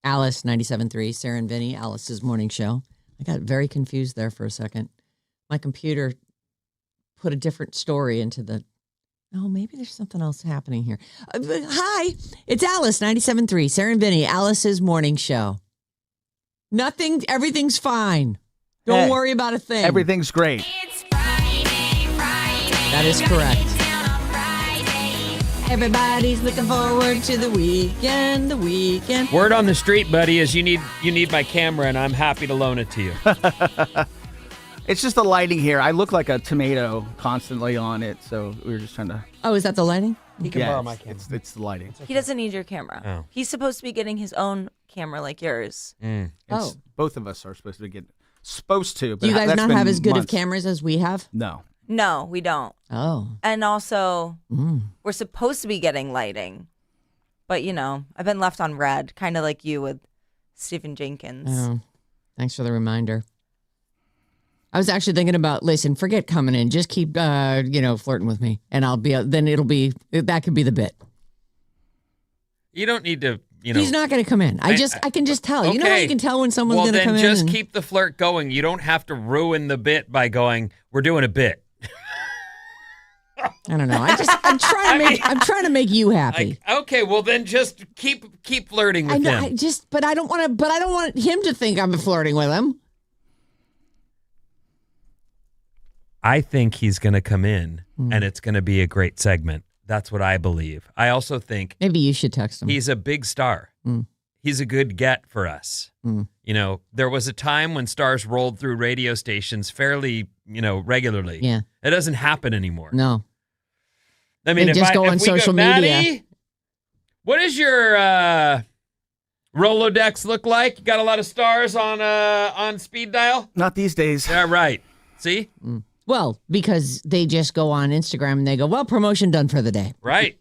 Alice 97.3, Sarah and Vinnie, Alice's morning show. I got very confused there for a second. My computer put a different story into the... Oh, maybe there's something else happening here. Hi, it's Alice 97.3, Sarah and Vinnie, Alice's morning show. Everything's fine. Don't worry about a thing. Everything's great. It's Friday. That is correct. Everybody's looking forward to the weekend, Word on the street, buddy, is you need my camera, and I'm happy to loan it to you. It's just the lighting here. I look like a tomato constantly on it, so we were just trying to... Oh, is that the lighting? You can borrow my camera. It's the lighting. He doesn't need your camera. Oh. He's supposed to be getting his own camera like yours. Both of us are supposed to get... Supposed to, but Do you guys that's not been have as good months. of cameras as we have? No. No, we don't. Oh. And also, we're supposed to be getting lighting. But, I've been left on red, kind of like you with Stephen Jenkins. Oh. Thanks for the reminder. I was actually thinking about, listen, forget coming in. Just keep, flirting with me. And that could be the bit. You don't need to, He's not going to come in. I can just tell. Okay. You know how you can tell when someone's going to come in? Well, then just keep the flirt going. You don't have to ruin the bit by going, we're doing a bit. I don't know. I'm trying to make you happy. Okay, well then just keep flirting with him. But I don't want him to think I'm flirting with him. I think he's going to come in, and it's going to be a great segment. That's what I believe. I also think maybe you should text him. He's a big star. He's a good get for us. There was a time when stars rolled through radio stations fairly, regularly. Yeah. It doesn't happen anymore. No. I mean, they just go on social media. Matty, what does your Rolodex look like? You got a lot of stars on speed dial? Not these days. Yeah, right. See? Well, because they just go on Instagram and they go, well, promotion done for the day. Right.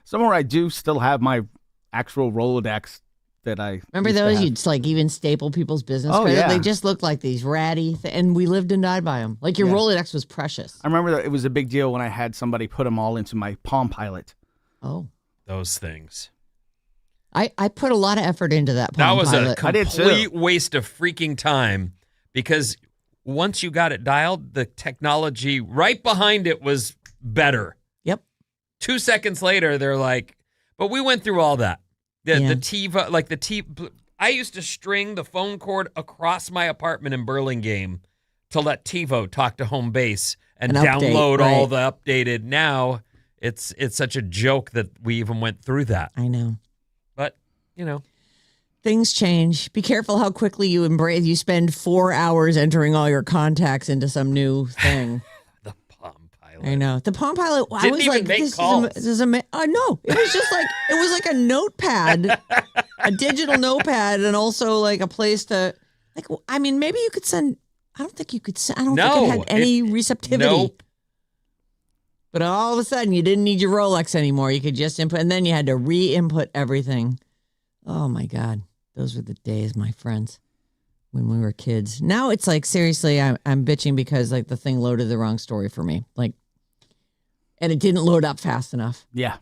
Somewhere I do still have my actual Rolodex that I remember used to those? have. You'd even staple people's business Oh, credit. yeah. They just looked like these ratty, and we lived and died by them. Like your Rolodex was precious. I remember that it was a big deal when I had somebody put them all into my Palm Pilot. Oh. Those things. I put a lot of effort into that That Palm was Pilot. a complete waste of freaking time because once you got it dialed, the technology right behind it was better. Yep. 2 seconds later, they're like, but we went through all that. The TiVo, I used to string the phone cord across my apartment in Burlingame to let TiVo talk to home base and download all the updated. Now it's such a joke that we even went through that. I know. But, things change. Be careful how quickly you embrace. You spend 4 hours entering all your contacts into some new thing. The Palm Pilot. I know. The Palm Pilot, I Didn't was even like, make this calls. is no. It was just like a notepad, a digital notepad, and also like a place to, maybe you could send, I don't think you could send, I don't think it had any receptivity. Nope. But all of a sudden, you didn't need your Rolex anymore. You could just input, and then you had to re-input everything. Oh, my God. Those were the days, my friends, when we were kids. Now it's like, seriously, I'm bitching because like the thing loaded the wrong story for me. And it didn't load up fast enough. Yeah.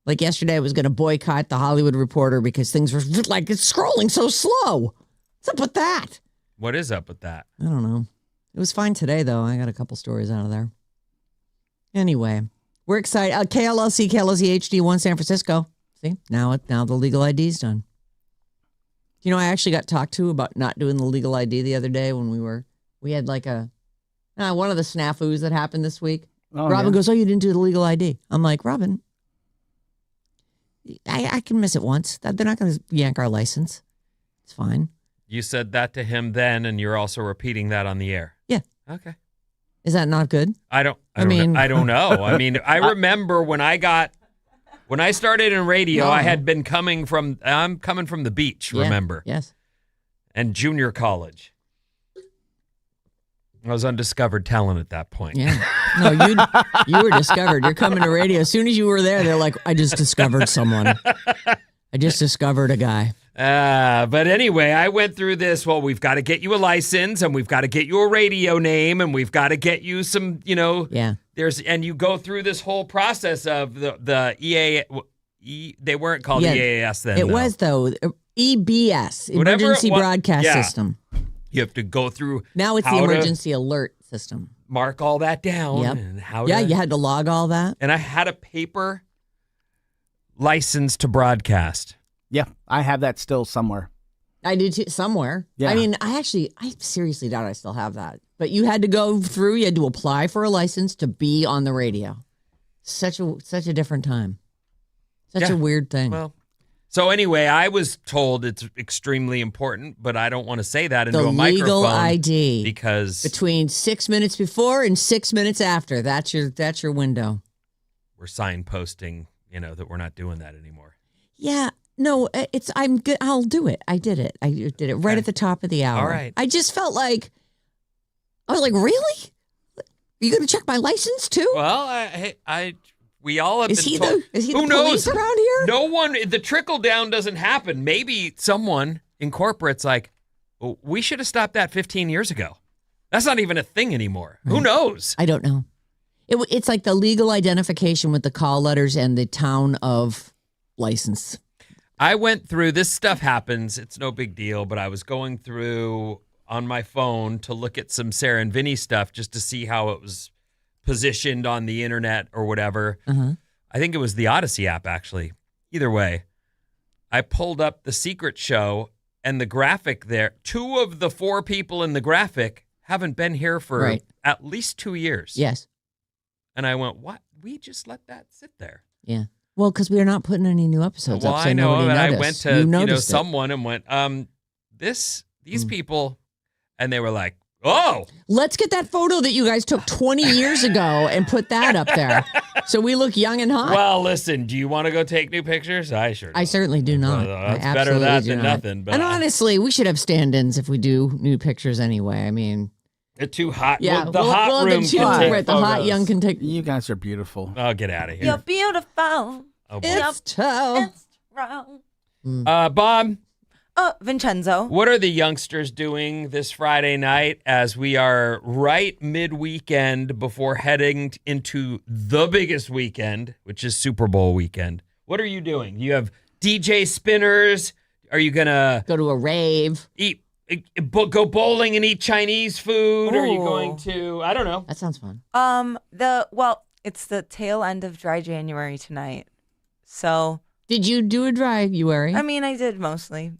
Like yesterday, I was going to boycott the Hollywood Reporter because things were like, it's scrolling so slow. What's up with that? What is up with that? I don't know. It was fine today, though. I got a couple stories out of there. Anyway, we're excited. KLLC HD1 San Francisco. See, now the legal ID's done. I actually got talked to about not doing the legal ID the other day when we had like one of the snafus that happened this week. Oh, Robin yeah. goes, oh, you didn't do the legal ID. I'm like, Robin, I can miss it once. They're not going to yank our license. It's fine. You said that to him then, and you're also repeating that on the air. Yeah. Okay. Is that not good? I don't know. I mean, I remember when I started in radio, I had been coming from the beach, remember? Yes. And junior college. I was undiscovered talent at that point. Yeah. No, you were discovered. You're coming to radio. As soon as you were there, they're like, I just discovered someone. I just discovered a guy. But anyway, I went through this. Well, we've got to get you a license, and we've got to get you a radio name, and we've got to get you some, Yeah. And you go through this whole process of the EA. They weren't called EAS then. It was, though. EBS, Whatever Emergency Broadcast System. You have to go through. Now it's the emergency alert system. Mark all that down. Yep. And how you had to log all that. And I had a paper license to broadcast. Yeah, I have that still somewhere. I do too, somewhere. Yeah. I mean, I seriously doubt I still have that. But you had to go through, you had to apply for a license to be on the radio. Such a different time. Such a weird thing. Well, so anyway, I was told it's extremely important, but I don't want to say that into the a microphone. legal ID. Because between 6 minutes before and 6 minutes after, that's your window. We're signposting, that we're not doing that anymore. Yeah. No, I'm good. I'll do it. I did it. Right at the top of the hour. All right. I just felt like, I was like, really? Are you going to check my license too? Well, we all have is been he told. the is he Who the police knows? around here? No one. The trickle down doesn't happen. Maybe someone in corporate's like, oh, we should have stopped that 15 years ago. That's not even a thing anymore. Right. Who knows? I don't know. It's like the legal identification with the call letters and the town of license. I went through, this stuff happens. It's no big deal, but I was going through on my phone to look at some Sarah and Vinnie stuff just to see how it was positioned on the internet or whatever. Uh-huh. I think it was the Odyssey app, actually. Either way, I pulled up the secret show and the graphic there. 2 of the 4 people in the graphic haven't been here for at least 2 years. Yes. And I went, what? We just let that sit there. Yeah. Well, because we are not putting any new episodes up, so I know. nobody And noticed. I went to someone and went, these people, and they were like, oh. Let's get that photo that you guys took 20 years ago and put that up there so we look young and hot. Well, listen, do you want to go take new pictures? I certainly do not. Well, that's better that than nothing. But and honestly, we should have stand-ins if we do new pictures anyway. I mean, they're too hot. Yeah, the hot room can take right, the hot young can take. You guys are beautiful. Oh, get out of here. You're beautiful. Oh, it's tough. It's wrong. Bob. Vincenzo. What are the youngsters doing this Friday night as we are right mid-weekend before heading into the biggest weekend, which is Super Bowl weekend? What are you doing? You have DJ spinners? Are you going to go to a rave? Go bowling and eat Chinese food? Ooh. Are you going to, I don't know. That sounds fun. It's the tail end of dry January tonight. So. Did you do a dry-uary? I mean, I did mostly.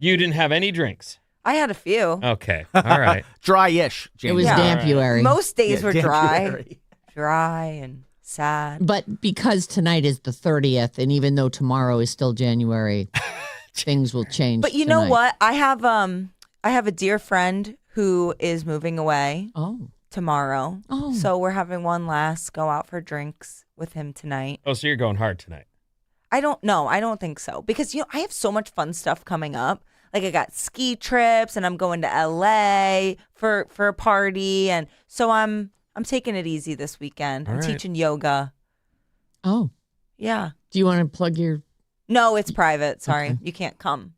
You didn't have any drinks? I had a few. Okay. All right. Dry-ish. It was damp-uary. Most days were damp-uary. dry and sad. But because tonight is the 30th, and even though tomorrow is still January, things will change. But you know what? I have a dear friend who is moving away tomorrow. Oh. So we're having one last go out for drinks with him tonight. Oh, so you're going hard tonight? I don't know. I don't think so. Because, I have so much fun stuff coming up. Like I got ski trips and I'm going to LA for a party. And so I'm taking it easy this weekend. I'm teaching yoga. Oh. Yeah. Do you want to plug your... No, it's private. Sorry. Okay. You can't come.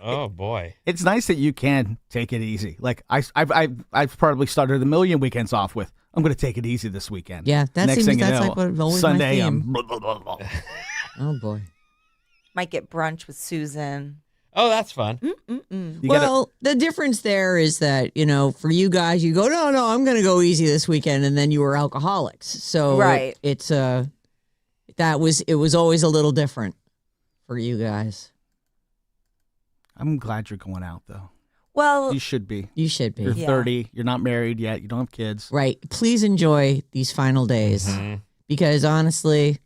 Oh boy. It's nice that you can take it easy. Like I've probably started a million weekends off with, I'm going to take it easy this weekend. Yeah, that Next seems thing you that's know, like what always Sunday, my I'm theme. blah, blah, blah, blah. Oh boy. Might get brunch with Susan. Oh, that's fun. Well, the difference there is that, for you guys, you go, no, I'm going to go easy this weekend, and then you were alcoholics. So Right. it was always a little different for you guys. I'm glad you're going out, though. Well, You should be. You should be. You're Yeah. 30. You're not married yet. You don't have kids. Right. Please enjoy these final days because honestly,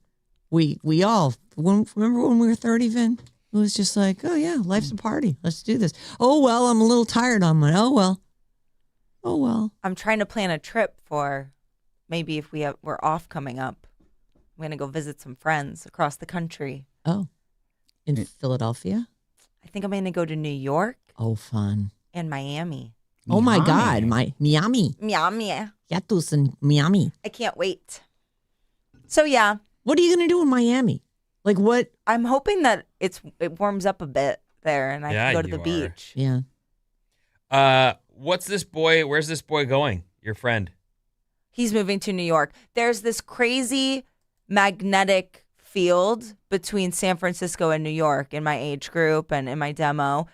we all remember when we were 30, Vin? It was just like, oh yeah, life's a party. Let's do this. Oh well, I'm a little tired on my. Oh well. I'm trying to plan a trip for maybe if we're off coming up. I'm going to go visit some friends across the country. Oh, in Philadelphia? I think I'm going to go to New York Oh, fun. and Miami. Oh my Miami. God, my Miami. Miami. Yatus in Miami. I can't wait. So yeah, What are you going to do in Miami? Like what? I'm hoping that it warms up a bit there and I Yeah, can go to you the are. beach. Yeah. What's this boy? Where's this boy going? Your friend? He's moving to New York. There's this crazy magnetic field between San Francisco and New York in my age group and in my demo.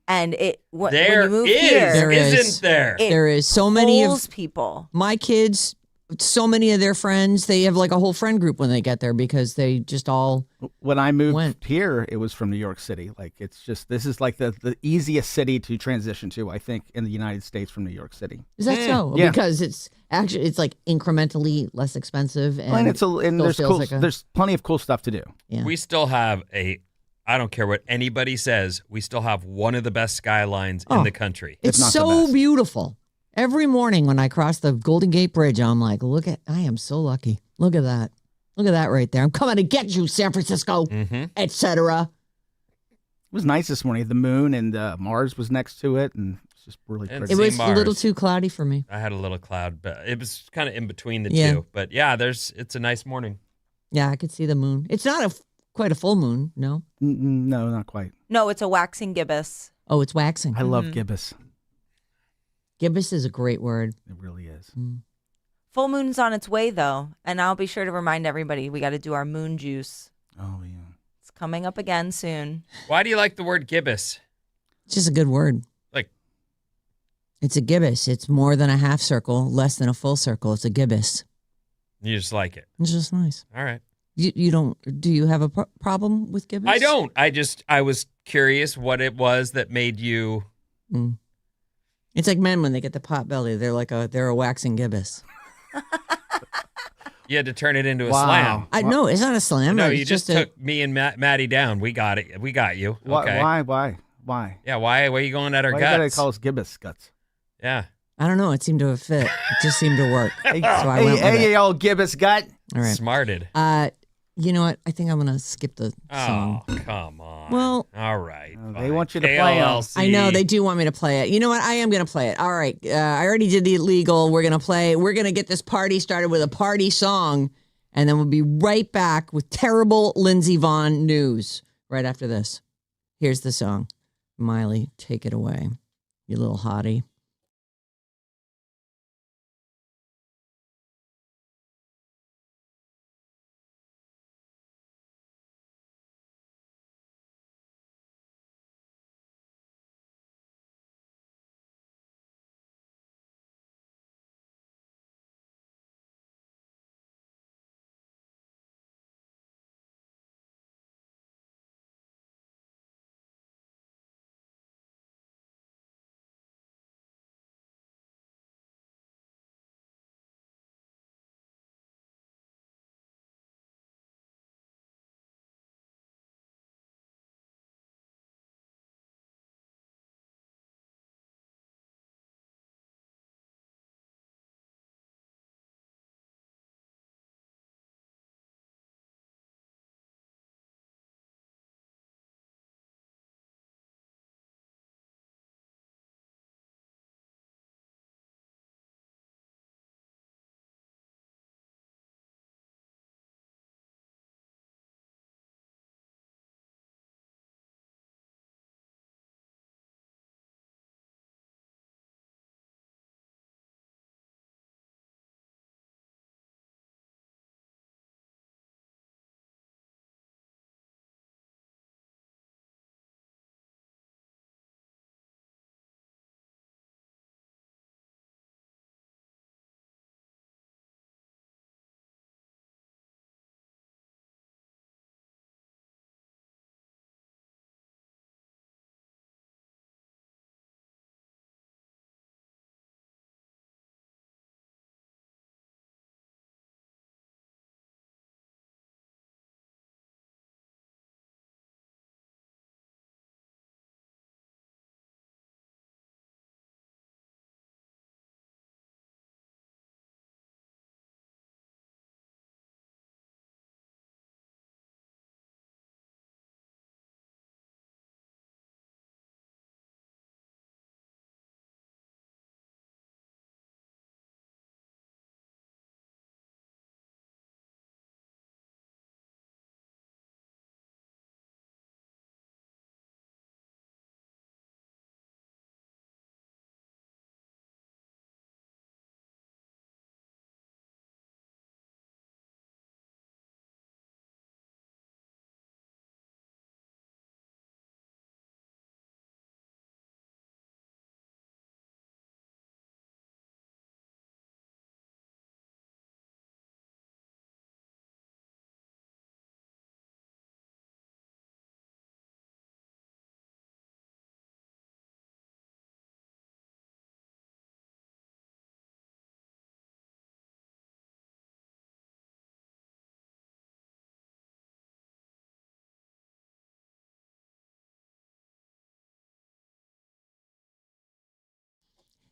And when you move here, There isn't there? There is so many of people. My kids, so many of their friends, they have like a whole friend group when they get there because they just all When I moved here, it was from New York City. Like this is like the easiest city to transition to, I think, in the United States from New York City. Is that so? Yeah. Because it's like incrementally less expensive, and, there's plenty of cool stuff to do. Yeah. We still have I don't care what anybody says, we still have one of the best skylines in the country. It's not the so best. beautiful. Every morning when I cross the Golden Gate Bridge, I'm like, I am so lucky. Look at that. Look at that right there. I'm coming to get you, San Francisco, etc. It was nice this morning. The moon and Mars was next to it, and it's just really pretty. It was Mars. a little too cloudy for me. I had a little cloud, but it was kind of in between the two. But yeah, it's a nice morning. Yeah, I could see the moon. It's not quite a full moon, no? No, not quite. No, it's a waxing gibbous. Oh, it's waxing. I love gibbous. Gibbous is a great word. It really is. Full moon's on its way, though, and I'll be sure to remind everybody we got to do our moon juice. Oh, yeah. It's coming up again soon. Why do you like the word gibbous? It's just a good word. Like, it's a gibbous. It's more than a half circle, less than a full circle. It's a gibbous. you just like it. It's just nice. All right. You don't? Do you have a problem with gibbous? I don't. I was curious what it was that made you. It's like men when they get the pot belly. They're a waxing gibbous. You had to turn it into a slam. No, it's not a slam. No, It's you just took me and Matty down. We got it. We got you. Okay. Why? Yeah, why are you going at our Why guts? you gotta call us gibbous guts? Yeah. I don't know. It seemed to have fit. It just seemed to work. So I went with it. Hey, old gibbous gut. All right. Smarted. You know what? I think I'm gonna skip the song. Oh, come on. Well, all right. They want you to play them. KLLC. I know they do want me to play it. You know what? I am going to play it. All right. I already did the illegal. We're going to play. We're going to get this party started with a party song, and then we'll be right back with terrible Lindsey Vonn news right after this. Here's the song. Miley, take it away, you little hottie.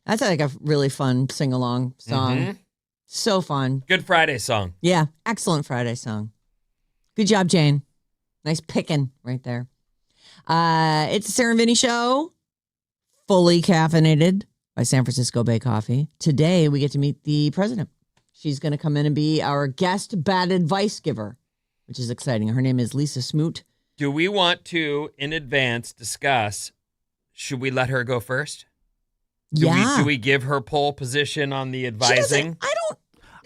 That's like a really fun sing-along song. Mm-hmm. So fun. Good Friday song. Yeah, excellent Friday song. Good job, Jane. Nice picking right there. It's a Sarah and Vinnie show, fully caffeinated by San Francisco Bay Coffee. Today, we get to meet the president. She's going to come in and be our guest bad advice giver, which is exciting. Her name is Lisa Smoot. Do we want to, in advance, discuss, should we let her go first? Do we give her pole position on the advising?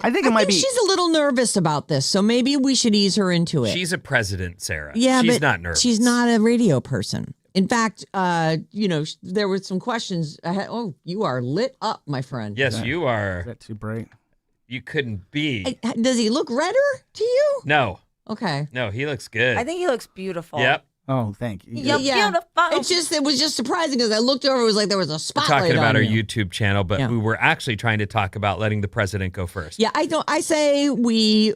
I think it might be. She's a little nervous about this, so maybe we should ease her into it. She's a president, Sarah. Yeah, she's but not nervous. She's not a radio person. In fact, there were some questions. You are lit up, my friend. Yes, you are. Is that too bright? You couldn't be. Does he look redder to you? No. Okay. No, he looks good. I think he looks beautiful. Yep. Oh, thank you. You're beautiful. It was just surprising because I looked over. It was like there was a We're spotlight talking about on our you. YouTube channel, but we were actually trying to talk about letting the president go first. Yeah, I say we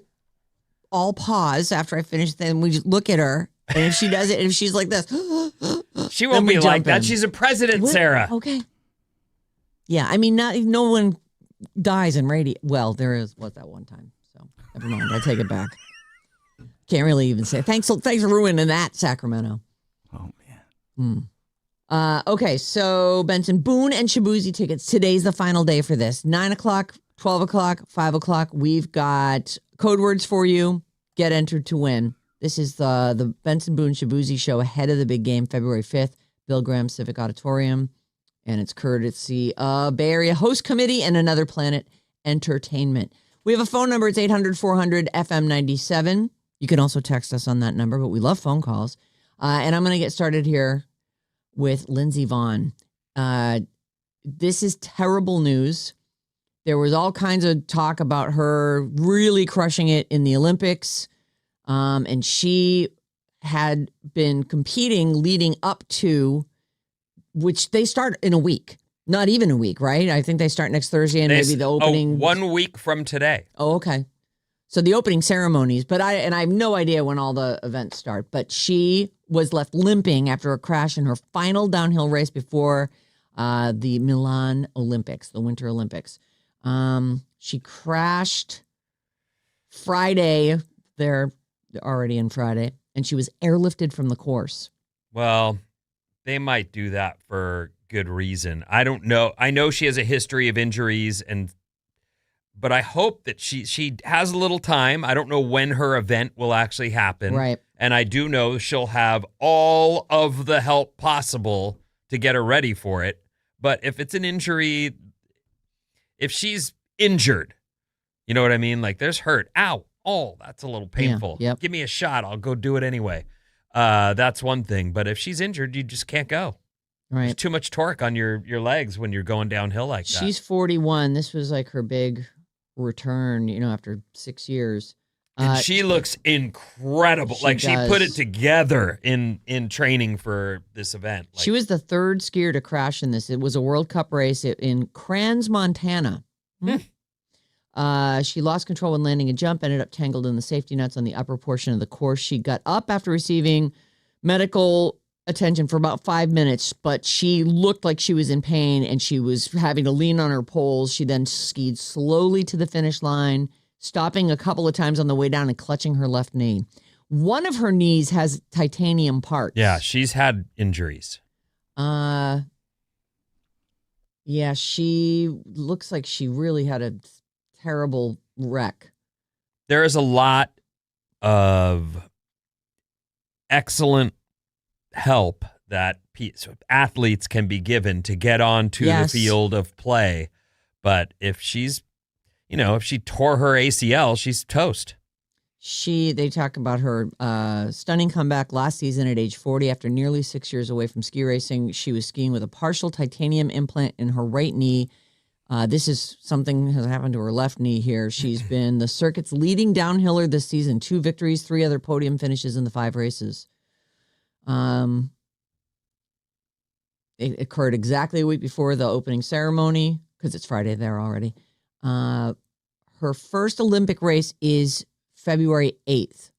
all pause after I finish. Then we just look at her, and if she does it, if she's like this, she won't be like that. She's a president, Sarah. Okay. Yeah, I mean, no one dies in radio. Well, there was that one time. So never mind. I take it back. Can't really even say thanks for ruining that, Sacramento. Oh man. Okay, so Benson, Boone and Shabuzi tickets. Today's the final day for this. 9 o'clock, 12 o'clock, 5 o'clock. We've got code words for you. Get entered to win. This is the Benson Boone Shabuzi show ahead of the big game, February 5th, Bill Graham Civic Auditorium. And it's courtesy of Bay Area Host Committee and Another Planet Entertainment. We have a phone number. It's 800-400-FM97. You can also text us on that number, but we love phone calls. And I'm going to get started here with Lindsey Vonn. This is terrible news. There was all kinds of talk about her really crushing it in the Olympics. And she had been competing leading up to, which they start in a week. Not even a week, right? I think they start next Thursday and maybe the opening. 1 week from today. Oh, okay. So the opening ceremonies, but I have no idea when all the events start, but she was left limping after a crash in her final downhill race before the Milan Olympics, the Winter Olympics. She crashed Friday. They're already in Friday, and she was airlifted from the course. Well, they might do that for good reason. I don't know. I know she has a history of injuries but I hope that she has a little time. I don't know when her event will actually happen. Right. And I do know she'll have all of the help possible to get her ready for it. But if it's an injury, if she's injured, you know what I mean? Like there's hurt. Ow. Oh, that's a little painful. Yeah, yep. Give me a shot. I'll go do it anyway. That's one thing. But if she's injured, you just can't go. Right. There's too much torque on your legs when you're going downhill like that. She's 41. This was like her big return, after 6 years. And she looks incredible. She put it together in training for this event. She was the third skier to crash in this. It was a World Cup race in Crans, Montana. She lost control when landing a jump, ended up tangled in the safety nuts on the upper portion of the course. She got up after receiving medical attention for about 5 minutes, but she looked like she was in pain and she was having to lean on her poles. She then skied slowly to the finish line, stopping a couple of times on the way down and clutching her left knee. One of her knees has titanium parts. Yeah, she's had injuries. Yeah, she looks like she really had a terrible wreck. There is a lot of excellent help that athletes can be given to get onto the field of play. But if she's, if she tore her ACL, she's toast. They talk about her stunning comeback last season at age 40 after nearly 6 years away from ski racing. She was skiing with a partial titanium implant in her right knee. This is something has happened to her left knee here. She's been the circuit's leading downhiller this season. 2 victories, 3 other podium finishes in the 5 races. It occurred exactly a week before the opening ceremony because it's Friday there already. Her first Olympic race is February 8th.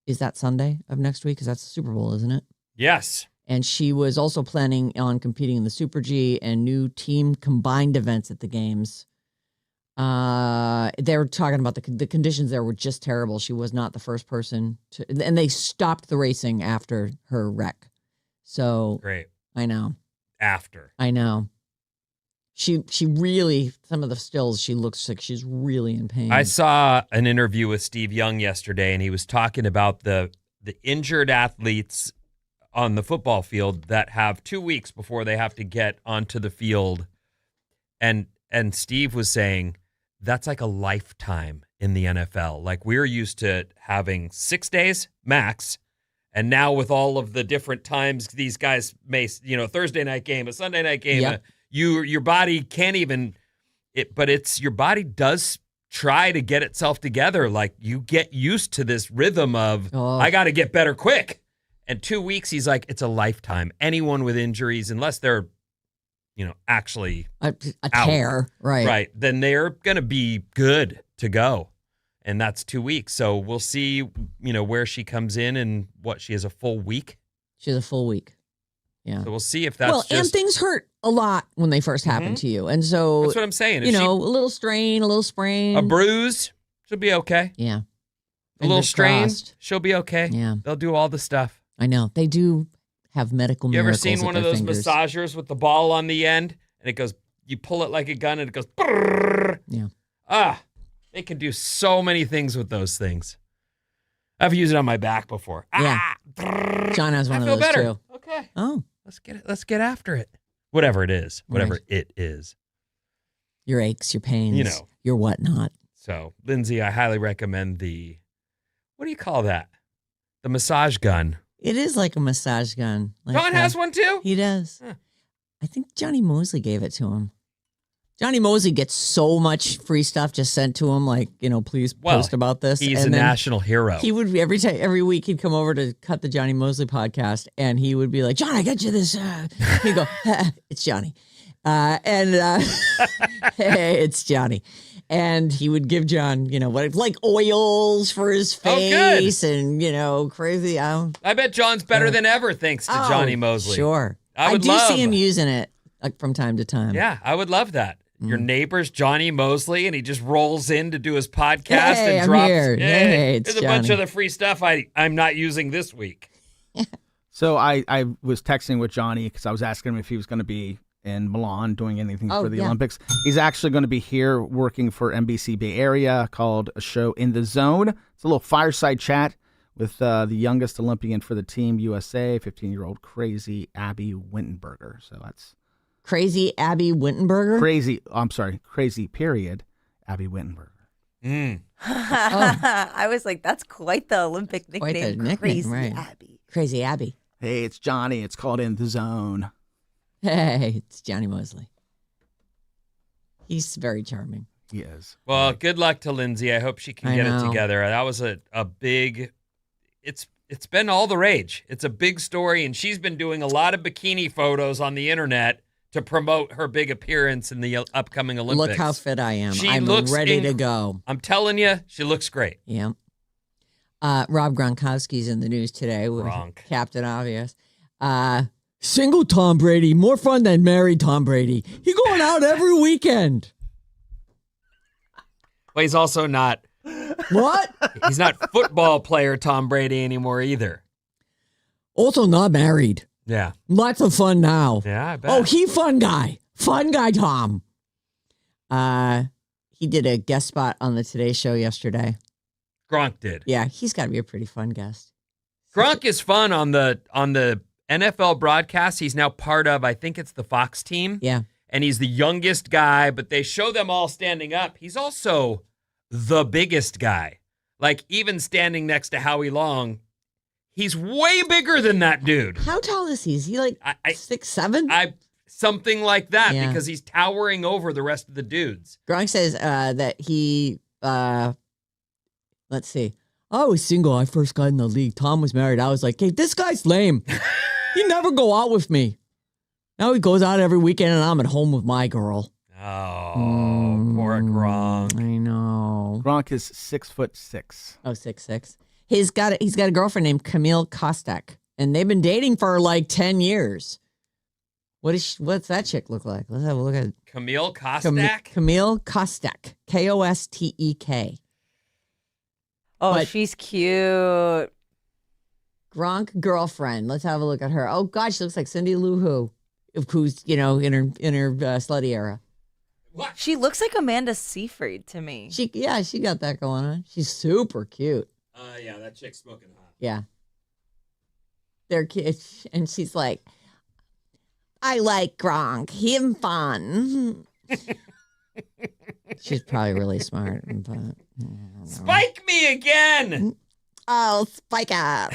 Is that Sunday of next week? Because that's the Super Bowl, isn't it? Yes. And she was also planning on competing in the Super G and new team combined events at the games. They were talking about the conditions there were just terrible. She was not the first person to, and they stopped the racing after her wreck. So Great. I know. After. I know. She really, some of the stills, she looks like she's really in pain. I saw an interview with Steve Young yesterday, and he was talking about the injured athletes on the football field that have 2 weeks before they have to get onto the field. And Steve was saying that's like a lifetime in the NFL. Like we're used to having 6 days max. And now with all of the different times these guys may, Thursday night game, a Sunday night game, Yep. Your body can't even, but it's your body does try to get itself together. Like you get used to this rhythm of, I got to get better quick. And 2 weeks, he's like, it's a lifetime. Anyone with injuries, unless they're, actually a tear, right? Right. Then they're going to be good to go. And that's 2 weeks. So we'll see, where she comes in and what she has a full week. She has a full week. Yeah. So we'll see if that's and things hurt a lot when they first happen to you. And so that's what I'm saying. If a little strain, a little sprain. A bruise, she'll be okay. Yeah. A little Fingers strain, crossed. she'll be okay. Yeah. They'll do all the stuff. I know. They do have medical You ever miracles seen at one of their those fingers. massagers with the ball on the end and it goes, you pull it like a gun and it goes, brrr. Yeah. They can do so many things with those things. I've used it on my back before. Yeah. Brrr. John has one I of feel those better. too. Okay. Oh, Let's get after it. Whatever it is. Whatever it is. your aches, your pains, your whatnot. So, Lindsay, I highly recommend what do you call that? The massage gun. It is like a massage gun. Like, John has one too? He does. Huh. I think Johnny Mosley gave it to him. Johnny Mosley gets so much free stuff just sent to him, like, please post about this. He's and a then national hero. He would every week he'd come over to cut the Johnny Mosley podcast, and he would be like, "John, I got you this." He'd go, "It's Johnny," hey, it's Johnny, and he would give John, like oils for his face, and crazy. I bet John's better than ever thanks to Johnny Mosley. Sure, I do see him using it like from time to time. Yeah, I would love that. Your neighbor's Johnny Mosley, and he just rolls in to do his podcast Hey, and I'm drops. here. Hey, it's there's a bunch Johnny. of the free stuff I'm not using this week. So I was texting with Johnny because I was asking him if he was going to be in Milan doing anything for the Olympics. He's actually going to be here working for NBC Bay Area called a show In the Zone. It's a little fireside chat with the youngest Olympian for the team USA, 15-year-old crazy Abby Wittenberger. So that's Crazy Abby Wittenberger. Crazy period, Abby Wittenberger. I was like, that's quite the Olympic nickname. Quite the nickname, Crazy right. Abby. Crazy Abby. Hey, it's Johnny. It's called In the Zone. Hey, it's Johnny Mosley. He's very charming. He is. Well, good luck to Lindsay. I hope she can I get know. it together. That was a big. It's been all the rage. It's a big story, and she's been doing a lot of bikini photos on the internet to promote her big appearance in the upcoming Olympics. Look how fit I am. She I'm looks ready to go. I'm telling you, she looks great. Yeah. Rob Gronkowski's in the news today with Gronk. Captain Obvious. Single Tom Brady, more fun than married Tom Brady. He going out every weekend. Well, he's also not. What? He's not football player Tom Brady anymore either. Also not married. Yeah. Lots of fun now. Yeah, I bet. Oh, he fun guy. Fun guy, Tom. He did a guest spot on the Today Show yesterday. Gronk did. Yeah, he's got to be a pretty fun guest. Gronk is fun on the NFL broadcast. He's now part of, I think it's the Fox team. Yeah. And he's the youngest guy, but they show them all standing up. He's also the biggest guy. Like, even standing next to Howie Long, he's way bigger than that dude. How tall is he? Is he like 6'7"? Something like that, Yeah. because he's towering over the rest of the dudes. Gronk says that he, let's see. I was single. I first got in the league. Tom was married. I was like, hey, this guy's lame. He never go out with me. Now he goes out every weekend and I'm at home with my girl. Oh, poor Gronk. I know. Gronk is 6'6". Oh, 6'6". He's got a girlfriend named Camille Kostek. And they've been dating for like 10 years. What's that chick look like? Let's have a look at it. Camille Kostek? Camille Kostek. Kostek. Oh, But- she's cute. Gronk girlfriend. Let's have a look at her. Oh God, she looks like Cindy Lou Who, who's in her slutty era. What? She looks like Amanda Seyfried to me. She got that going on. She's super cute. Yeah, that chick's smoking hot. Yeah, they're kids, and she's like, I like Gronk. Him fun. She's probably really smart, but I don't know. Spike me again! Oh, spike up.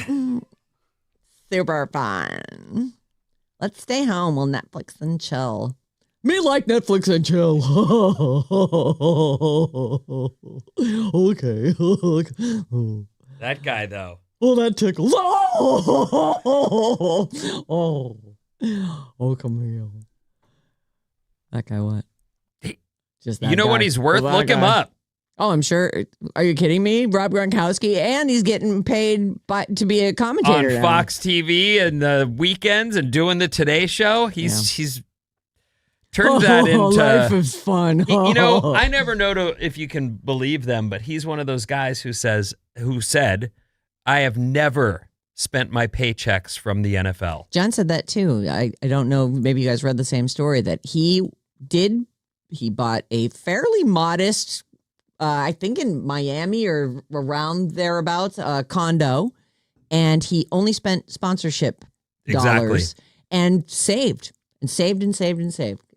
Super fun. Let's stay home. We'll Netflix and chill. Me like Netflix and chill. Okay. That guy, though. Oh, that tickles. Oh, Camille. That guy what? Just that You know guy. what he's worth? That Look him guy. up. Oh, I'm sure. Are you kidding me? Rob Gronkowski, and he's getting paid to be a commentator On now. Fox TV and the weekends and doing the Today Show. He's turned that into life is fun. You know, I never know if you can believe them, but he's one of those guys who said, I have never spent my paychecks from the NFL. John said that too. I don't know. Maybe you guys read the same story that he bought a fairly modest, I think in Miami or around thereabouts, condo, and he only spent sponsorship dollars and saved.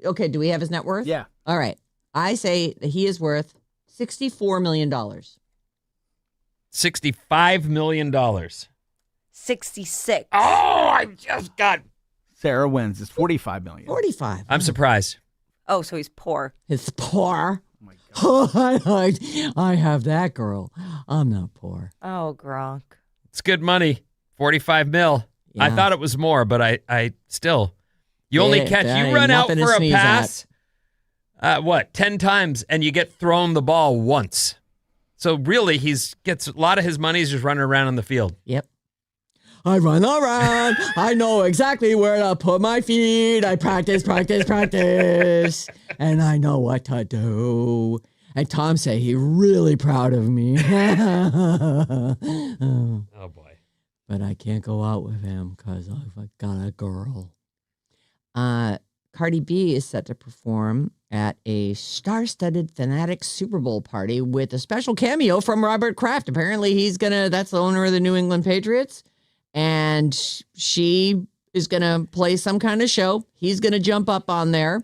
Okay, do we have his net worth? Yeah. All right. I say that he is worth $64 million. $65 million. 66. Oh, I just got... Sarah wins. It's 45 million. 45. I'm surprised. Oh, so he's poor. It's poor. Oh my God. Oh, I have that girl. I'm not poor. Oh, Gronk. It's good money. 45 mil. I Yeah. thought it was more, but I still... You only Yeah, catch... that You ain't run out nothing to for a sneeze pass, 10 times, and you get thrown the ball once. So really, gets a lot of his money is just running around on the field. Yep. I run around. I know exactly where to put my feet. I practice. And I know what to do. And Tom say he's really proud of me. Oh, boy. But I can't go out with him because I've got a girl. Cardi B is set to perform at a star-studded Fanatics Super Bowl party with a special cameo from Robert Kraft. Apparently that's the owner of the New England Patriots. And she is going to play some kind of show. He's going to jump up on there.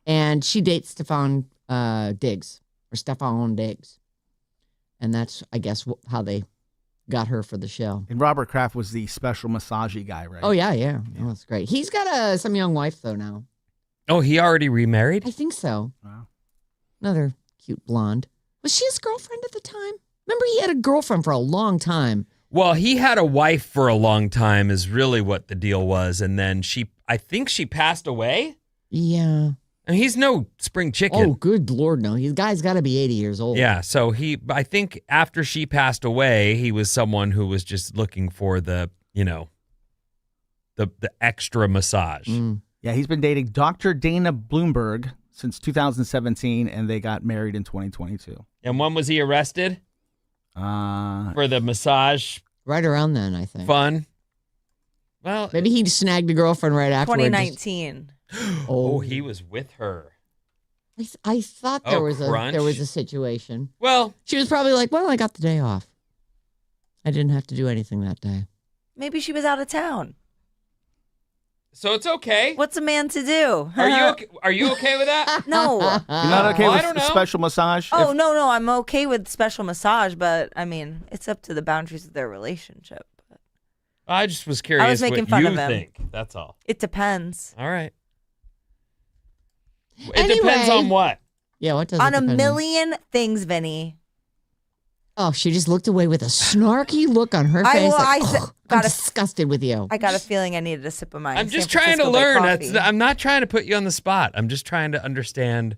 And she dates Stefan Diggs. And that's, I guess, how they got her for the show. And Robert Kraft was the special massagey guy, right? Oh, yeah. Oh, that's great. He's got some young wife, though, now. Oh, he already remarried? I think so. Wow. Another cute blonde. Was she his girlfriend at the time? Remember, he had a girlfriend for a long time. Well, he had a wife for a long time is really what the deal was. And then I think she passed away. Yeah. And he's no spring chicken. Oh, good Lord, no. He's guy's got to be 80 years old. Yeah, so I think after she passed away, he was someone who was just looking for the extra massage. Mm. Yeah, he's been dating Dr. Dana Bloomberg since 2017, and they got married in 2022. And when was he arrested? For the massage Right around then, I think. fun? Well, Maybe he snagged a girlfriend right afterwards. 2019. oh, he was with her. I thought Oh, there was crunch. a situation. Well, She was probably like, well, I got the day off. I didn't have to do anything that day. Maybe she was out of town. so it's okay. What's a man to do? Are you okay with that? No. You're not okay Well, I with don't know. special massage? Oh, no. I'm okay with special massage, but I mean, it's up to the boundaries of their relationship. I just was curious making what fun you of him. think. That's all. It depends. All right. It depends Anyway. on what? Yeah, what does it On a depend million things, Vinny. Oh, she just looked away with a snarky look on her I- face. well, like, I "Ugh, I'm gotta- disgusted with you. I got a feeling I needed a sip of my I'm just San trying to Francisco Bay learn. coffee. I'm not trying to put you on the spot. I'm just trying to understand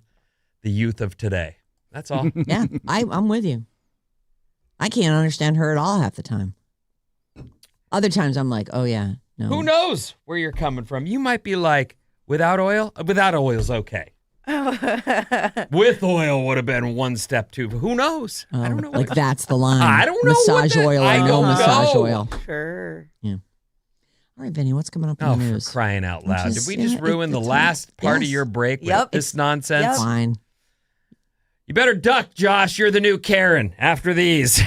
the youth of today. That's all. Yeah, I'm with you. I can't understand her at all half the time. Other times I'm like, oh yeah, no. Who knows where you're coming from? You might be like, without oil? Without oil's okay. With oil would have been one step too. Who knows? I don't know. Like that's the line. I don't know. Massage oil or no massage oil. Sure. Yeah. All right, Vinny, what's coming up in the news? For crying out loud. Did we just ruin the last part of your break with this nonsense? Yep. Fine. You better duck, Josh. You're the new Karen after these.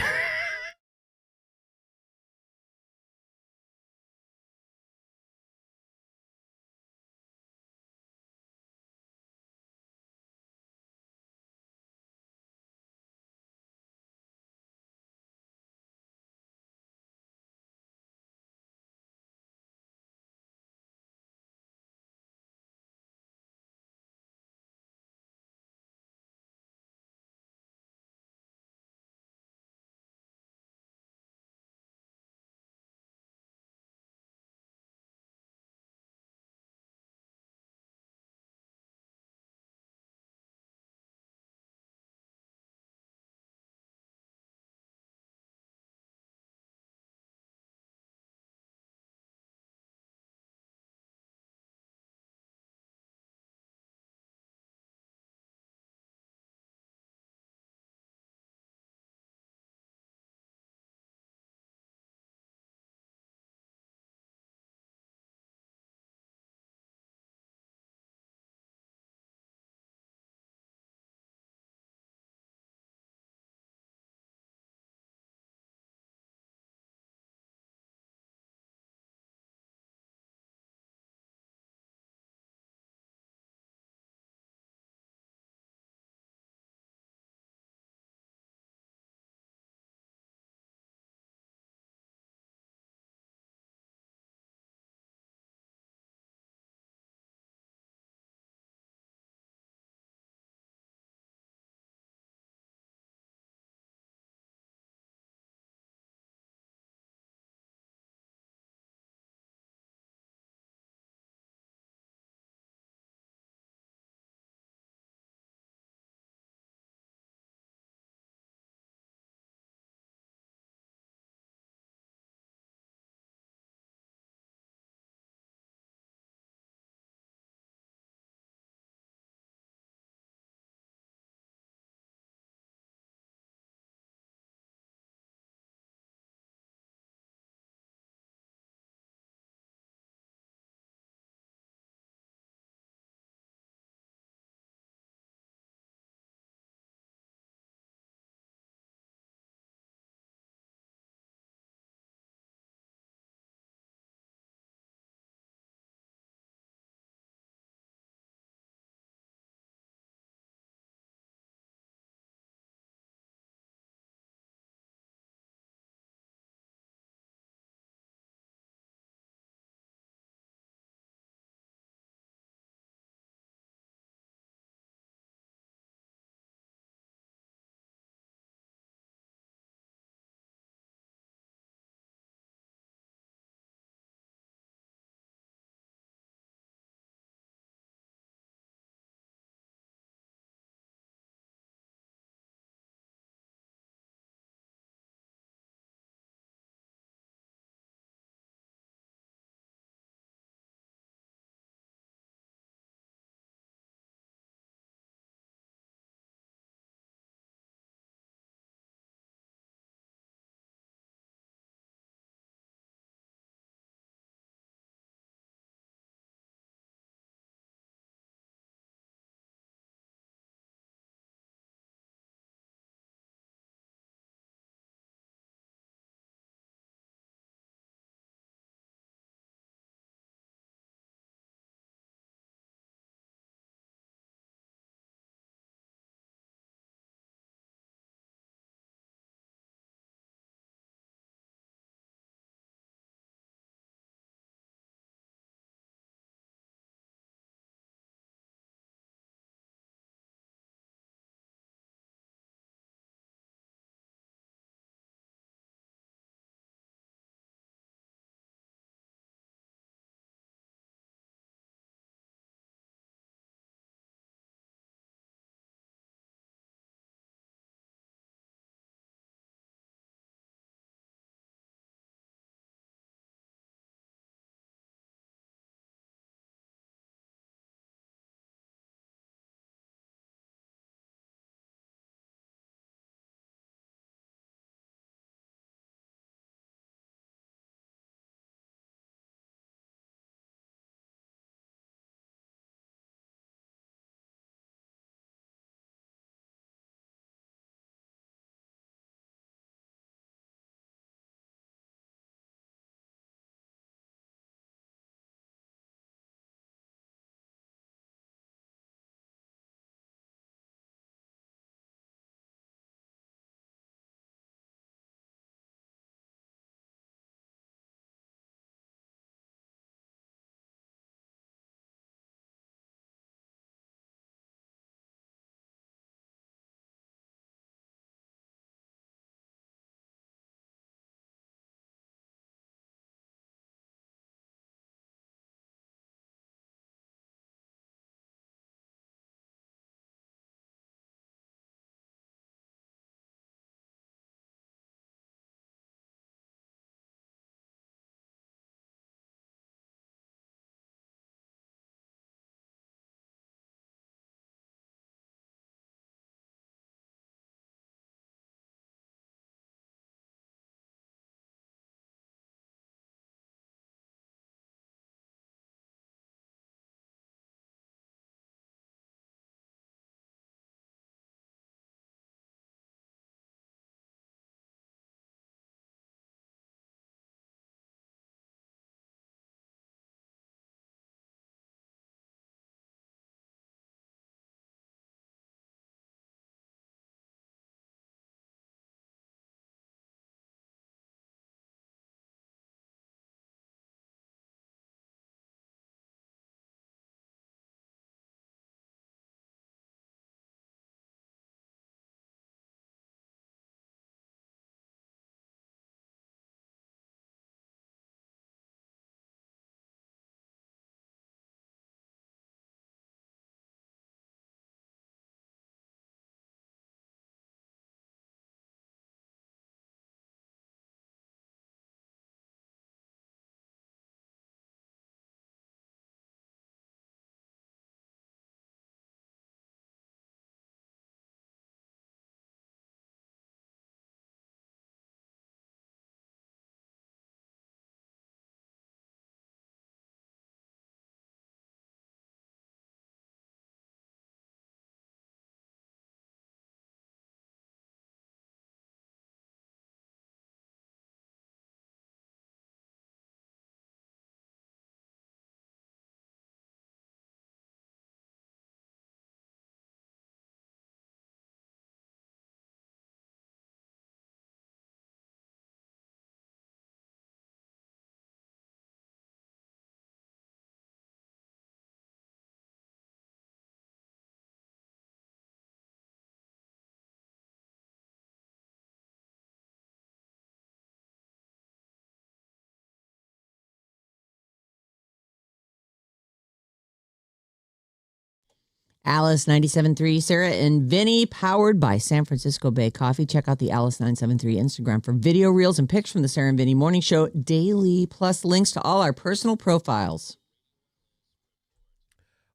Alice 97.3, Sarah and Vinnie, powered by San Francisco Bay Coffee. Check out the Alice 973 Instagram for video reels and pics from the Sarah and Vinnie Morning Show daily, plus links to all our personal profiles.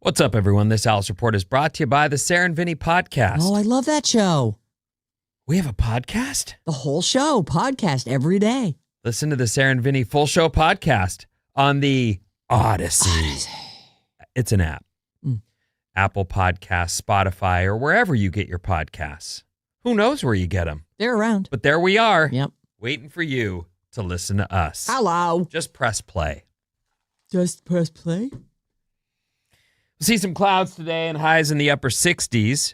What's up, everyone? This Alice Report is brought to you by the Sarah and Vinnie podcast. Oh, I love that show. We have a podcast? The whole show, podcast every day. Listen to the Sarah and Vinnie full show podcast on the Odyssey. It's an app. Apple Podcasts, Spotify, or wherever you get your podcasts. Who knows where you get them? They're around. But there we are. Yep. Waiting for you to listen to us. Hello. Just press play. Just press play. We'll see some clouds today and highs in the upper 60s.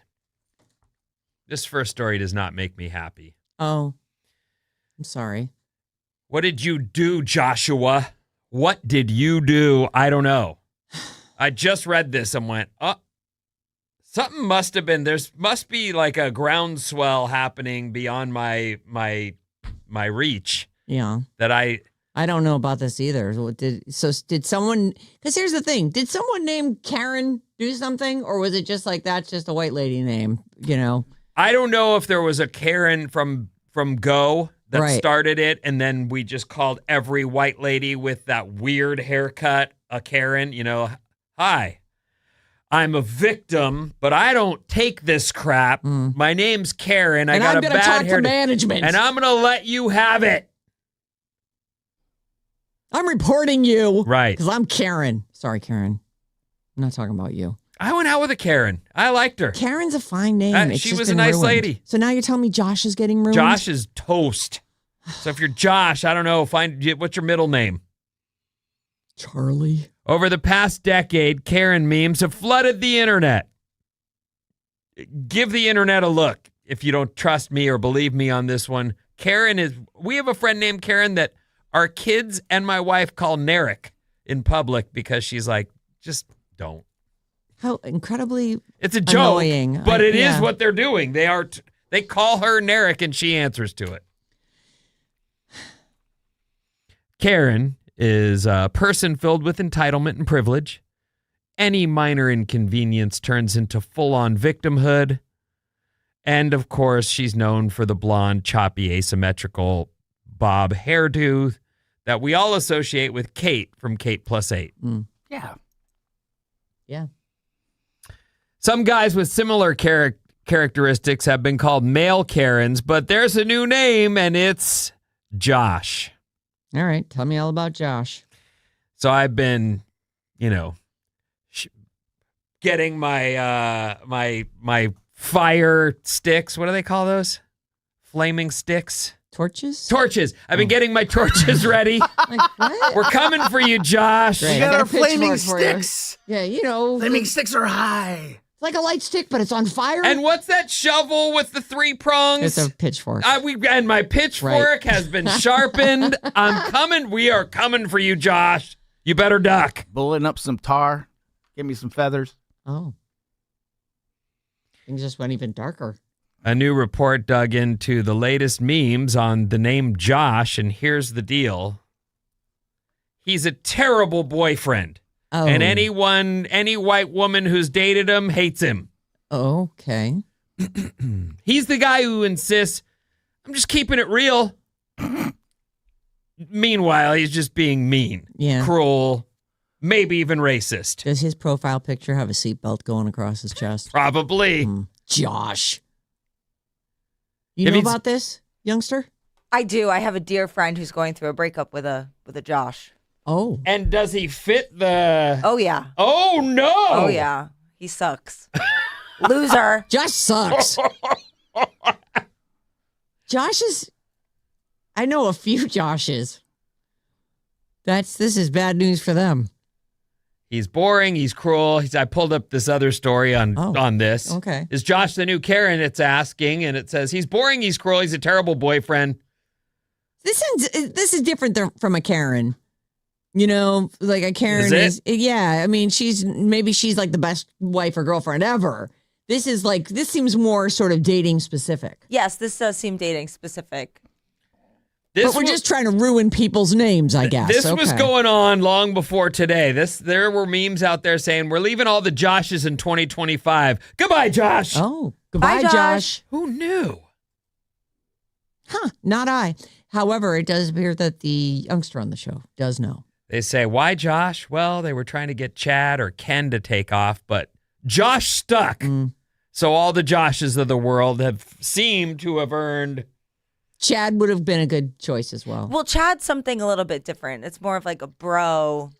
This first story does not make me happy. Oh, I'm sorry. What did you do, Joshua? What did you do? I don't know. I just read this and went, something must have been, must be like a groundswell happening beyond my reach. Yeah. That I don't know about this either. Did someone, because here's the thing, did someone named Karen do something, or was it just like, that's just a white lady name, I don't know if there was a Karen from Go that Right. started it, and then we just called every white lady with that weird haircut a Karen, hi, I'm a victim, but I don't take this crap. My name's Karen. I got I'm a gonna bad talk hair to management. and I'm going to let you have it. I'm reporting you. Right. Because I'm Karen. Sorry, Karen. I'm not talking about you. I went out with a Karen. I liked her. Karen's a fine name. It's she just was a been nice ruined. lady. So now you're telling me Josh is getting ruined? Josh is toast. So if you're Josh, I don't know, what's your middle name? Charlie. Over the past decade, Karen memes have flooded the internet. Give the internet a look if you don't trust me or believe me on this one. We have a friend named Karen that our kids and my wife call Narek in public because she's like, just don't. How incredibly It's a joke, annoying. but it is what they're doing. They call her Narek and she answers to it. Karen is a person filled with entitlement and privilege. Any minor inconvenience turns into full-on victimhood. And, of course, she's known for the blonde, choppy, asymmetrical bob hairdo that we all associate with Kate from Kate Plus 8. Yeah. Yeah. Some guys with similar characteristics have been called male Karens, but there's a new name, and it's Josh. All right. Tell me all about Josh. So I've been, getting my my fire sticks. What do they call those? Flaming sticks? Torches? Torches. I've been getting my torches ready. Like, what? We're coming for you, Josh. Great. We got I our got a pitchfork flaming for you. sticks. Yeah, Flaming sticks are high. It's like a light stick, but it's on fire. And what's that shovel with the 3 prongs? It's a pitchfork. And my pitchfork has been sharpened. I'm coming. We are coming for you, Josh. You better duck. Bulleting up some tar. Give me some feathers. Oh. Things just went even darker. A new report dug into the latest memes on the name Josh, and here's the deal. He's a terrible boyfriend. Oh. And any white woman who's dated him hates him. Okay. He's the guy who insists, I'm just keeping it real. Meanwhile, he's just being mean, cruel, maybe even racist. Does his profile picture have a seatbelt going across his chest? Probably. Josh. You know about this, youngster? I do. I have a dear friend who's going through a breakup with a Josh. Oh. And does he fit the... Oh, yeah. Oh, no. Oh, yeah. He sucks. Loser. Josh sucks. Josh is... I know a few Joshes. This is bad news for them. He's boring. He's cruel. I pulled up this other story on this. Okay. Is Josh the new Karen? It's asking, and it says he's boring. He's cruel. He's a terrible boyfriend. This is different from a Karen. Like a Karen is yeah. I mean, she's like the best wife or girlfriend ever. This seems more sort of dating specific. Yes, this does seem dating specific. But we're just trying to ruin people's names, I guess. This was going on long before today. There were memes out there saying, we're leaving all the Joshes in 2025. Goodbye, Josh. Oh, goodbye, Bye, Josh. Who knew? Huh, not I. However, it does appear that the youngster on the show does know. They say, why Josh? Well, they were trying to get Chad or Ken to take off, but Josh stuck. So all the Joshes of the world have seemed to have earned. Chad would have been a good choice as well. Well, Chad's something a little bit different. It's more of like a bro.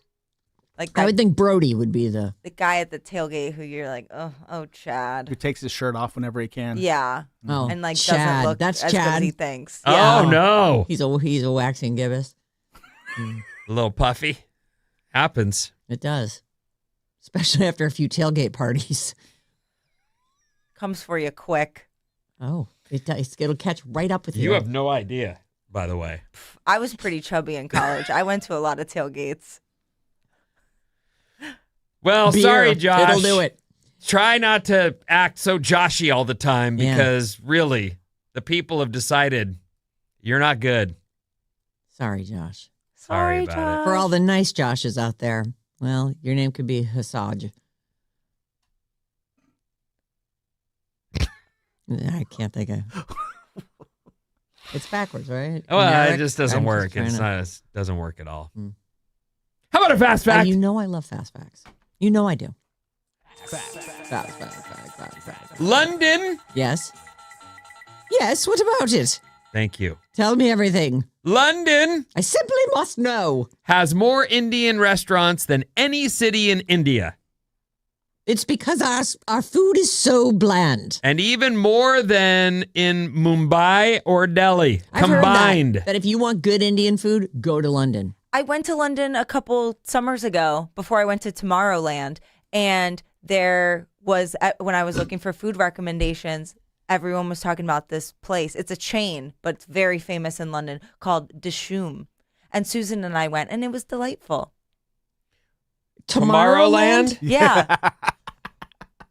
Like that, I would think Brody would be the guy at the tailgate who you're like, oh, Chad. Who takes his shirt off whenever he can. Yeah. Oh, and like Chad. doesn't look That's as Chad. good as he thinks. Yeah. Oh, no. He's a waxing gibbous. A little puffy. Happens. It does. Especially after a few tailgate parties. Comes for you quick. Oh, it does. It'll catch right up with you. You have no idea, by the way. I was pretty chubby in college. I went to a lot of tailgates. Well, Beer. sorry, Josh. It'll do it. Try not to act so Joshy all the time because really, the people have decided you're not good. Sorry, Josh. Sorry about Josh. For all the nice Joshes out there, well, your name could be Hasaj. I can't think of. It's backwards, right? Well, Merrick? it just doesn't I'm work. trying It's to- not. It doesn't work at all. How about a fast fact? You know I love fast facts. You know I do. Fact. London. Yes. Yes, what about it? Thank you. Tell me everything. London I simply must know. has more Indian restaurants than any city in India, It's because our food is so bland. and even more than in Mumbai or Delhi I've heard combined. that if you want good Indian food, go to London. I went to London a couple summers ago before I went to Tomorrowland, and there was, when I was looking for food recommendations, everyone was talking about this place. It's a chain, but it's very famous in London called Dishoom. And Susan and I went, and it was delightful. Tomorrowland? Yeah.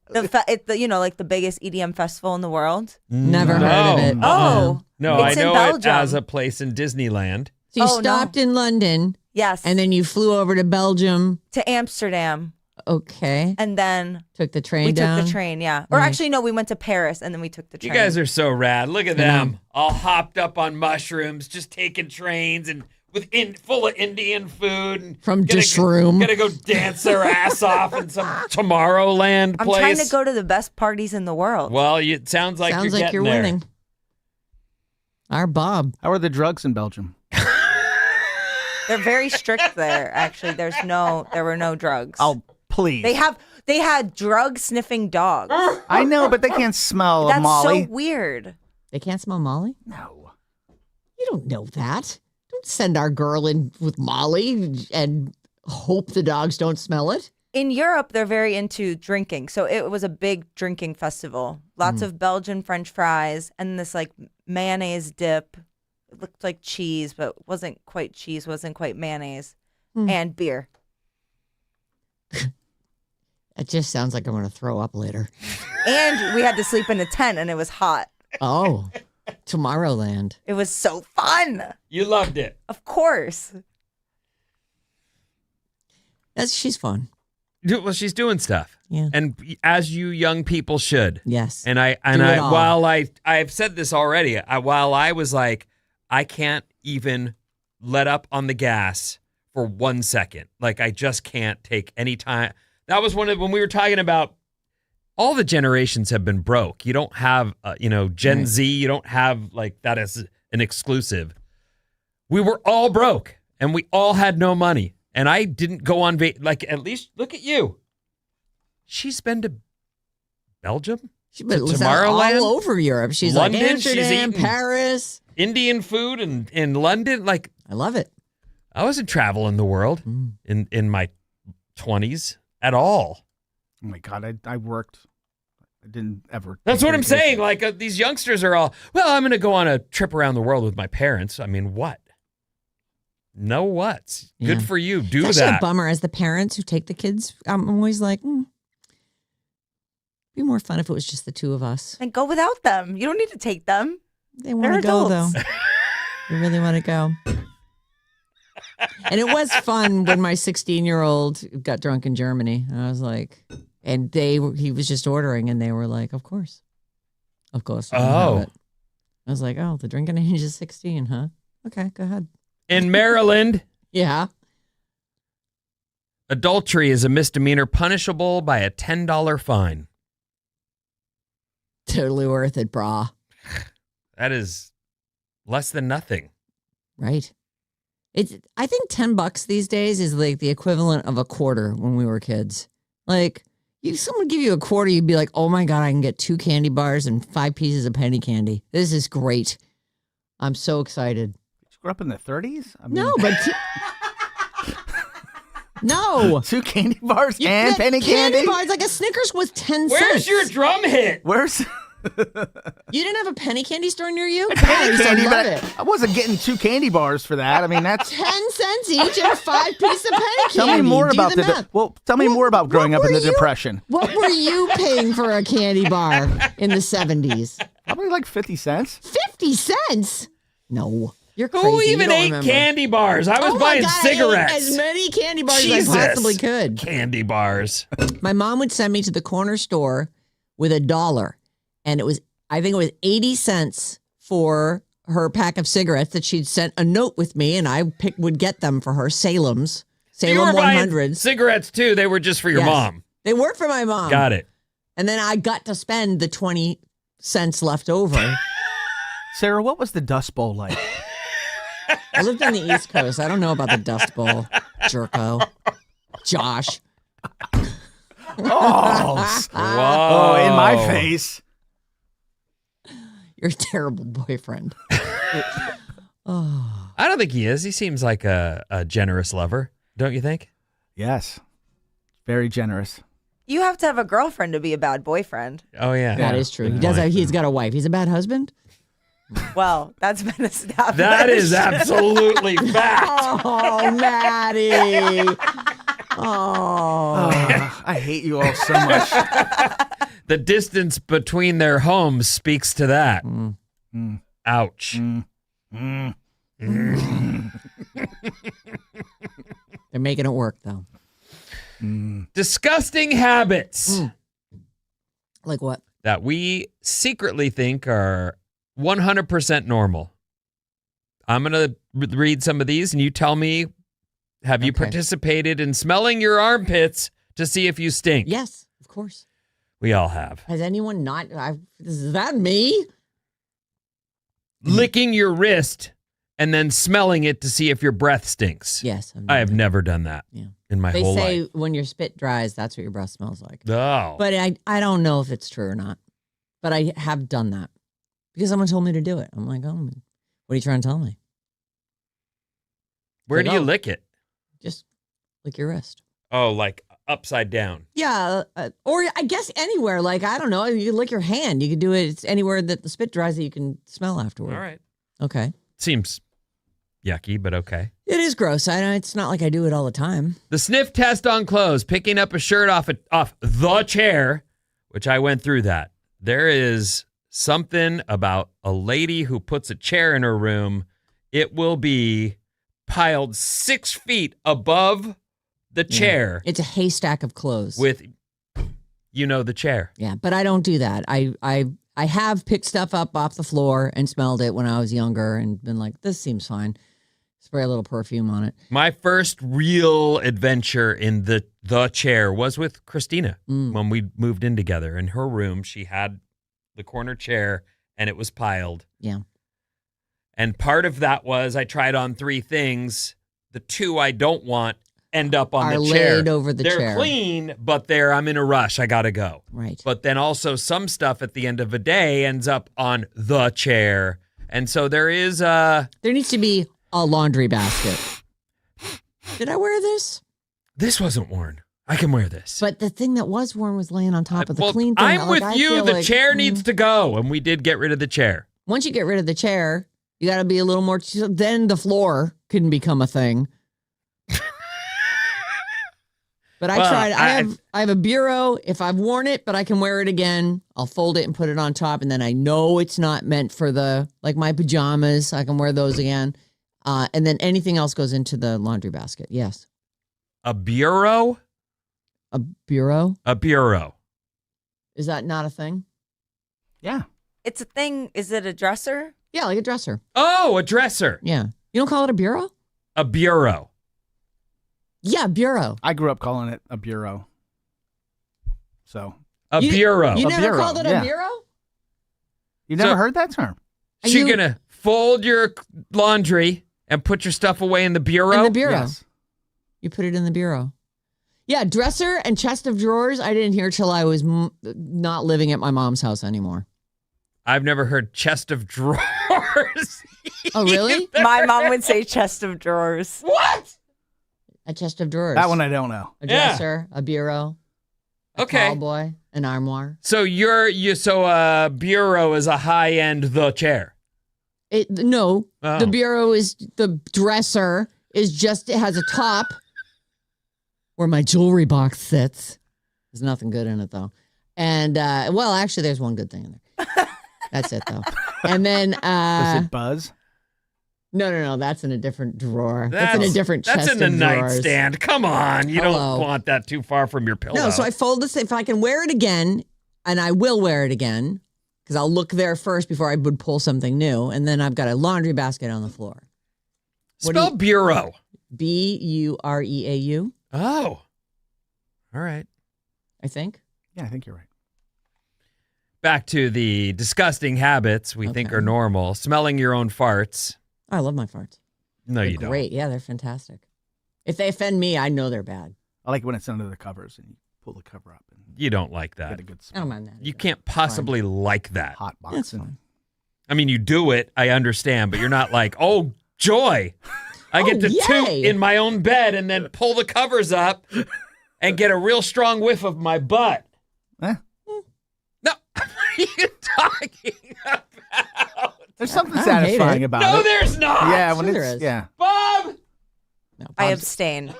Like the biggest EDM festival in the world. Never heard of it. Oh. No, It's I in know it Belgium. as a place in Disneyland. So you Oh, no. stopped in London, Yes. and then you flew over to Belgium. to Amsterdam. Okay. And then Took the train we down. took the train, yeah. Or Right. actually, no, we went to Paris, and then we took the You train. guys are so rad. Look at them, all hopped up on mushrooms, just taking trains and full of Indian food. And From gonna Dishoom. Gonna go dance their ass off in some Tomorrowland I'm place. trying to go to the best parties in the world. Well, it sounds like Sounds you're like getting you're there. winning. Our Bob. How are the drugs in Belgium? They're very strict there. Actually, there were no drugs. Oh, please. They had drug sniffing dogs. I know, but they can't smell That's Molly. so weird. They can't smell Molly? No. You don't know that. Don't send our girl in with Molly and hope the dogs don't smell it. In Europe, they're very into drinking. So it was a big drinking festival. Lots of Belgian French fries and this like mayonnaise dip. It looked like cheese, but wasn't quite cheese, wasn't quite mayonnaise. And beer. It just sounds like I'm going to throw up later. And we had to sleep in a tent and it was hot. Oh, Tomorrowland. It was so fun. You loved it. Of course. She's fun. Well, she's doing stuff. Yeah. And as you young people should. Yes. And Do it all. while I've said this already, while I was like, I can't even let up on the gas for 1 second. Like I just can't take any time. That was when we were talking about all the generations have been broke. You don't have, Gen Right. Z. You don't have like that as an exclusive. We were all broke and we all had no money. And I didn't go on, at least look at you. She's been to Belgium, She to was Tomorrowland, all over Europe. She's London, like she's Amsterdam, eaten- Paris. Indian food in London. Like I love it. I wasn't traveling the world in my 20s at all. Oh my God, I worked. I didn't ever. That's take what I'm vacation. saying. Like these youngsters are all, well, I'm going to go on a trip around the world with my parents. I mean, what? No what's. Yeah. Good for you. Do It's actually that. a bummer as the parents who take the kids. I'm always like, be more fun if it was just the two of us. And go without them. You don't need to take them. They want They're to go adults. though. You really want to go? And it was fun when my 16-year-old got drunk in Germany. I was like, and he was just ordering, and they were like, of course. Of course. I was like, oh, the drinking age is 16, huh? Okay, go ahead. In Maryland, yeah. Adultery is a misdemeanor punishable by a $10 fine. Totally worth it, brah. That is less than nothing. Right. I think $10 these days is like the equivalent of a quarter when we were kids. Like, someone give you a quarter, you'd be like, oh my God, I can get 2 candy bars and 5 pieces of penny candy. This is great. I'm so excited. Did you grow up in the 30s? No, but... No. 2 candy bars and penny candy? Candy bars, like a Snickers was 10 cents. Where's your drum hit? Where's... You didn't have a penny candy store near you? Penny candy, I love but it. I wasn't getting 2 candy bars for that. I mean, that's 10 cents each and 5 pieces of penny candy. Tell me more about tell me more about growing up in the Depression. What were you paying for a candy bar in the 70s? Probably like 50 cents. 50 cents? No. You're crazy. Who even ate candy bars? I was buying cigarettes. I ate as many candy bars as I possibly could. Candy bars. My mom would send me to the corner store with $1. And I think it was 80 cents for her pack of cigarettes that she'd sent a note with me, and I would get them for her. Salem you were 100s. Cigarettes too. They were just for your mom. They were for my mom. Got it. And then I got to spend the 20 cents left over. Sarah, what was the Dust Bowl like? I lived on the East Coast. I don't know about the Dust Bowl, jerko. Josh. Oh, in my face. You're a terrible boyfriend. I don't think he is. He seems like a generous lover, don't you think? Yes. Very generous. You have to have a girlfriend to be a bad boyfriend. Oh, yeah. That is true. He does. He's got a wife. He's a bad husband? Well, that's been established. That is absolutely fact. Oh, Matty. Oh. I hate you all so much. The distance between their homes speaks to that. Ouch. They're making it work, though. Disgusting habits. Like what? That we secretly think are 100% normal. I'm going to read some of these, and you tell me, have you participated in smelling your armpits to see if you stink? Yes, of course. We all have. Has anyone not? Is that me? Licking your wrist and then smelling it to see if your breath stinks. Yes. I have never done that in my whole life. They say when your spit dries, that's what your breath smells like. Oh. But I don't know if it's true or not. But I have done that because someone told me to do it. I'm like, oh, what are you trying to tell me? Where do you lick it? Just lick your wrist. Oh, like upside down. Yeah. Or I guess anywhere. Like, I don't know. You can lick your hand. You can do it anywhere that the spit dries that you can smell afterward. All right. Okay. Seems yucky, but okay. It is gross. It's not like I do it all the time. The sniff test on clothes, picking up a shirt off the chair, which I went through that. There is something about a lady who puts a chair in her room. It will be piled 6 feet above the chair. It's a haystack of clothes. With, the chair. Yeah, but I don't do that. I have picked stuff up off the floor and smelled it when I was younger and been like, this seems fine. Spray a little perfume on it. My first real adventure in the chair was with Christina when we moved in together. In her room, she had the corner chair and it was piled. Yeah. And part of that was I tried on 3 things. The 2 I don't want end up on the chair. Laid over the chair. They're clean, but I'm in a rush. I got to go. Right. But then also some stuff at the end of a day ends up on the chair. And so there needs to be a laundry basket. Did I wear this? This wasn't worn. I can wear this. But the thing that was worn was laying on top of the clean thing. I'm with you. The chair needs to go. And we did get rid of the chair. Once you get rid of the chair, you got to be a little more. Then the floor can become a thing. But I tried. I have a bureau. If I've worn it, but I can wear it again, I'll fold it and put it on top. And then I know it's not meant for like my pajamas. I can wear those again. And then anything else goes into the laundry basket. Yes. A bureau? A bureau? A bureau. Is that not a thing? Yeah. It's a thing. Is it a dresser? Yeah, like a dresser. Oh, a dresser. Yeah. You don't call it a bureau? A bureau. Yeah, bureau. I grew up calling it a bureau. So. A bureau. You A never bureau, called it yeah. a bureau? You never heard that term? So you're going to fold your laundry and put your stuff away in the bureau? In the bureau. Yes. You put it in the bureau. Yeah, dresser and chest of drawers, I didn't hear till I was not living at my mom's house anymore. I've never heard chest of drawers. Oh, really? My mom would say chest of drawers. What? A chest of drawers. That one I don't know. A dresser, a bureau, a Okay. tall boy, an armoire. So so bureau is a high-end the chair. No, Oh. the bureau is the dresser is just, it has a top where my jewelry box sits. There's nothing good in it though. And well, actually there's one good thing in there. That's it though. And then Does it buzz? No, that's in a different drawer. That's in a different chest That's in the of drawers. nightstand. Come on. You Hello. don't want that too far from your pillow. No, so I fold this. If I can wear it again, and I will wear it again, because I'll look there first before I would pull something new, and then I've got a laundry basket on the floor. Spell bureau. Bureau. Oh. All right. I think. Yeah, I think you're right. Back to the disgusting habits we think are normal. Smelling your own farts. I love my farts. No, They're you don't. great. Yeah, they're fantastic. If they offend me, I know they're bad. I like when it's under the covers and you pull the cover up and You don't like get that. a good I smell. don't mind that. You either. can't possibly like that. Hot box. That's and- fine. I mean, you do it. I understand, but you're not like, oh, joy. I get to yay. toot in my own bed and then pull the covers up and get a real strong whiff of my butt. Eh, No, what are you talking about? there's something I don't hate satisfying it. about No, it. there's not. Yeah, when Sure there it's is. yeah, Bob. No, I Bob's- abstain.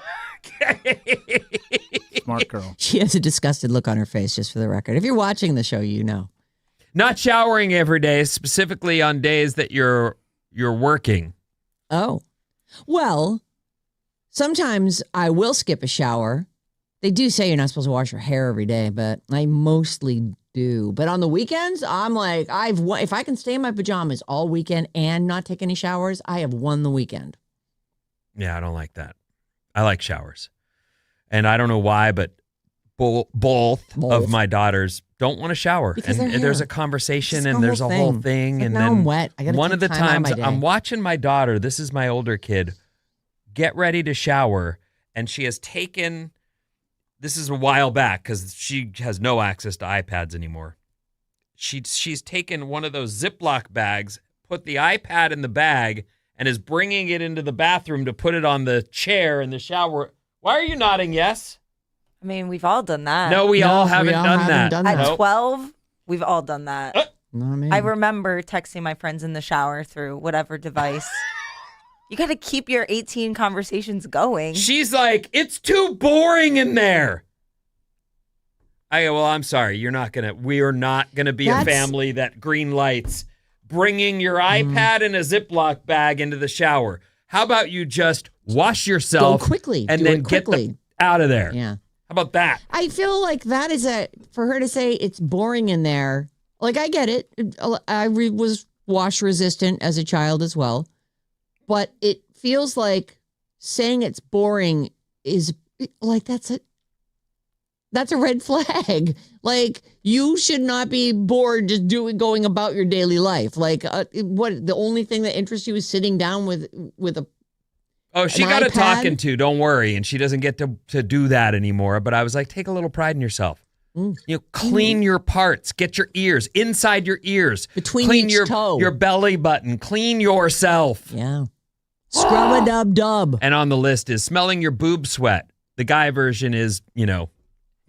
smart girl. She has a disgusted look on her face, just for the record. If you're watching the show, you know. Not showering every day, specifically on days that you're working. Oh. Well, sometimes I will skip a shower. They do say you're not supposed to wash your hair every day, but I mostly do. But on the weekends, I'm like, if I can stay in my pajamas all weekend and not take any showers, I have won the weekend. Yeah, I don't like that. I like showers. And I don't know why, but both of my daughters don't want to shower. Because And their there's hair. a conversation It's the and there's a whole whole thing. thing. It's like, And now then I'm wet. I gotta one take of the time out of times my day. I'm watching my daughter, this is my older kid, get ready to shower. And she has taken, this is a while back because she has no access to iPads anymore. She's taken one of those Ziploc bags, put the iPad in the bag, and is bringing it into the bathroom to put it on the chair in the shower. Why are you nodding yes? I mean, we've all done that. No, we all haven't done that. done At that. 12, we've all done that. Not me. I remember texting my friends in the shower through whatever device. You got to keep your 18 conversations going. She's like, it's too boring in there. I go, well, I'm sorry. We are not going to be a That's- family that green lights bringing your iPad in a Ziploc bag into the shower. How about you just wash yourself Go quickly. and Do then it get quickly. out of there? Yeah. How about that? I feel like that is for her to say it's boring in there. Like, I get it. I was wash resistant as a child as well. But it feels like saying it's boring is like, that's a red flag. Like, you should not be bored just going about your daily life. Like, what, the only thing that interests you is sitting down with a, Oh, she An got a iPad? talking to. Don't worry. And she doesn't get to do that anymore. But I was like, take a little pride in yourself. Clean your parts. Get your ears inside your ears. Between clean each your toe. your belly button. Clean yourself. yeah. Scrub a dub dub. And on the list is smelling your boob sweat. The guy version is, in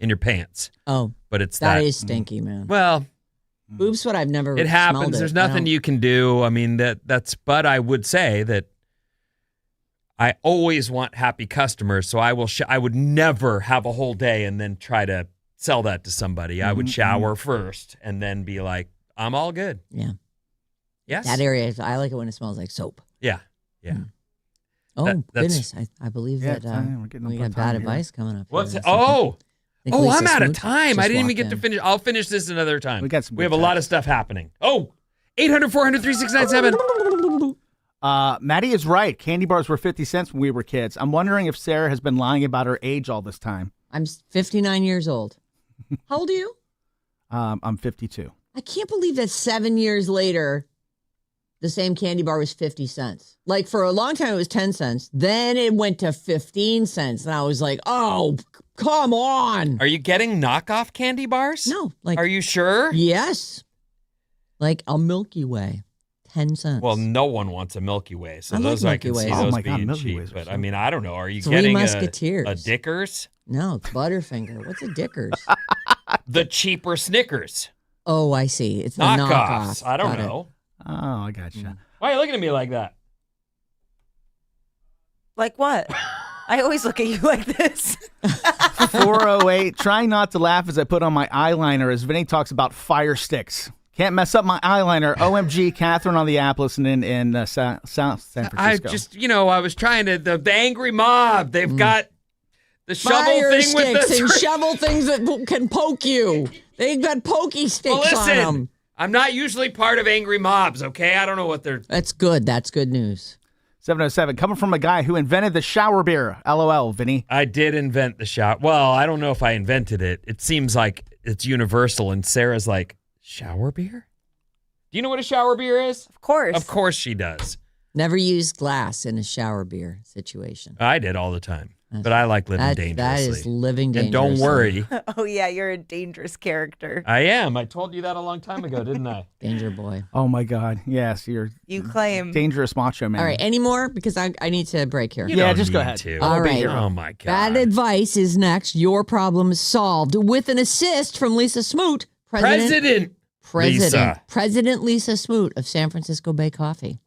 your pants. Oh, But it's that that. is stinky, man. Well, Boob sweat, I've never it smelled happens. it. There's I nothing don't- you can do. I mean, that's. But I would say that I always want happy customers, so I will. I would never have a whole day and then try to sell that to somebody. I would shower first and then be like, I'm all good. Yeah. Yes. That area, I like it when it smells like soap. Yeah. Yeah. Oh, goodness. I believe that we got bad advice coming up. What's here it? in a second. I'm out of Smoot time. I just didn't even walked get to in. finish. I'll finish this another time. We got some. We have a lot of stuff happening. 800-400-3697. Matty is right. Candy bars were 50 cents when we were kids. I'm wondering if Sarah has been lying about her age all this time. I'm 59 years old. How old are you? I'm 52. I can't believe that 7 years later, the same candy bar was 50 cents. Like for a long time, it was 10 cents. Then it went to 15 cents. And I was like, oh, come on. Are you getting knockoff candy bars? No. Are you sure? Yes. Like a Milky Way, 10 cents. Well, no one wants a Milky Way. So I like those I Milky can see Ways. those Oh my God, being Milky cheap. Ways are But so I mean, I don't know. Are you Three getting Musketeers. a Dickers? No, it's Butterfinger. What's a Dickers? The cheaper Snickers. Oh, I see. It's the Knockoffs. knockoff. I don't Got it. know. Oh, I gotcha. Why are you looking at me like that? Like what? I always look at you like this. 408. Trying not to laugh as I put on my eyeliner as Vinny talks about fire sticks. Can't mess up my eyeliner. OMG, Catherine on the app listening in South San Francisco. I just, I was trying to, the angry mob, they've got the shovel Fire thing with sticks the and shovel things that can poke you. They've got pokey sticks Well, on listen, them. I'm not usually part of angry mobs, okay? I don't know what they're... That's good. That's good news. 707, coming from a guy who invented the shower beer. LOL, Vinny. I did invent the shower. Well, I don't know if I invented it. It seems like it's universal, and Sarah's like, shower beer? Do you know what a shower beer is? Of course. Of course she does. Never use glass in a shower beer situation. I did all the time. But I like living dangerously. That is living dangerously. And don't worry. Oh, yeah, you're a dangerous character. I am. I told you that a long time ago, didn't I? Danger boy. Oh, my God. Yes, you're You claim. dangerous macho man. All right, any more? Because I need to break here. You Yeah, don't just go need ahead. to. All right. Oh, my God. Bad advice is next. Your problem is solved with an assist from Lisa Smoot. President Lisa. President Lisa Smoot of San Francisco Bay Coffee.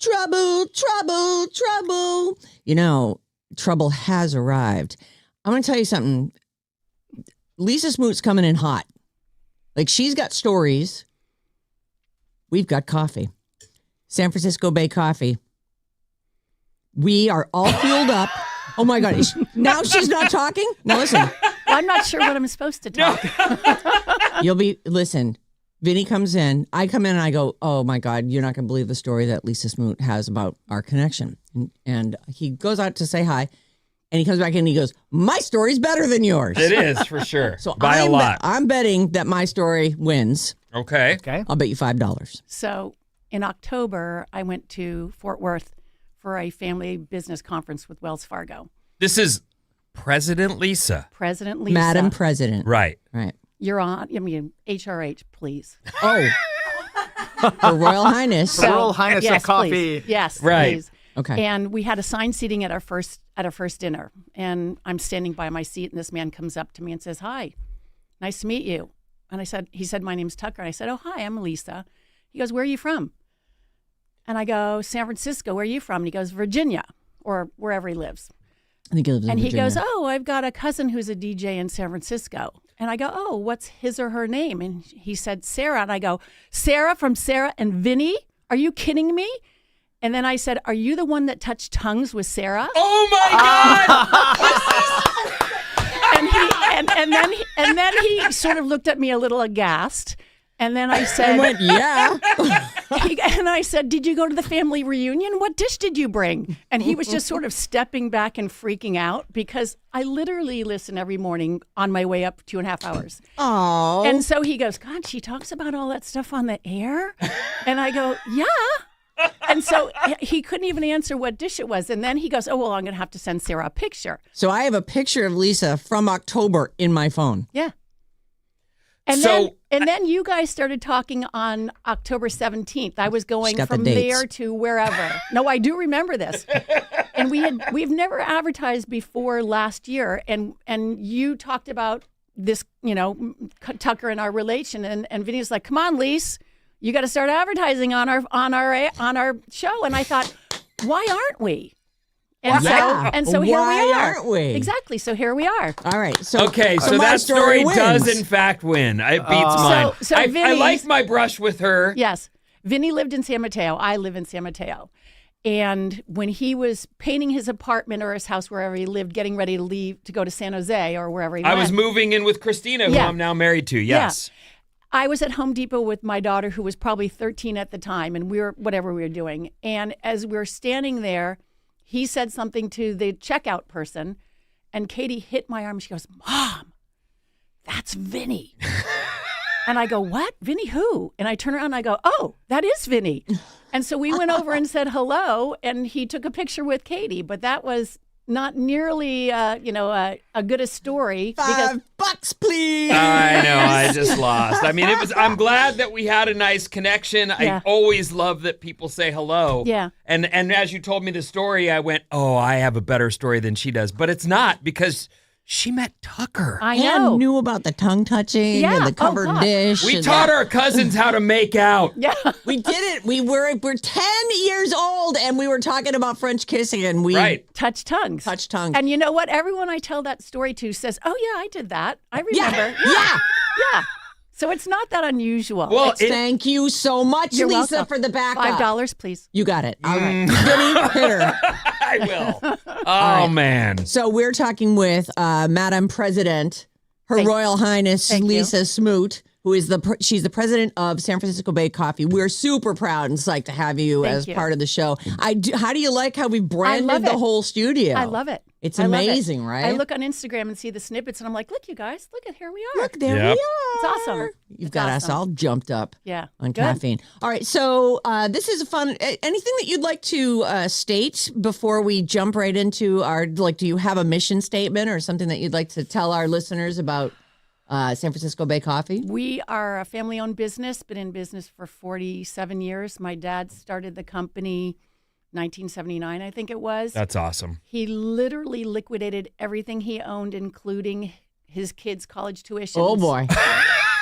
Trouble, trouble, trouble. You know, trouble has arrived. I'm going to tell you something. Lisa Smoot's coming in hot. Like, she's got stories. We've got coffee. San Francisco Bay Coffee. We are all fueled up. Oh, my God. Now she's not talking? Now, listen. I'm not sure what I'm supposed to talk. Listen, Vinnie comes in. I come in and I go, oh, my God, you're not going to believe the story that Lisa Smoot has about our connection. And he goes out to say hi. And he comes back in and he goes, my story's better than yours. It is, for sure. So by a lot. I'm betting that my story wins. Okay. I'll bet you $5. So in October, I went to Fort Worth for a family business conference with Wells Fargo. This is President Lisa. President Lisa. Madam President. Right. You're on, HRH, please. Oh. Her Royal Highness. Her Royal Highness of coffee. Please. Yes, right. please. Okay. And we had assigned seating at our first dinner. And I'm standing by my seat, and this man comes up to me and says, hi, nice to meet you. And he said, my name's Tucker. And I said, oh, hi, I'm Lisa. He goes, where are you from? And I go, San Francisco. Where are you from? And he goes, Virginia, or wherever he lives. I think he lives in And Virginia. he goes, oh, I've got a cousin who's a DJ in San Francisco. And I go, oh, what's his or her name? And he said, Sarah. And I go, Sarah from Sarah and Vinnie? Are you kidding me? And then I said, are you the one that touched tongues with Sarah? Oh, my God. and then he sort of looked at me a little aghast. And then I said, yeah. And I said, did you go to the family reunion? What dish did you bring? And he was just sort of stepping back and freaking out because I literally listen every morning on my way up 2.5 hours. Oh. And so he goes, God, she talks about all that stuff on the air? And I go, yeah. And so he couldn't even answer what dish it was. And then he goes, oh, well, I'm going to have to send Sarah a picture. So I have a picture of Lisa from October in my phone. Yeah. And then you guys started talking on October 17th. I was going from there to wherever. No, I do remember this. And we've never advertised before last year. And you talked about this, Tucker and our relation. And Vinny was like, come on, Lise, you got to start advertising on our show. And I thought, why aren't we? And so here we are. Why aren't we? Exactly. So here we are. All right. So so my that story wins. does in fact win. It beats mine. So I Vinny's- like my brush with her. Yes. Vinny lived in San Mateo. I live in San Mateo. And when he was painting his apartment or his house, wherever he lived, getting ready to leave to go to San Jose or wherever he went. I was moving in with Christina, who I'm now married to. Yes. Yeah. I was at Home Depot with my daughter, who was probably 13 at the time, and we were doing. And as we were standing there, he said something to the checkout person, and Katie hit my arm. She goes, Mom, that's Vinny. And I go, what? Vinny who? And I turn around and I go, oh, that is Vinny. And so we went over and said hello, and he took a picture with Katie. But that was not nearly, a good a story. $5, please. I know. I just lost. I mean, I'm glad that we had a nice connection. Yeah. I always love that people say hello. Yeah. And as you told me the story, I went, oh, I have a better story than she does. But it's not, because she met Tucker. I know. And knew about the tongue touching and the covered dish. We taught our cousins how to make out. Yeah. We did it. We're 10 years old and we were talking about French kissing and we touch tongues. Touch tongues. And you know what? Everyone I tell that story to says, oh, yeah, I did that. I remember. Yeah. So it's not that unusual. Well, thank you so much, You're Lisa, welcome. for the backup. $5, please. You got it. All right. Vinny, hit her. I will. Oh, man. So we're talking with Madam President, Her Royal Highness Lisa Smoot, who is she's the president of San Francisco Bay Coffee. We're super proud and psyched to have you as part of the show. How do you like how we branded the whole studio? I love it. It's amazing, right? I look on Instagram and see the snippets, and I'm like, look, you guys, here we are. Look, there we are. It's awesome. You've got us all jumped up on caffeine. All right, so this is a fun. Anything that you'd like to state before we jump right into our, do you have a mission statement or something that you'd like to tell our listeners about San Francisco Bay Coffee? We are a family-owned business, been in business for 47 years. My dad started the company 1979, I think it was. That's awesome. He literally liquidated everything he owned, including his kids' college tuition. Oh, boy.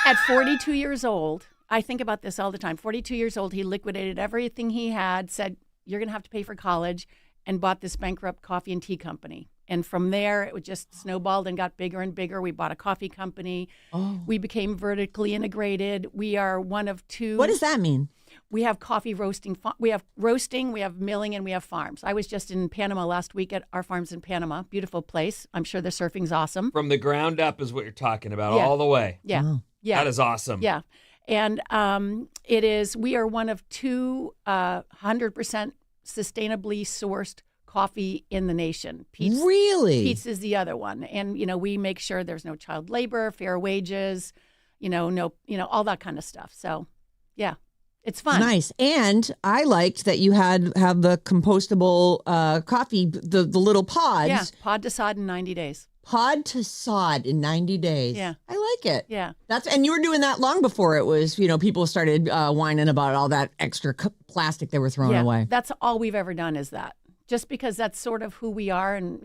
At 42 years old, I think about this all the time. 42 years old, he liquidated everything he had, said, you're going to have to pay for college, and bought this bankrupt coffee and tea company. And from there, it just snowballed and got bigger and bigger. We bought a coffee company. Oh. We became vertically integrated. We are one of 2. What does that mean? We have coffee roasting. We have roasting, we have milling, and we have farms. I was just in Panama last week at our farms in Panama. Beautiful place. I'm sure the surfing's awesome. From the ground up is what you're talking about, Yeah. all the way. Yeah. Oh. Yeah. That is awesome. Yeah. And we are one of 2 100% sustainably sourced coffee in the nation. Really? Pete's is the other one. And, we make sure there's no child labor, fair wages, all that kind of stuff. So, yeah, it's fun. Nice. And I liked that you have the compostable coffee, the little pods. Yeah, pod to sod in 90 days. Pod to sod in 90 days. Yeah. I like it. Yeah. And you were doing that long before it was, people started whining about all that extra plastic they were throwing away. That's all we've ever done is that. Just because that's sort of who we are and,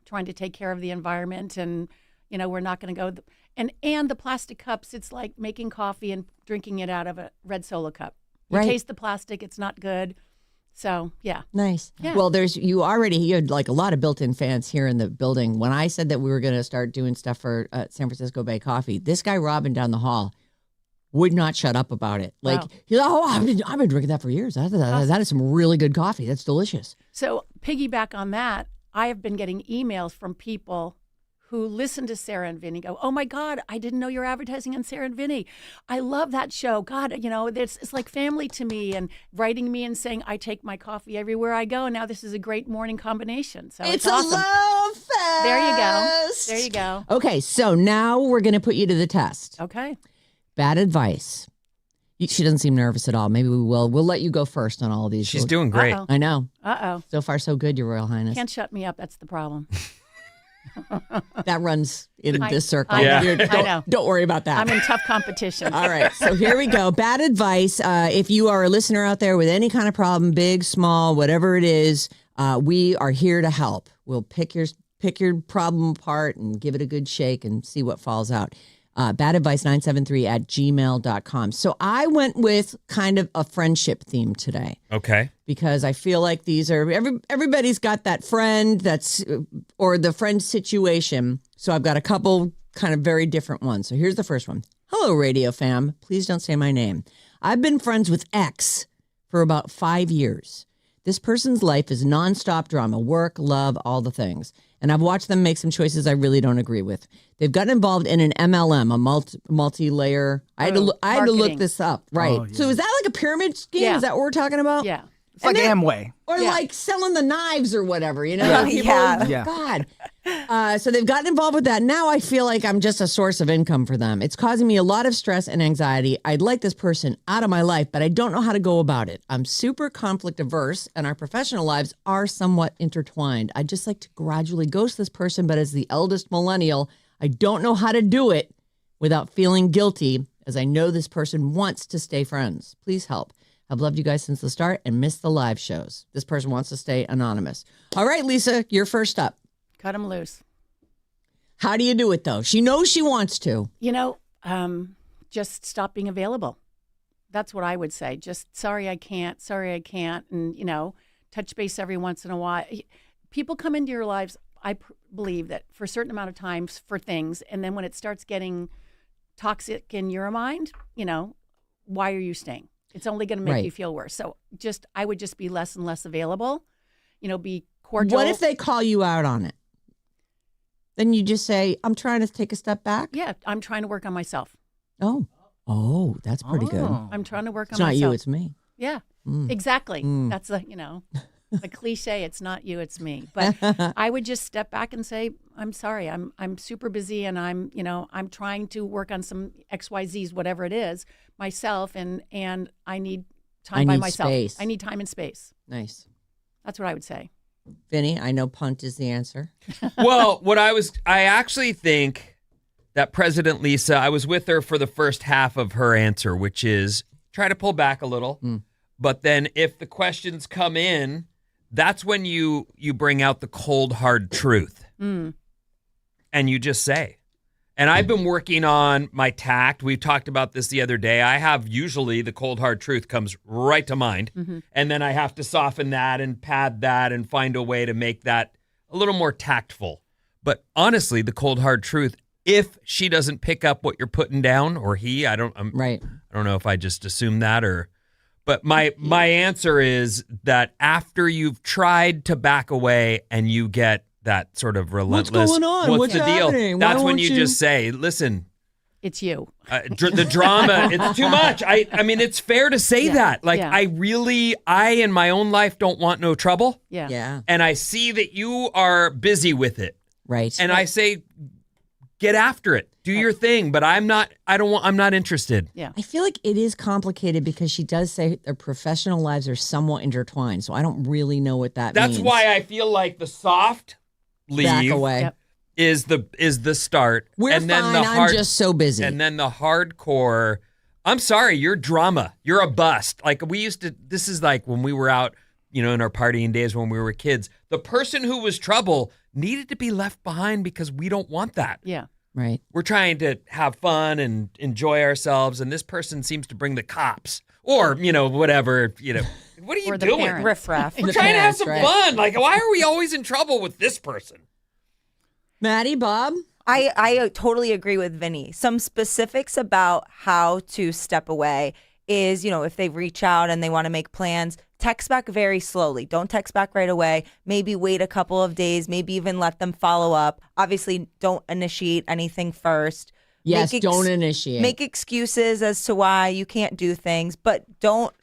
trying to take care of the environment and, we're not going to go. And the plastic cups, it's like making coffee and drinking it out of a red Solo cup. You taste the plastic, it's not good. So, yeah. Nice. Yeah. Well, you had like a lot of built-in fans here in the building. When I said that we were going to start doing stuff for San Francisco Bay Coffee, this guy, Robin, down the hall, would not shut up about it. Like, Wow. he's like, I've been drinking that for years. That is some really good coffee. That's delicious. So piggyback on that, I have been getting emails from people who listen to Sarah and Vinnie go, oh my God, I didn't know you're advertising on Sarah and Vinnie. I love that show. God, it's like family to me, and writing me and saying, I take my coffee everywhere I go. And now this is a great morning combination. So it's awesome. A love fest. There you go. Okay, so now we're going to put you to the test. Okay. Bad advice. She doesn't seem nervous at all. Maybe we will. We'll let you go first on all of these. She's doing great. Uh-oh. I know. Uh-oh. So far, so good, Your Royal Highness. Can't shut me up. That's the problem. That runs in this circle. I know. Don't, I know. Don't worry about that. I'm in tough competition. All right. So here we go. Bad advice. If you are a listener out there with any kind of problem, big, small, whatever it is, we are here to help. We'll pick your problem apart and give it a good shake and see what falls out. badadvice973@gmail.com. So I went with kind of a friendship theme today. Okay. Because I feel like these are everybody's got that friend or the friend situation. So I've got a couple kind of very different ones. So here's the first one. Hello, Radio Fam. Please don't say my name. I've been friends with X for about 5 years. This person's life is nonstop drama, work, love, all the things. And I've watched them make some choices I really don't agree with. They've gotten involved in an MLM, a multi-layer. I had to look marketing. this up. Right. Oh, yeah. So is that like a pyramid scheme? Yeah. Is that what we're talking about? Yeah. It's like Amway. Or Yeah. like selling the knives or whatever, People, Yeah. God. So they've gotten involved with that. Now I feel like I'm just a source of income for them. It's causing me a lot of stress and anxiety. I'd like this person out of my life, but I don't know how to go about it. I'm super conflict averse, and our professional lives are somewhat intertwined. I'd just like to gradually ghost this person, but as the eldest millennial, I don't know how to do it without feeling guilty, as I know this person wants to stay friends. Please help. I've loved you guys since the start and missed the live shows. This person wants to stay anonymous. All right, Lisa, you're first up. Cut them loose. How do you do it, though? She knows she wants to. Just stop being available. That's what I would say. Just, sorry, I can't. And, touch base every once in a while. People come into your lives, I believe, that for a certain amount of times for things. And then when it starts getting toxic in your mind, why are you staying? It's only going to make you feel worse. So I would just be less and less available, be cordial. What if they call you out on it? Then you just say, I'm trying to take a step back. Yeah, I'm trying to work on myself. Oh, that's pretty good. I'm trying to work It's on not myself. you, it's me. Yeah, exactly. That's the cliche. It's not you, it's me. But I would just step back and say, I'm sorry. I'm super busy, and I'm trying to work on some XYZs, whatever it is, myself, and I need time by myself. Space. I need time and space. Nice. That's what I would say. Vinny, I know punt is the answer. Well, I actually think that President Lisa, I was with her for the first half of her answer, which is try to pull back a little. But then if the questions come in, that's when you bring out the cold, hard truth. And you just say. And I've been working on my tact. We talked about this the other day. I have usually the cold, hard truth comes right to mind. Mm-hmm. And then I have to soften that and pad that and find a way to make that a little more tactful. But honestly, the cold, hard truth, if she doesn't pick up what you're putting down, or he, I don't know if I just assume that but my answer is that after you've tried to back away and you get that sort of relentless, what's going on? What's the happening? deal? That's when you just say, listen, it's you. The drama, it's too much. I mean, it's fair to say that. Like, I in my own life don't want no trouble. Yeah. And I see that you are busy with it. Right. And I say, get after it. Do your thing, but I'm not interested. Yeah. I feel like it is complicated because she does say their professional lives are somewhat intertwined. So I don't really know what that means. That's why I feel like the soft leave back away is the start. We're and then fine. The hard, I'm just so busy. And then the hardcore, I'm sorry, you're drama. You're a bust. Like this is like when we were out, in our partying days when we were kids. The person who was trouble needed to be left behind because we don't want that. Yeah. Right. We're trying to have fun and enjoy ourselves, and this person seems to bring the cops or, whatever, What are you doing? Parents. Riffraff. We're trying to have some fun. Like, why are we always in trouble with this person? Maddie, Bob? I totally agree with Vinnie. Some specifics about how to step away is, if they reach out and they want to make plans, text back very slowly. Don't text back right away. Maybe wait a couple of days, maybe even let them follow up. Obviously, don't initiate anything first. Yes, don't initiate. Make excuses as to why you can't do things, but don't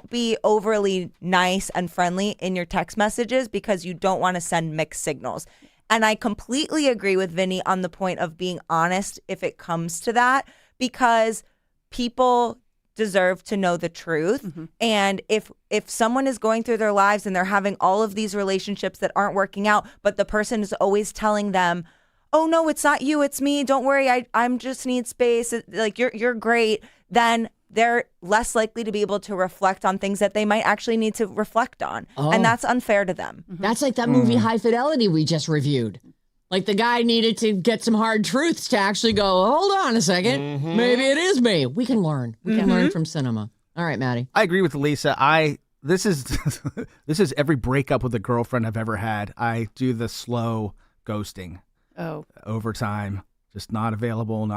be overly nice and friendly in your text messages because you don't want to send mixed signals. And I completely agree with Vinnie on the point of being honest if it comes to that, because people deserve to know the truth. Mm-hmm. And if someone is going through their lives and they're having all of these relationships that aren't working out, but the person is always telling them, oh no, it's not you, it's me, don't worry, I'm just need space, like you're great, then they're less likely to be able to reflect on things that they might actually need to reflect on. Oh. And that's unfair to them. Mm-hmm. That's like that movie High Fidelity we just reviewed. Like the guy needed to get some hard truths to actually go, hold on a second. Mm-hmm. Maybe it is me. We can learn. We can learn from cinema. All right, Maddie. I agree with Lisa. This is every breakup with a girlfriend I've ever had. I do the slow ghosting. Oh. Over time. Just not available.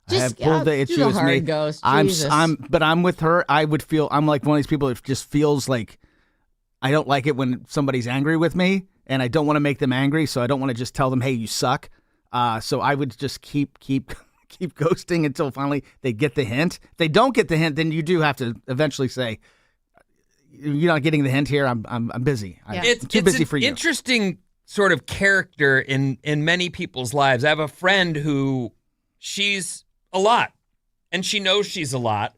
Just, I have pulled the issue with me. Ghost. But I'm with her. I would feel I'm like one of these people that just feels like I don't like it when somebody's angry with me, and I don't want to make them angry, so I don't want to just tell them, "Hey, you suck." So I would just keep ghosting until finally they get the hint. If they don't get the hint, then you do have to eventually say, "You're not getting the hint here. I'm busy. I'm too busy for you." Interesting sort of character in many people's lives. I have a friend who she's a lot, and she knows she's a lot,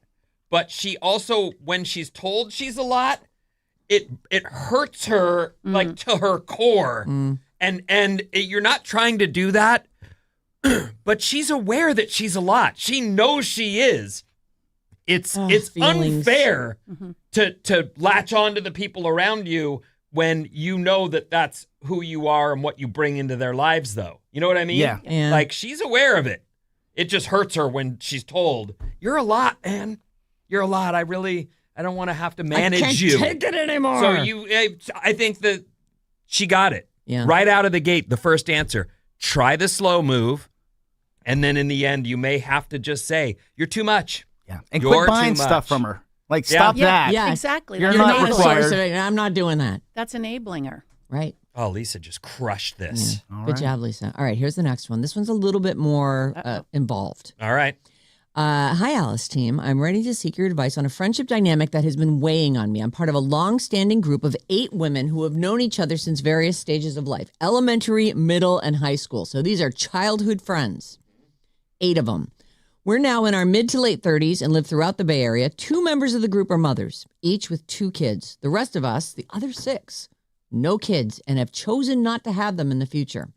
but she also, when she's told she's a lot, it hurts her like to her core. And you're not trying to do that, but she's aware that she's a lot. She knows she is. It's unfair to latch on to the people around you when you know that that's who you are and what you bring into their lives, though. You know what I mean? Yeah. Like, she's aware of it. It just hurts her when she's told, you're a lot, man. You're a lot. I don't want to have to manage you. I can't take it anymore. So I think that she got it. Yeah. Right out of the gate, the first answer. Try the slow move. And then in the end, you may have to just say, you're too much. Yeah. And You're quit buying too much. stuff from her. Like, stop that. Yeah. Exactly. You're That's not not enabling. required. I'm not doing that. That's enabling her. Right. Oh, Lisa just crushed this. Yeah. Good job, Lisa. All right, here's the next one. This one's a little bit more involved. All right. Hi, Alice team. I'm ready to seek your advice on a friendship dynamic that has been weighing on me. I'm part of a long-standing group of 8 women who have known each other since various stages of life, elementary, middle, and high school. So these are childhood friends, 8 of them. We're now in our mid to late 30s and live throughout the Bay Area. 2 members of the group are mothers, each with 2 kids. The rest of us, the other 6, no kids, and have chosen not to have them in the future.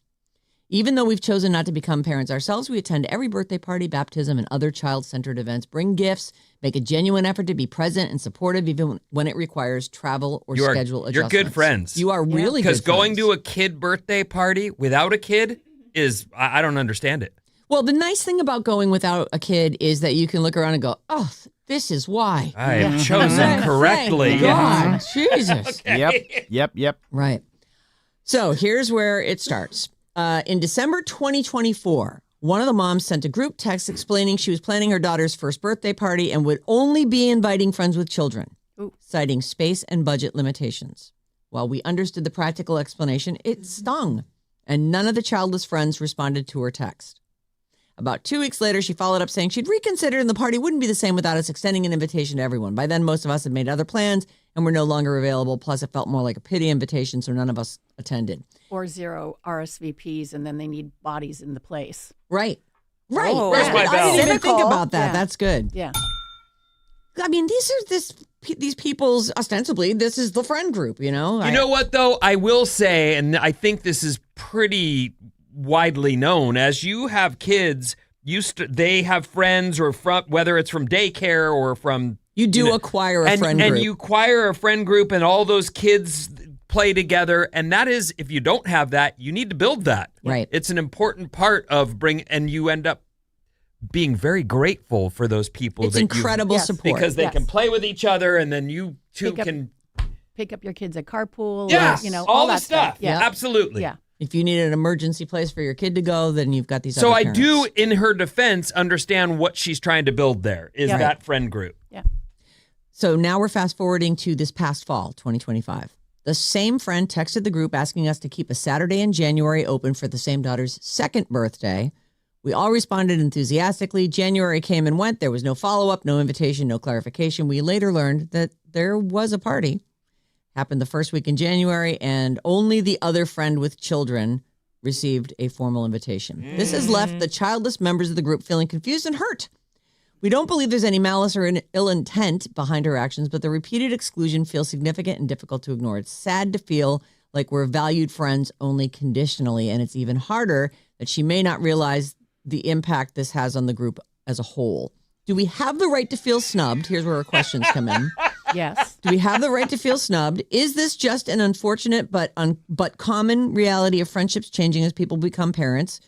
Even though we've chosen not to become parents ourselves, we attend every birthday party, baptism, and other child-centered events, bring gifts, make a genuine effort to be present and supportive even when it requires travel or schedule adjustments. You're good friends. You are really good friends. Because going to a kid birthday party without a kid is, I don't understand it. Well, the nice thing about going without a kid is that you can look around and go, oh, this is why. I have chosen correctly. Thank God, Jesus. Okay. Yep. Right. So here's where it starts. In December 2024, one of the moms sent a group text explaining she was planning her daughter's first birthday party and would only be inviting friends with children, citing space and budget limitations. While we understood the practical explanation, it stung, and none of the childless friends responded to her text. About 2 weeks later, she followed up saying she'd reconsidered and the party wouldn't be the same without us extending an invitation to everyone. By then, most of us had made other plans and were no longer available. Plus, it felt more like a pity invitation, so none of us attended. Or 0 RSVPs, and then they need bodies in the place. Right. Oh. Where's my I bell? didn't even think Cynical. about that. Yeah. That's good. Yeah. I mean, these people's, ostensibly, this is the friend group, you know? You know what, though? I will say, and I think this is pretty widely known, as you have kids, they have friends or whether it's from daycare or from... You do acquire a friend group. And you acquire a friend group and all those kids play together. And that is, if you don't have that, you need to build that. Right. It's an important part of and you end up being very grateful for those people. It's that incredible Yes. support. because they Yes. can play with each other, and then you two Pick up- can... Pick up your kids at carpool. Yes, Or, all that the stuff. Yeah. Absolutely. Yeah. If you need an emergency place for your kid to go, then you've got these So other I parents. do, in her defense, understand what she's trying to build there, is Yeah. that friend group. Yeah. So now we're fast forwarding to this past fall, 2025. The same friend texted the group asking us to keep a Saturday in January open for the same daughter's second birthday. We all responded enthusiastically. January came and went. There was no follow-up, no invitation, no clarification. We later learned that there was a party. Happened the first week in January, and only the other friend with children received a formal invitation. This has left the childless members of the group feeling confused and hurt. We don't believe there's any malice or ill intent behind her actions, but the repeated exclusion feels significant and difficult to ignore. It's sad to feel like we're valued friends only conditionally, and it's even harder that she may not realize the impact this has on the group as a whole. Do we have the right to feel snubbed? Here's where our questions come in. Yes. Do we have the right to feel snubbed? Is this just an unfortunate but common reality of friendships changing as people become parents?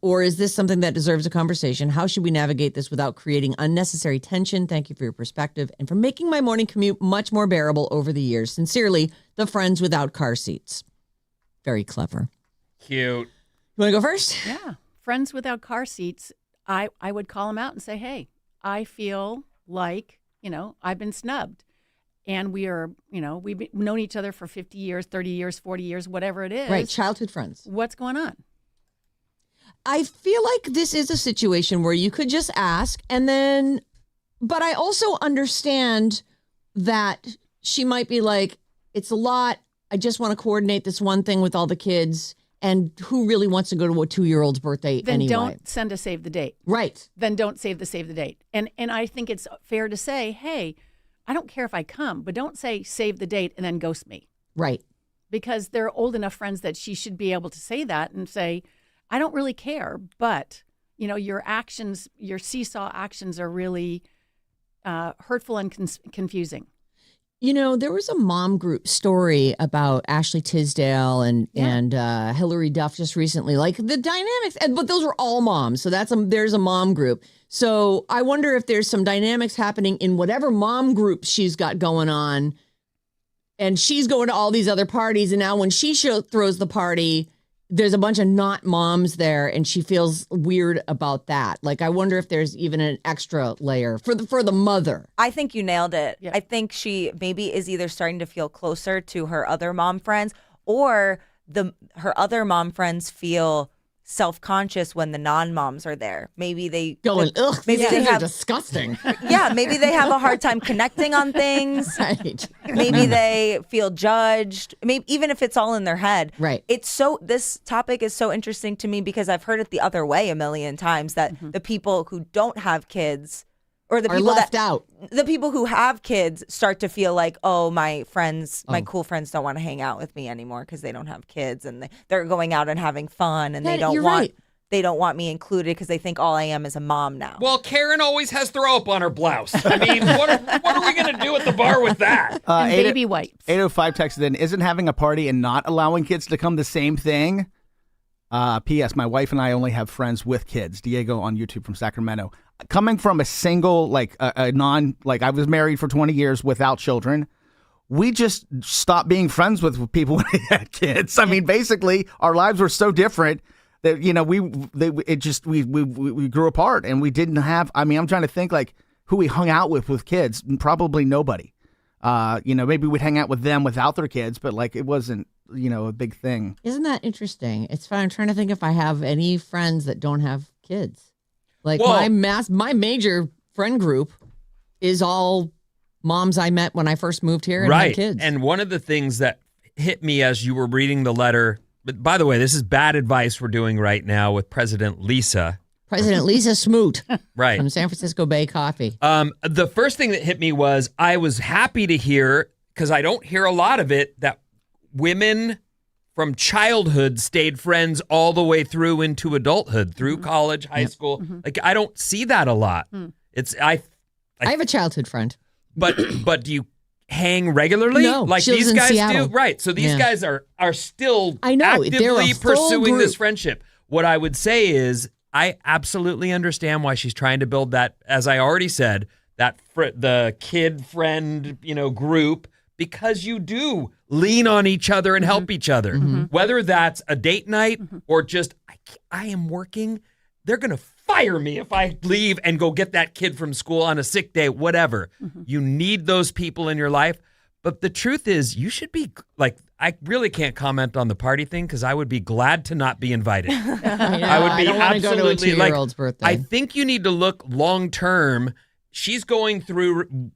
Or is this something that deserves a conversation? How should we navigate this without creating unnecessary tension? Thank you for your perspective and for making my morning commute much more bearable over the years. Sincerely, the friends without car seats. Very clever. Cute. You want to go first? Yeah. Friends without car seats, I would call them out and say, hey, I feel like, I've been snubbed. And we are, we've known each other for 50 years, 30 years, 40 years, whatever it is. Right, childhood friends. What's going on? I feel like this is a situation where you could just ask but I also understand that she might be like, it's a lot. I just want to coordinate this one thing with all the kids. And who really wants to go to a 2-year-old's birthday Then anyway? don't send a save the date. Right. Then don't save the date. And I think it's fair to say, hey, I don't care if I come, but don't say save the date and then ghost me. Right. Because they're old enough friends that she should be able to say that and say, I don't really care, but your actions, your seesaw actions are really hurtful and confusing. There was a mom group story about Ashley Tisdale and Hillary Duff just recently, like the dynamics, but those were all moms. So there's a mom group. So I wonder if there's some dynamics happening in whatever mom group she's got going on. And she's going to all these other parties. And now when she throws the party, there's a bunch of not moms there, and she feels weird about that. Like, I wonder if there's even an extra layer for the mother. I think you nailed it. Yeah. I think she maybe is either starting to feel closer to her other mom friends, or her other mom friends feel self-conscious when the non-moms are there. Maybe they Going, ugh, maybe these they kids are have disgusting. yeah, maybe they have a hard time connecting on things. Right. Maybe they feel judged. Maybe even if it's all in their head. Right. This topic is so interesting to me because I've heard it the other way a million times, that the people who don't have kids, or the Are people left out. the people who have kids start to feel like, oh, my cool friends don't want to hang out with me anymore because they don't have kids, and they're going out and having fun, and You're right. they don't want me included because they think all I am is a mom now. Well, Karen always has throw up on her blouse. I mean, what are we going to do at the bar with that? And baby wipes. 805 texted in, isn't having a party and not allowing kids to come the same thing? P.S. My wife and I only have friends with kids. Diego on YouTube from Sacramento. Coming from a single, like a non, like I was married for 20 years without children. We just stopped being friends with people when they had kids. I mean, basically, our lives were so different that we grew apart, and we didn't have. I mean, I'm trying to think like who we hung out with kids. Probably nobody. Maybe we'd hang out with them without their kids, but like it wasn't, a big thing. Isn't that interesting? It's fun. I'm trying to think if I have any friends that don't have kids. Like my major friend group is all moms I met when I first moved here and had kids. And one of the things that hit me as you were reading the letter, but by the way, this is bad advice we're doing right now with President Lisa Smoot, right, from San Francisco Bay Coffee. The first thing that hit me was I was happy to hear, because I don't hear a lot of it, that women from childhood stayed friends all the way through into adulthood, through college, high school. Mm-hmm. Like I don't see that a lot. It's I have a childhood friend. But do you hang regularly? No, like she lives these in guys Seattle. do? Right. So these guys are still They're actively a full pursuing this group. friendship. What I would say is I absolutely understand why she's trying to build that, as I already said, the kid friend, group, because you do lean on each other and help each other. Mm-hmm. Whether that's a date night or just I am working, they're going to fire me if I leave and go get that kid from school on a sick day, whatever. Mm-hmm. You need those people in your life. But the truth is, you should be like, I really can't comment on the party thing because I would be glad to not be invited. I would be absolutely go to a 2-year-old's birthday. I think you need to look long term. She's going through,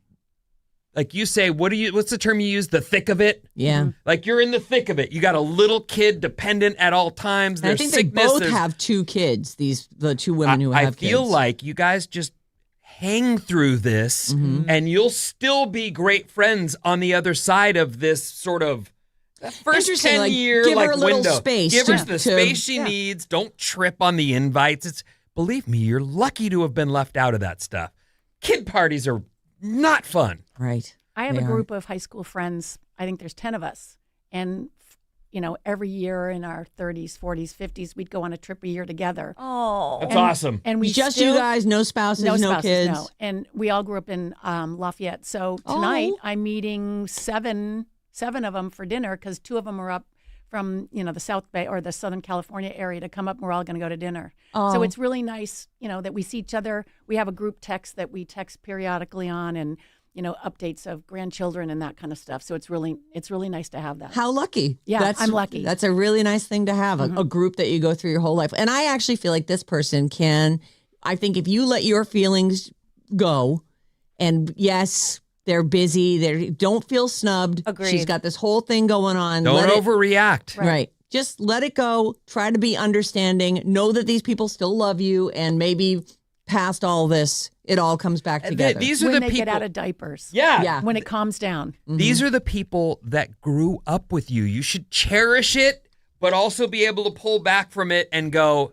like you say, what's the term you use? The thick of it? Yeah. Like you're in the thick of it. You got a little kid dependent at all times. And I think sickness, they both have 2 kids, the 2 women who have kids. I feel like you guys just hang through this and you'll still be great friends on the other side of this sort of first 10-year give her a little window. Space. Give her the space she needs. Don't trip on the invites. Believe me, you're lucky to have been left out of that stuff. Kid parties are not fun. Right. I have a group of high school friends. I think there's 10 of us. And, every year in our 30s, 40s, 50s, we'd go on a trip a year together. Oh. That's awesome. And we you guys, no spouses, no kids. No. And we all grew up in Lafayette. So tonight I'm meeting seven of them for dinner because 2 of them are up from, the South Bay or the Southern California area to come up, and we're all going to go to dinner. Oh. So it's really nice, that we see each other. We have a group text that we text periodically on, and updates of grandchildren and that kind of stuff. So it's really nice to have that. How lucky. Yeah, I'm lucky. That's a really nice thing to have, a group that you go through your whole life. And I actually feel like this person I think if you let your feelings go, and yes, they're busy, they don't feel snubbed. Agreed. She's got this whole thing going on. Don't overreact. Right. Just let it go. Try to be understanding. Know that these people still love you, and maybe past all this, it all comes back together. These are when the they people get out of diapers. Yeah. When it calms down. Mm-hmm. These are the people that grew up with you. You should cherish it, but also be able to pull back from it and go,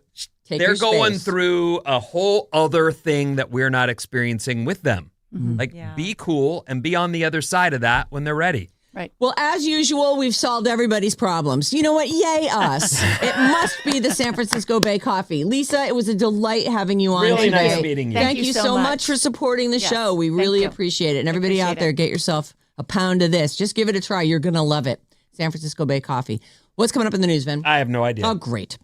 they're going through a whole other thing that we're not experiencing with them. Mm-hmm. Be cool and be on the other side of that when they're ready. Right. Well, as usual, we've solved everybody's problems. You know what? Yay us. It must be the San Francisco Bay Coffee. Lisa, it was a delight having you on really today. Nice meeting you. Thank you so much for supporting the show. We really appreciate it. And everybody out there, get yourself a pound of this. Just give it a try. You're going to love it. San Francisco Bay Coffee. What's coming up in the news, Vin? I have no idea. Oh, great.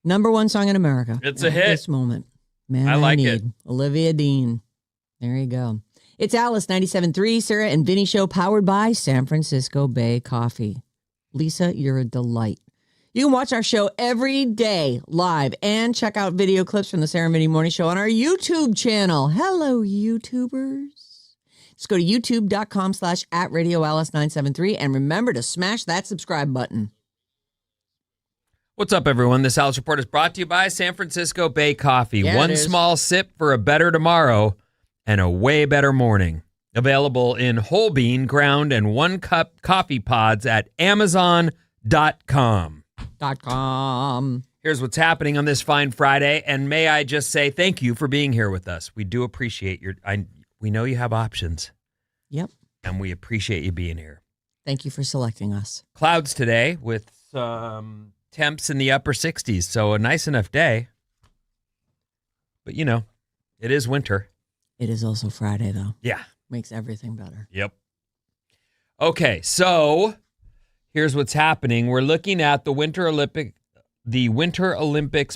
Number one song in America. It's a at hit. This moment. Man, I like it. Olivia Dean. There you go. It's Alice 97.3, Sarah and Vinnie Show, powered by San Francisco Bay Coffee. Lisa, you're a delight. You can watch our show every day live and check out video clips from the Sarah and Vinnie Morning Show on our YouTube channel. Hello, YouTubers. Just go to youtube.com/@RadioAlice973 and remember to smash that subscribe button. What's up, everyone? This Alice Report is brought to you by San Francisco Bay Coffee. Yeah, One it is. small sip for a better tomorrow and a way better morning. Available in whole bean, ground, and 1 cup coffee pods at Amazon.com. Here's what's happening on this fine Friday, and may I just say thank you for being here with us. We do appreciate we know you have options. Yep. And we appreciate you being here. Thank you for selecting us. Clouds today with some temps in the upper 60s, so a nice enough day. But, you know, it is winter. It is also Friday, though. Yeah. Makes everything better. Yep. Okay, so here's what's happening. We're looking at the Winter Olympics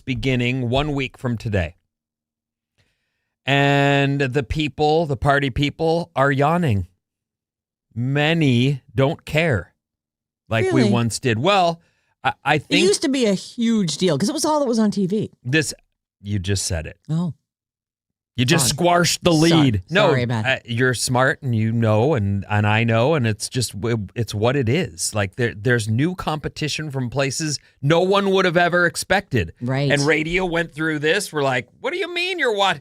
beginning 1 week from today. And the party people are yawning. Many don't care like Really? we once did. Well, I It think used to be a huge deal because it was all that was on TV. you just said it. Oh. You just Sorry. squashed the lead. Sorry about it. You're smart and you know, and I know, and it's what it is. Like there's new competition from places no one would have ever expected. Right. And radio went through this. We're like, what do you mean you're what?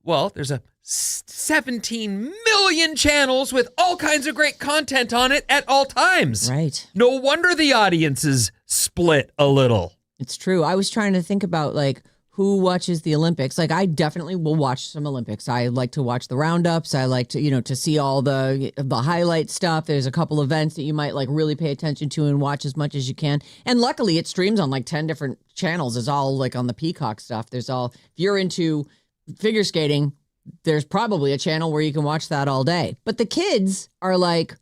Well, there's a 17 million channels with all kinds of great content on it at all times. Right. No wonder the audience is split a little. It's true. I was trying to think about like who watches the Olympics. Like I definitely will watch some Olympics. I like to watch the roundups. I like to, to see all the highlight stuff. There's a couple events that you might like really pay attention to and watch as much as you can. And luckily it streams on like 10 different channels. It's all like on the Peacock stuff. If you're into figure skating, there's probably a channel where you can watch that all day. But the kids are like,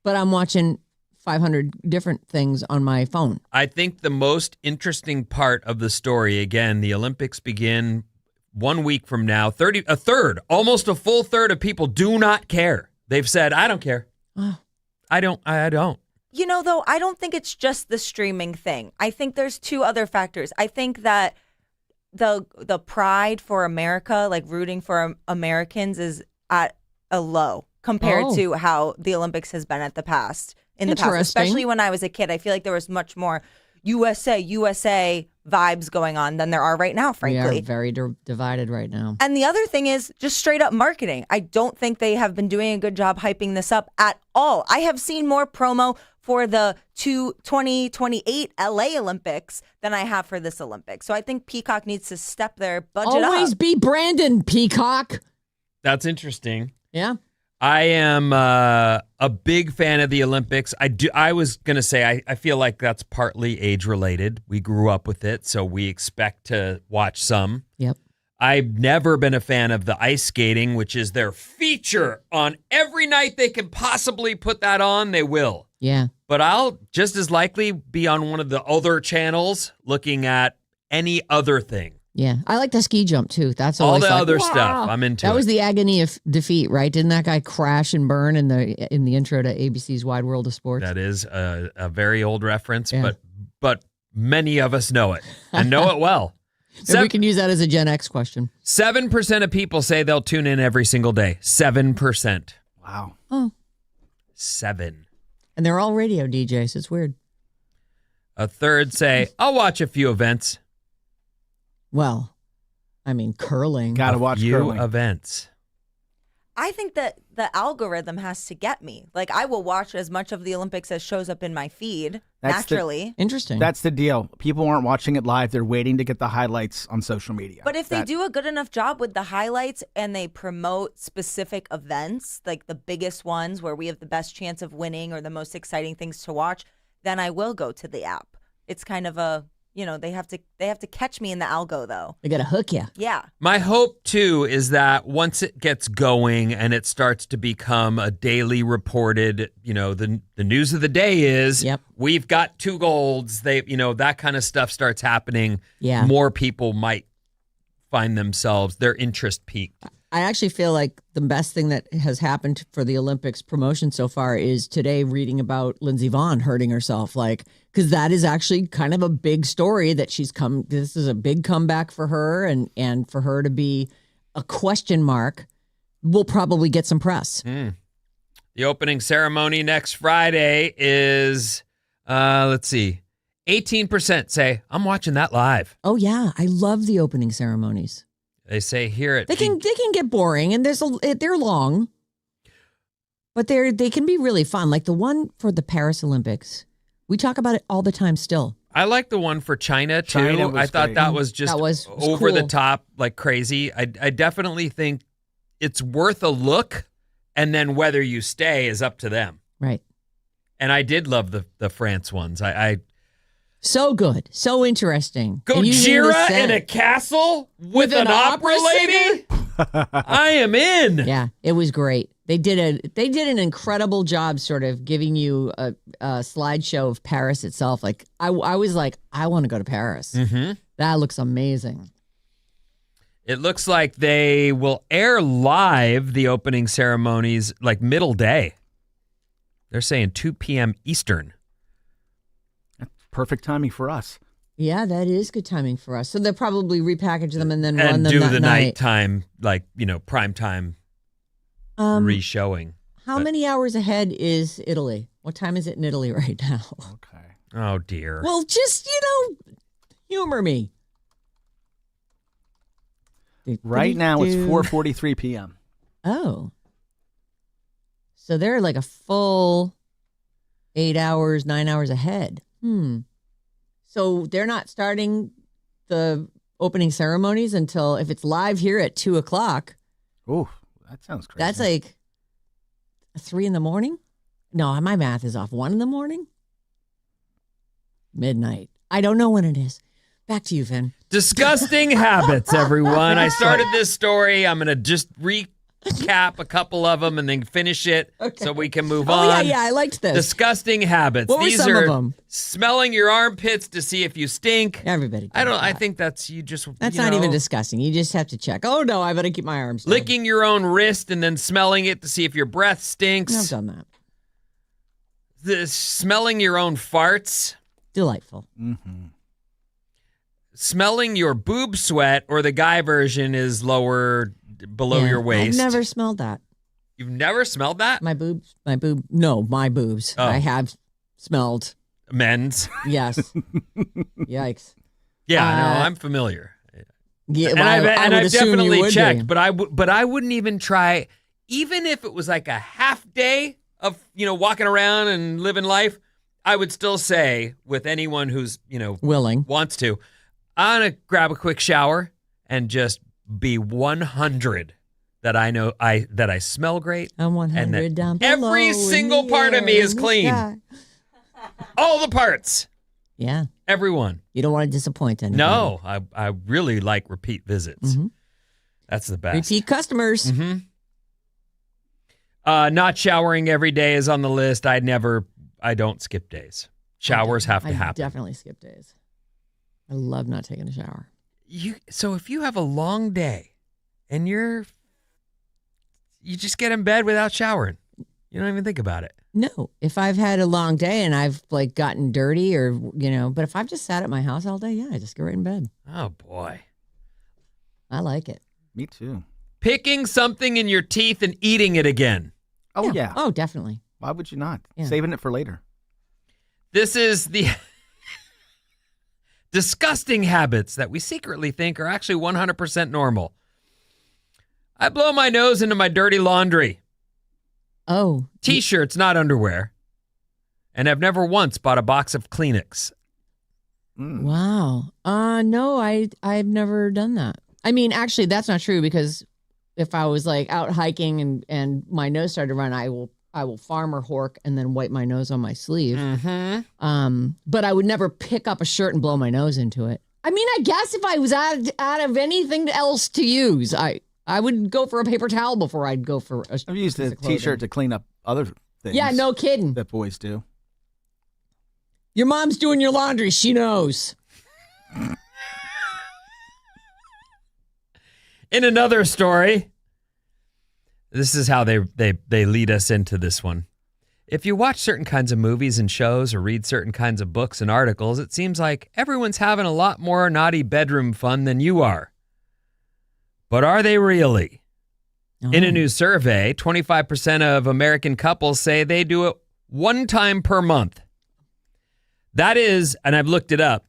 but I'm watching 500 different things on my phone. I think the most interesting part of the story, again, the Olympics begin 1 week from now. Almost a full third of people do not care. They've said, I don't care. Oh. I don't. You know, though, I don't think it's just the streaming thing. I think there's two other factors. I think that the pride for America, like rooting for Americans, is at a low compared to how the Olympics has been in the past, especially when I was a kid. I feel like there was much more USA vibes going on than there are right now, frankly. We are very divided right now. And the other thing is just straight up marketing. I don't think they have been doing a good job hyping this up at all. I have seen more promo for the 2028 LA Olympics than I have for this Olympics. So I think Peacock needs to step their budget up. Always be Brandon, Peacock. That's interesting. Yeah. I am a big fan of the Olympics. I was going to say, I feel like that's partly age related. We grew up with it, so we expect to watch some. Yep. I've never been a fan of the ice skating, which is their feature on every night they can possibly put that on, they will. Yeah. But I'll just as likely be on one of the other channels looking at any other thing. Yeah. I like the ski jump too. That's All always the like, other wow. stuff. I'm into That was it. the agony of defeat, right? Didn't that guy crash and burn in the intro to ABC's Wide World of Sports? That is a very old reference, Yeah. but many of us know it and know it well. Maybe we can use that as a Gen X question. 7% of people say they'll tune in every single day. 7%. Wow. Oh. 7. And they're all radio DJs. It's weird. A third say, I'll watch a few events. Well, I mean, curling. Gotta watch Few curling. events. I think that the algorithm has to get me. Like, I will watch as much of the Olympics as shows up in my feed naturally. Interesting. That's the deal. People aren't watching it live. They're waiting to get the highlights on social media. But if they do a good enough job with the highlights and they promote specific events, like the biggest ones where we have the best chance of winning or the most exciting things to watch, then I will go to the app. It's kind of a they have to catch me in the algo though. They got to hook you. Yeah. My hope, too, is that once it gets going and it starts to become a daily reported, the news of the day is we've got 2 golds. That kind of stuff starts happening. Yeah. More people might find their interest peaked. I actually feel like the best thing that has happened for the Olympics promotion so far is today reading about Lindsey Vonn hurting herself. Because that is actually kind of a big story that this is a big comeback for her, and for her to be a question mark will probably get some press. The opening ceremony next Friday is, let's see, 18% say, I'm watching that live. Oh, yeah. I love the opening ceremonies. They say here at they can get boring, and they're long, but they can be really fun. Like the one for the Paris Olympics, we talk about it all the time. Still, I like the one for China too. I thought great. that was just over cool. the top, like crazy. I definitely think it's worth a look, and then whether you stay is up to them. Right. And I did love the France ones. I so good, so interesting. Gojira in a castle with an opera lady. I am in. Yeah, it was great. They did an incredible job, sort of giving you a slideshow of Paris itself. Like I was like, I want to go to Paris. Mm-hmm. That looks amazing. It looks like they will air live the opening ceremonies like middle day. They're saying 2 p.m. Eastern. Perfect timing for us. Yeah, that is good timing for us. So they'll probably repackage them and then run them do that the night. nighttime, like, prime time re-showing. How many hours ahead is Italy? What time is it in Italy right now? Okay. Oh, dear. Well, just, humor me. Right now it's 4:43 p.m. Oh. So they're like a full 8 hours, 9 hours ahead. So they're not starting the opening ceremonies until, if it's live here at 2:00. Oh, that sounds crazy. That's like 3 a.m. No, my math is off. 1 a.m? Midnight. I don't know when it is. Back to you, Finn. Disgusting habits, everyone. I started this story. I'm going to just recap a couple of them and then finish it so we can move on. Oh, yeah, I liked this. Disgusting habits. What were These some are of them? Smelling your armpits to see if you stink. Everybody does that. I think that's That's not even disgusting. You just have to check. Oh, no, I better keep my arms down. Licking your own wrist and then smelling it to see if your breath stinks. I've done that. Smelling your own farts. Delightful. Mm-hmm. Smelling your boob sweat, or the guy version is lower below your waist. I've never smelled that. You've never smelled that? My boobs. Oh. I have smelled. Men's. Yes. Yikes. Yeah, no, I'm familiar. Yeah, and I've assume you definitely would checked, be. but I wouldn't even try, even if it was like a half day of walking around and living life. I would still say, with anyone who's willing, wants to, I'm gonna grab a quick shower and just be 100 that I know that I smell great. I'm 100 and that down below. Every single part of me is clean. Sky. All the parts. Yeah. Everyone. You don't want to disappoint anybody. No, I really like repeat visits. Mm-hmm. That's the best. Repeat customers. Mm-hmm. Not showering every day is on the list. I don't skip days. Showers have to happen. I definitely skip days. I love not taking a shower. So if you have a long day and you just get in bed without showering, you don't even think about it. No, if I've had a long day and I've gotten dirty or, but if I've just sat at my house all day, I just go right in bed. Oh boy. I like it. Me too. Picking something in your teeth and eating it again. Oh, yeah. Oh, definitely. Why would you not? Yeah. Saving it for later. This is the disgusting habits that we secretly think are actually 100% normal. I blow my nose into my dirty laundry. Oh. T-shirts, not underwear. And I've never once bought a box of Kleenex. Mm. Wow. No, I've never done that. I mean, actually, that's not true, because if I was out hiking and my nose started to run, I will I will farm or hork and then wipe my nose on my sleeve. Mm-hmm. But I would never pick up a shirt and blow my nose into it. I mean, I guess if I was out of anything else to use, I would go for a paper towel before I'd go for a I've used a T-shirt to clean up other things. Yeah, no kidding. That boys do. Your mom's doing your laundry. She knows. In another story, this is how they lead us into this one. If you watch certain kinds of movies and shows or read certain kinds of books and articles, it seems like everyone's having a lot more naughty bedroom fun than you are. But are they really? Oh. In a new survey, 25% of American couples say they do it one time per month. That is, and I've looked it up,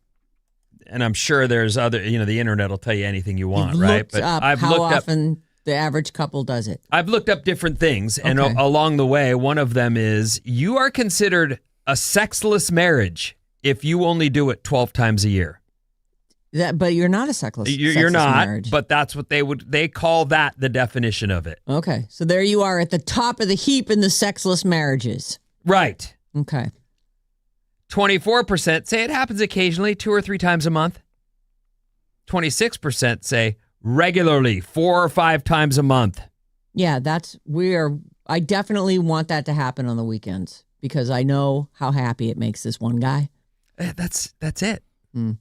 and I'm sure there's other, the internet will tell you anything you want, right? But I've looked up how often the average couple does it. I've looked up different things, and along the way, one of them is you are considered a sexless marriage if you only do it 12 times a year. But you're not a sexless. You're not, marriage. but that's what they call that the definition of it. Okay, so there you are at the top of the heap in the sexless marriages. Right. Okay. 24% say it happens occasionally, 2 or 3 times a month. 26% say regularly, 4 or 5 times a month. Yeah, I definitely want that to happen on the weekends because I know how happy it makes this one guy. That's it. Mm.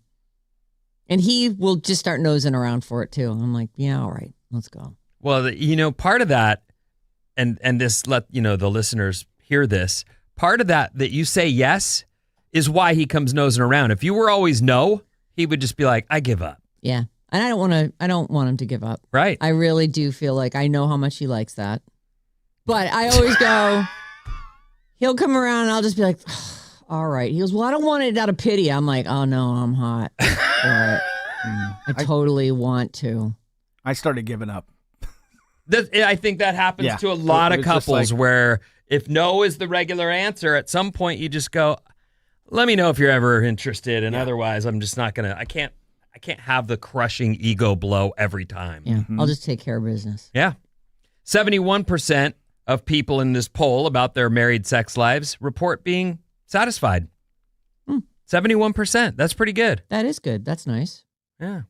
And he will just start nosing around for it too. I'm like, yeah, all right, let's go. Well, part of that, and this let the listeners hear this. Part of that you say yes is why he comes nosing around. If you were always no, he would just be like, I give up. Yeah. And I don't want him to give up. Right. I really do feel like I know how much he likes that. But I always go, he'll come around and I'll just be like, all right. He goes, well, I don't want it out of pity. I'm like, oh no, I'm hot. But I totally want to. I started giving up. I think that happens to a lot of couples where if no is the regular answer, at some point you just go, let me know if you're ever interested. And otherwise, I'm just not going to, I can't have the crushing ego blow every time. Yeah, I'll just take care of business. Yeah. 71% of people in this poll about their married sex lives report being satisfied. 71%. That's pretty good. That is good. That's nice. Yeah.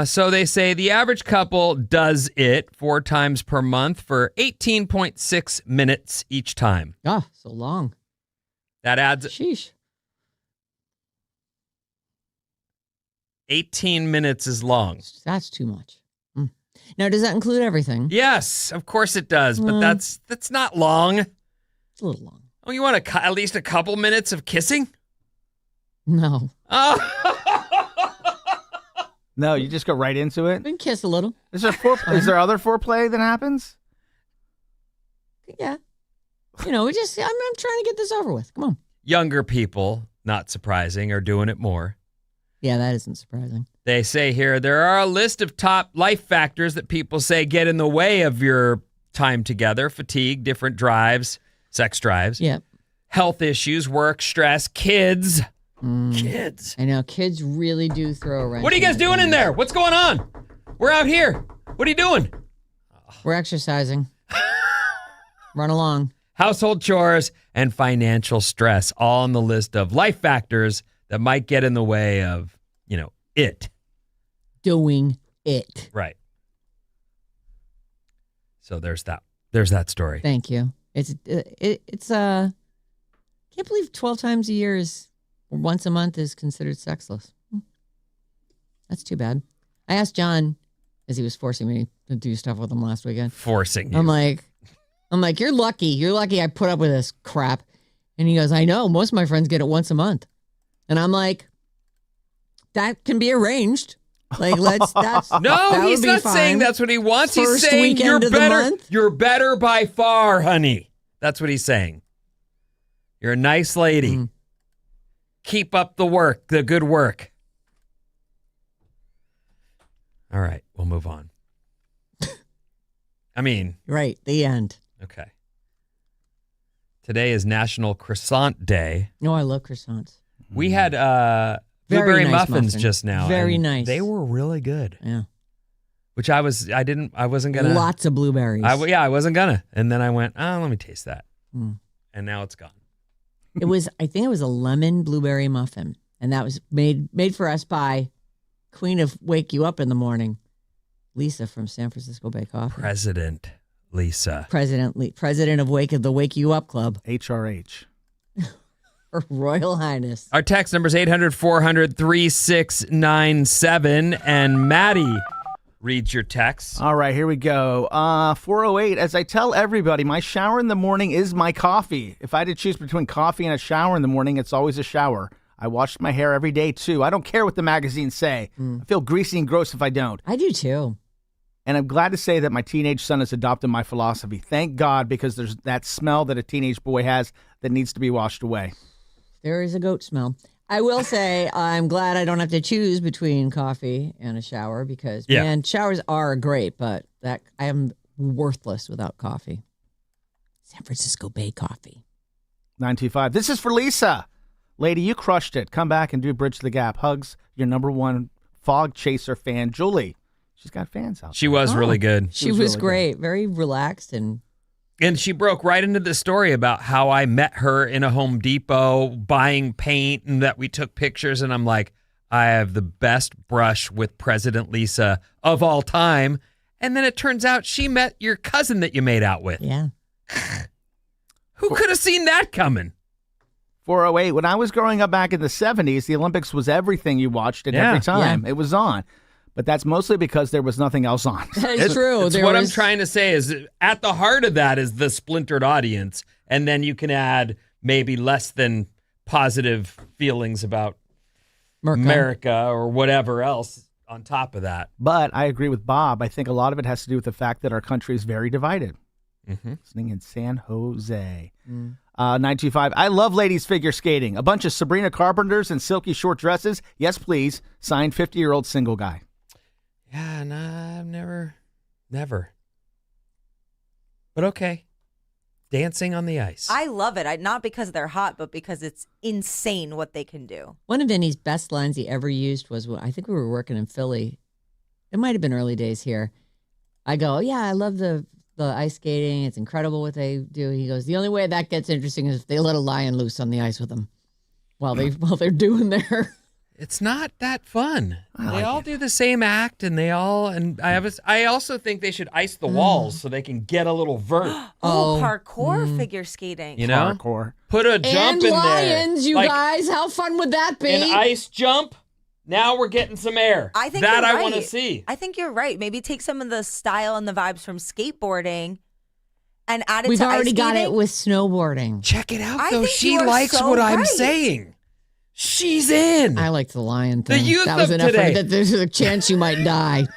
So they say the average couple does it 4 times per month for 18.6 minutes each time. Ah, so long. That adds Sheesh. 18 minutes is long. That's too much. Now, does that include everything? Yes, of course it does, but that's not long. It's a little long. Oh, you want at least a couple minutes of kissing? No. Oh. No, you just go right into it? We can kiss a little. Is there other foreplay that happens? Yeah. I'm trying to get this over with. Come on. Younger people, not surprising, are doing it more. Yeah, that isn't surprising. They say here, there are a list of top life factors that people say get in the way of your time together. Fatigue, different drives, sex drives. Yep. Health issues, work, stress, kids. Kids. I know. Kids really do throw a wrench. What are you guys doing in there? What's going on? We're out here. What are you doing? We're exercising. Run along. Household chores and financial stress, all on the list of life factors that might get in the way of, it. Doing it. Right. So there's that. There's that story. Thank you. It's can't believe 12 times a year is, or once a month is considered sexless. That's too bad. I asked John, as he was forcing me to do stuff with him last weekend. Forcing you. I'm like, you're lucky. You're lucky I put up with this crap. And he goes, I know. Most of my friends get it once a month. And I'm like, that can be arranged. Like, No, he's not saying that's what he wants. He's saying you're better by far, honey. That's what he's saying. You're a nice lady. Keep up the good work. All right, we'll move on. Right, the end. Okay. Today is National Croissant Day. Oh, I love croissants. We had blueberry muffins just now. Very nice. They were really good. Yeah. which I wasn't gonna. Lots of blueberries. I wasn't gonna. And then I went, let me taste that. And now it's gone. I think it was a lemon blueberry muffin. And that was made for us by Queen of Wake You Up in the Morning, Lisa from San Francisco Bay Coffee. President Lisa. President of the Wake You Up Club. HRH. Her Royal Highness. Our text number is 800-400-3697. And Matty reads your text. All right, here we go. 408, as I tell everybody, my shower in the morning is my coffee. If I had to choose between coffee and a shower in the morning, it's always a shower. I wash my hair every day, too. I don't care what the magazines say. I feel greasy and gross if I don't. I do, too. And I'm glad to say that my teenage son has adopted my philosophy. Thank God, because there's that smell that a teenage boy has that needs to be washed away. There is a goat smell. I will say I'm glad I don't have to choose between coffee and a shower because, man, showers are great, but I am worthless without coffee. San Francisco Bay Coffee. 925. This is for Lisa. Lady, you crushed it. Come back and do Bridge the Gap. Hugs, your number one Fog Chaser fan, Julie. She's got fans out there. She was really good. She was really great. Good. Very relaxed. And she broke right into the story about how I met her in a Home Depot buying paint and that we took pictures. And I'm like, I have the best brush with President Lisa of all time. And then it turns out she met your cousin that you made out with. Yeah. Who could have seen that coming? 408. When I was growing up back in the 70s, the Olympics was everything you watched, and every time it was on. But that's mostly because there was nothing else on. That's true. I'm trying to say is at the heart of that is the splintered audience, and then you can add maybe less than positive feelings about America or whatever else on top of that. But I agree with Bob. I think a lot of it has to do with the fact that our country is very divided. Listening in San Jose. 925. I love ladies figure skating. A bunch of Sabrina Carpenters in silky short dresses. Yes, please. Signed 50-year-old single guy. Yeah, I've never. But okay. Dancing on the ice. I love it. Not because they're hot, but because it's insane what they can do. One of Vinny's best lines he ever used was, I think we were working in Philly. It might have been early days here. I go, yeah, I love the ice skating. It's incredible what they do. He goes, the only way that gets interesting is if they let a lion loose on the ice with them while they're doing their. It's not that fun. They all do the same act, and I also think they should ice the walls so they can get a little vert. Parkour figure skating. You know, parkour. Put a jump in lions, there. you guys. How fun would that be? An ice jump. Now we're getting some air. I think that I want to see. I think you're right. Maybe take some of the style and the vibes from skateboarding and add it We've to ice already got skating. it with snowboarding. Check it out, I though. think She you are likes so what I'm right. saying. She's in. I like the lion thing. The youth that was of enough today. that there's a chance you might die.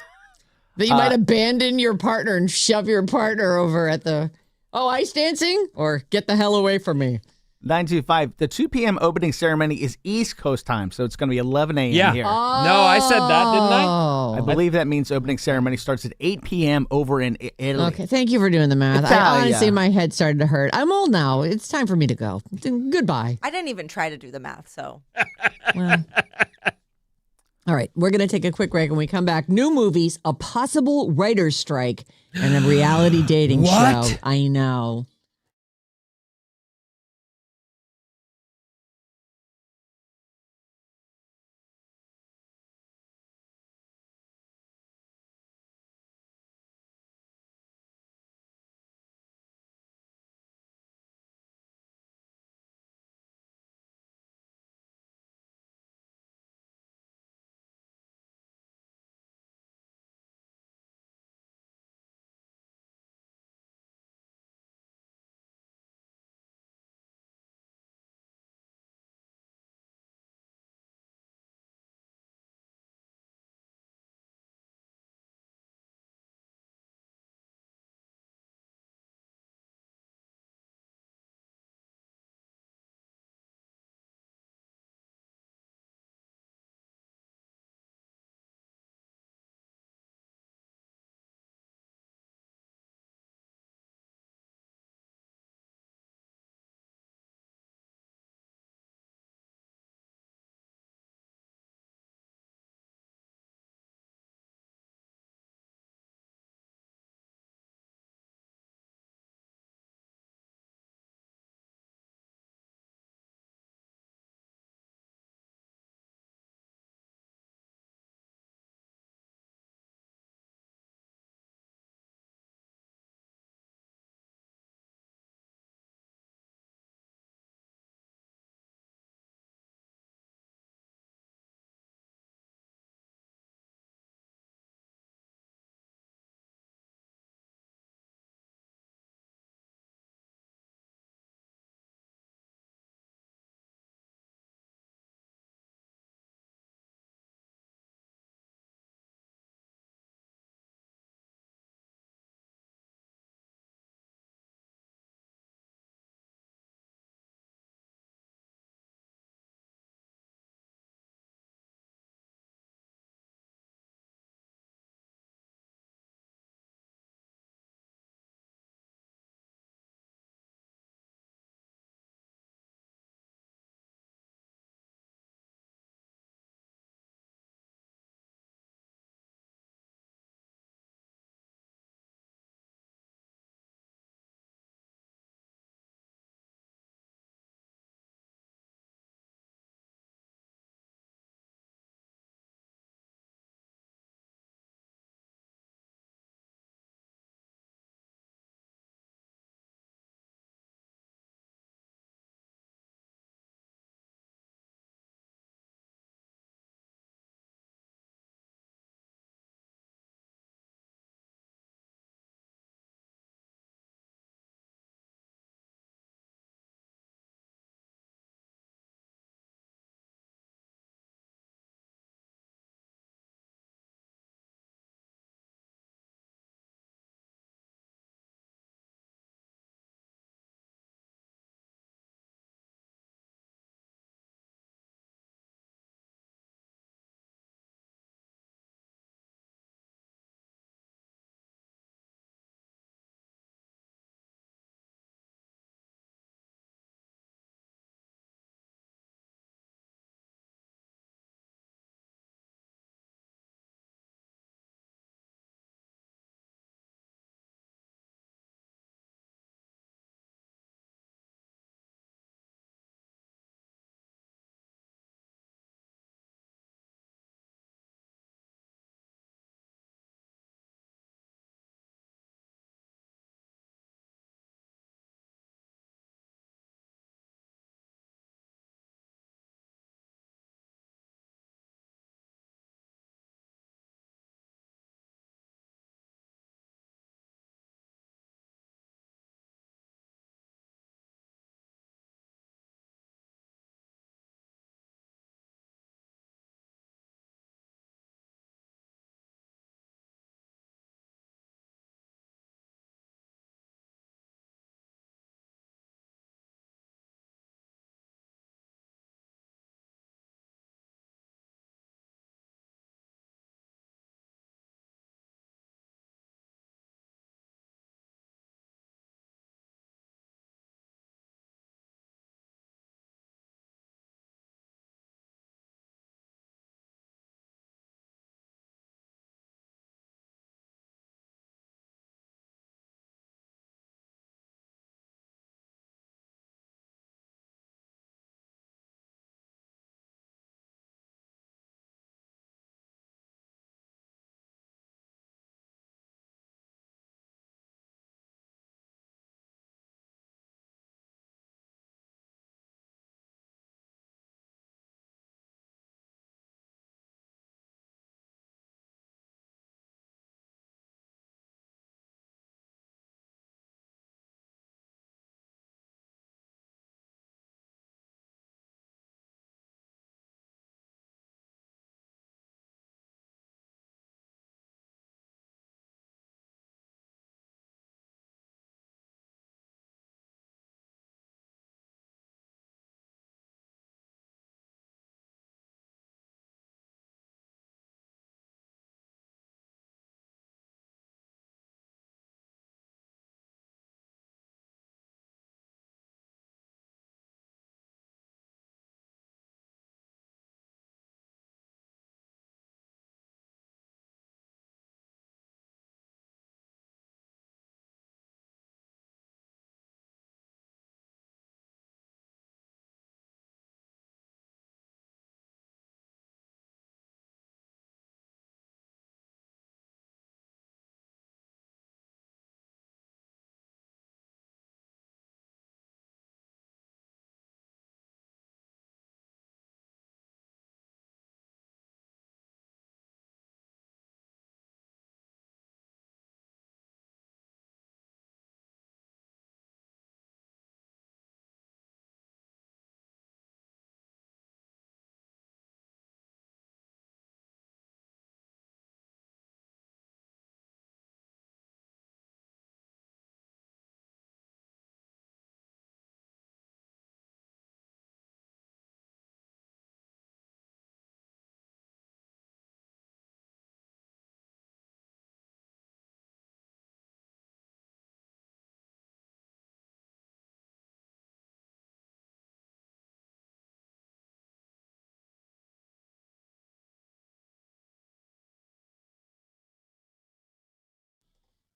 That you might abandon your partner and shove your partner over at the, ice dancing? Or get the hell away from me. 925. The 2 p.m. opening ceremony is East Coast time, so it's going to be 11 a.m. here. No, I said that, didn't I? I believe that means opening ceremony starts at 8 p.m. over in Italy. Okay, thank you for doing the math. Italia. Honestly, my head started to hurt. I'm old now. It's time for me to go. Goodbye. I didn't even try to do the math, so. Well. All right, we're going to take a quick break. When we come back, new movies, a possible writer's strike, and a reality dating show. I know.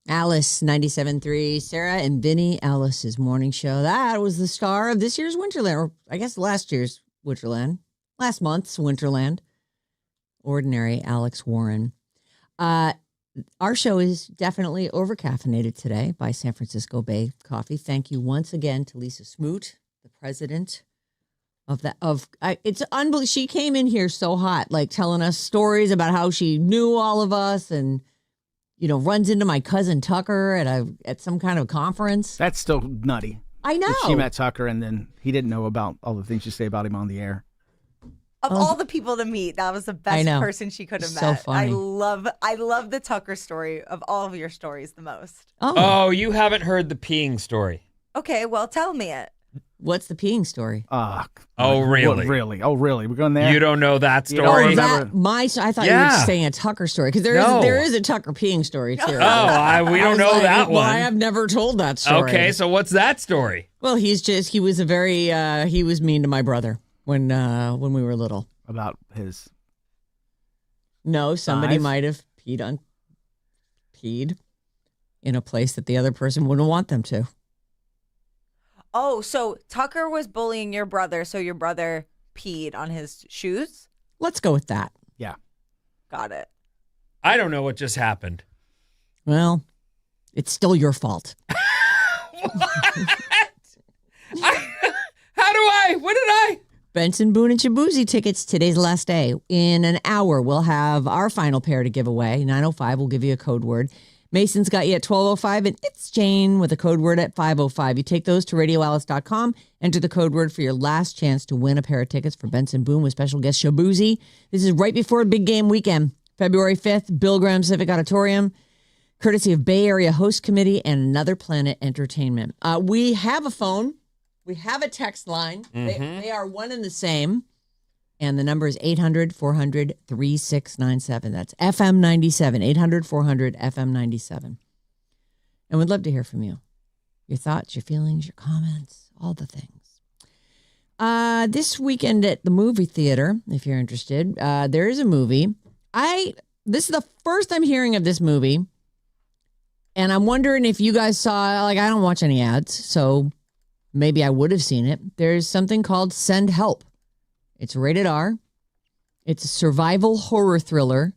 Alice 97.3, Sarah and Vinnie, Alice's morning show. That was the star of this year's Winterland, or I guess last year's Winterland, last month's Winterland. Ordinary Alex Warren. Our show is definitely over-caffeinated today by San Francisco Bay Coffee. Thank you once again to Lisa Smoot, the president of that. It's unbelievable. She came in here so hot, like telling us stories about how she knew all of us, and runs into my cousin Tucker at some kind of conference. That's still nutty. I know. She met Tucker, and then he didn't know about all the things you say about him on the air. Of all the people to meet, that was the best person she could have met. So funny. I love the Tucker story of all of your stories the most. Oh, you haven't heard the peeing story. Okay, well, tell me it. What's the peeing story? Oh, really? What, really? Oh, really? We're going there? You don't know that story? I thought you were saying a Tucker story, because there is a Tucker peeing story, too. Oh, we don't know that one. I have never told that story. Okay, so what's that story? Well, he was mean to my brother when we were little. About his... No, somebody size? might have peed in a place that the other person wouldn't want them to. Oh, so Tucker was bullying your brother, so your brother peed on his shoes? Let's go with that. Yeah. Got it. I don't know what just happened. Well, it's still your fault. What did I? Benson, Boone, and Shabuzi tickets. Today's the last day. In an hour, we'll have our final pair to give away. 9:05, we'll give you a code word. Mason's got you at 12:05, and it's Jane with a code word at 5:05. You take those to radioalice.com, enter the code word for your last chance to win a pair of tickets for Benson Boone with special guest Shabuzi. This is right before a big game weekend, February 5th, Bill Graham Civic Auditorium, courtesy of Bay Area Host Committee and Another Planet Entertainment. We have a phone. We have a text line. Mm-hmm. They are one and the same. And the number is 800-400-3697. That's FM 97, 800-400 FM 97. And we'd love to hear from you. Your thoughts, your feelings, your comments, all the things. This weekend at the movie theater, if you're interested, there is a movie. This is the first I'm hearing of this movie. And I'm wondering if you guys saw, I don't watch any ads, so maybe I would have seen it. There's something called Send Help. It's rated R. It's a survival horror thriller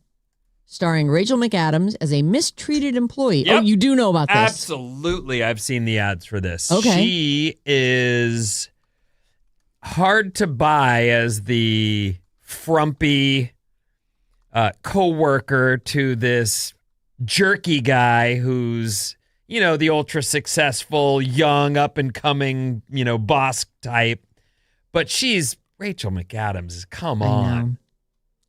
starring Rachel McAdams as a mistreated employee. Yep. Oh, you do know about this? Absolutely. I've seen the ads for this. Okay. She is hard to buy as the frumpy co-worker to this jerky guy who's, the ultra successful, young, up and coming, boss type. But she's Rachel McAdams. Come on.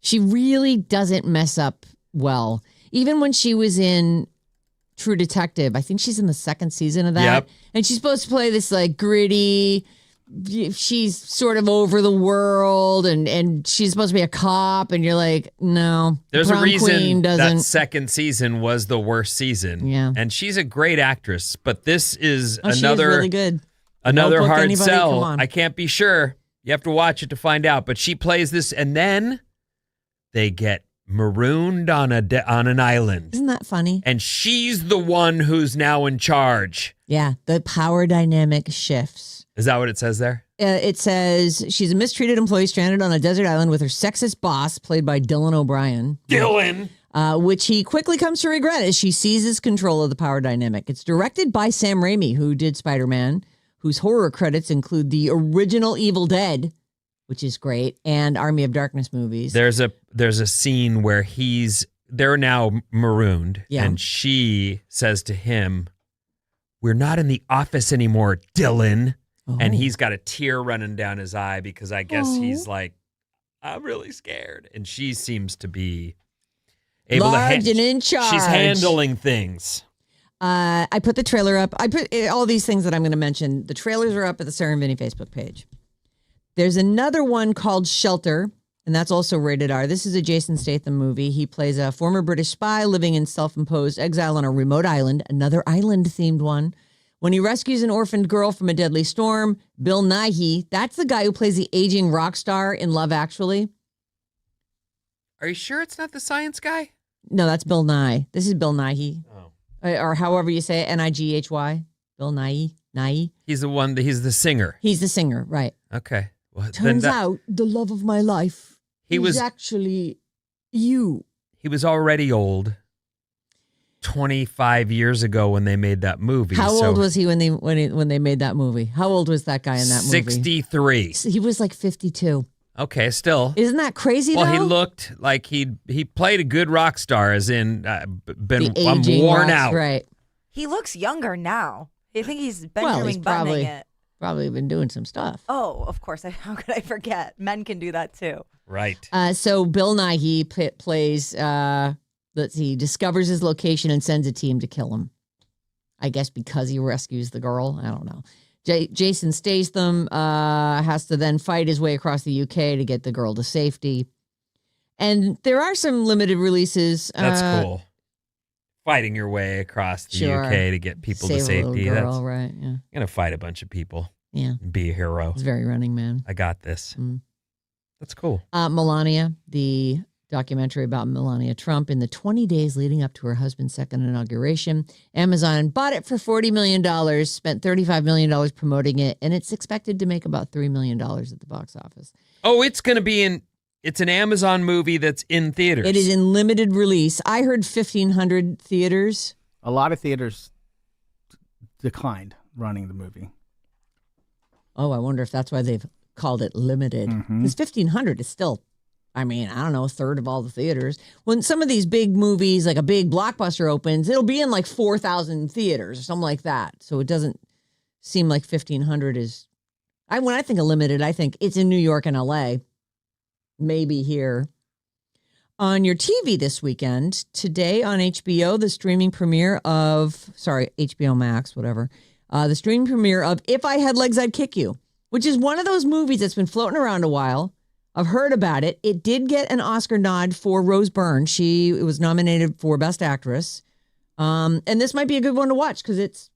She really doesn't mess up well. Even when she was in True Detective, I think she's in the second season of that. Yep. And she's supposed to play this gritty, she's sort of over the world, and she's supposed to be a cop, and you're like, no. There's a reason that second season was the worst season. Yeah. And she's a great actress, but this is she is really good. Another Notebook, hard anybody? sell. Come on. I can't be sure. You have to watch it to find out. But she plays this, and then they get marooned on an island. Isn't that funny? And she's the one who's now in charge. Yeah, the power dynamic shifts. Is that what it says there? It says she's a mistreated employee stranded on a desert island with her sexist boss, played by Dylan O'Brien. Which he quickly comes to regret as she seizes control of the power dynamic. It's directed by Sam Raimi, who did Spider-Man, whose horror credits include the original Evil Dead, which is great, and Army of Darkness movies. There's a scene where they're now marooned, Yeah. and she says to him, "We're not in the office anymore, Dylan." Oh. And he's got a tear running down his eye because I guess he's like, I'm really scared. And she seems to be able large to and in charge. She's handling things. I put the trailer up. I put all these things that I'm going to mention. The trailers are up at the Sarah and Vinnie Facebook page. There's another one called Shelter, and that's also rated R. This is a Jason Statham movie. He plays a former British spy living in self-imposed exile on a remote island, another island-themed one. When he rescues an orphaned girl from a deadly storm, Bill Nighy, that's the guy who plays the aging rock star in Love Actually. Are you sure it's not the science guy? No, that's Bill Nye. This is Bill Nighy. Oh. or however you say it, Nighy. Bill Nighy. He's the singer. He's the singer, right? Okay. Well, Turns out the love of my life was actually you. He was already old 25 years ago when they made that movie. How old was he when they made that movie? How old was that guy in that movie? 63. He was like 52. Okay, still. Isn't that crazy, well, though? He looked like he played a good rock star, as in, I'm aging worn out. Right. He looks younger now. I think he's Benjamin Buttoning it. Probably been doing some stuff. Oh, of course. How could I forget? Men can do that, too. Right. So Bill Nighy plays, discovers his location and sends a team to kill him. I guess because he rescues the girl. I don't know. Jason Statham has to then fight his way across the UK to get the girl to safety. And there are some limited releases. That's cool. Fighting your way across the UK to get people to safety. A little girl, right? Yeah. You're going to fight a bunch of people. Yeah. Be a hero. It's very Running Man. I got this. That's cool. Melania, the documentary about Melania Trump in the 20 days leading up to her husband's second inauguration. Amazon bought it for $40 million, spent $35 million promoting it, and it's expected to make about $3 million at the box office. Oh, it's going to be it's an Amazon movie that's in theaters. It is in limited release. I heard 1,500 theaters. A lot of theaters declined running the movie. Oh, I wonder if that's why they've called it limited. Because 1,500 is still, I don't know, a third of all the theaters. When some of these big movies, like a big blockbuster opens, it'll be in like 4,000 theaters or something like that. So it doesn't seem like 1,500 is... When I think of limited, I think it's in New York and LA. Maybe here. On your TV this weekend, today on HBO, the streaming premiere of... HBO Max, whatever. The streaming premiere of If I Had Legs, I'd Kick You, which is one of those movies that's been floating around a while. I've heard about it. It did get an Oscar nod for Rose Byrne. She was nominated for Best Actress. And this might be a good one to watch because it's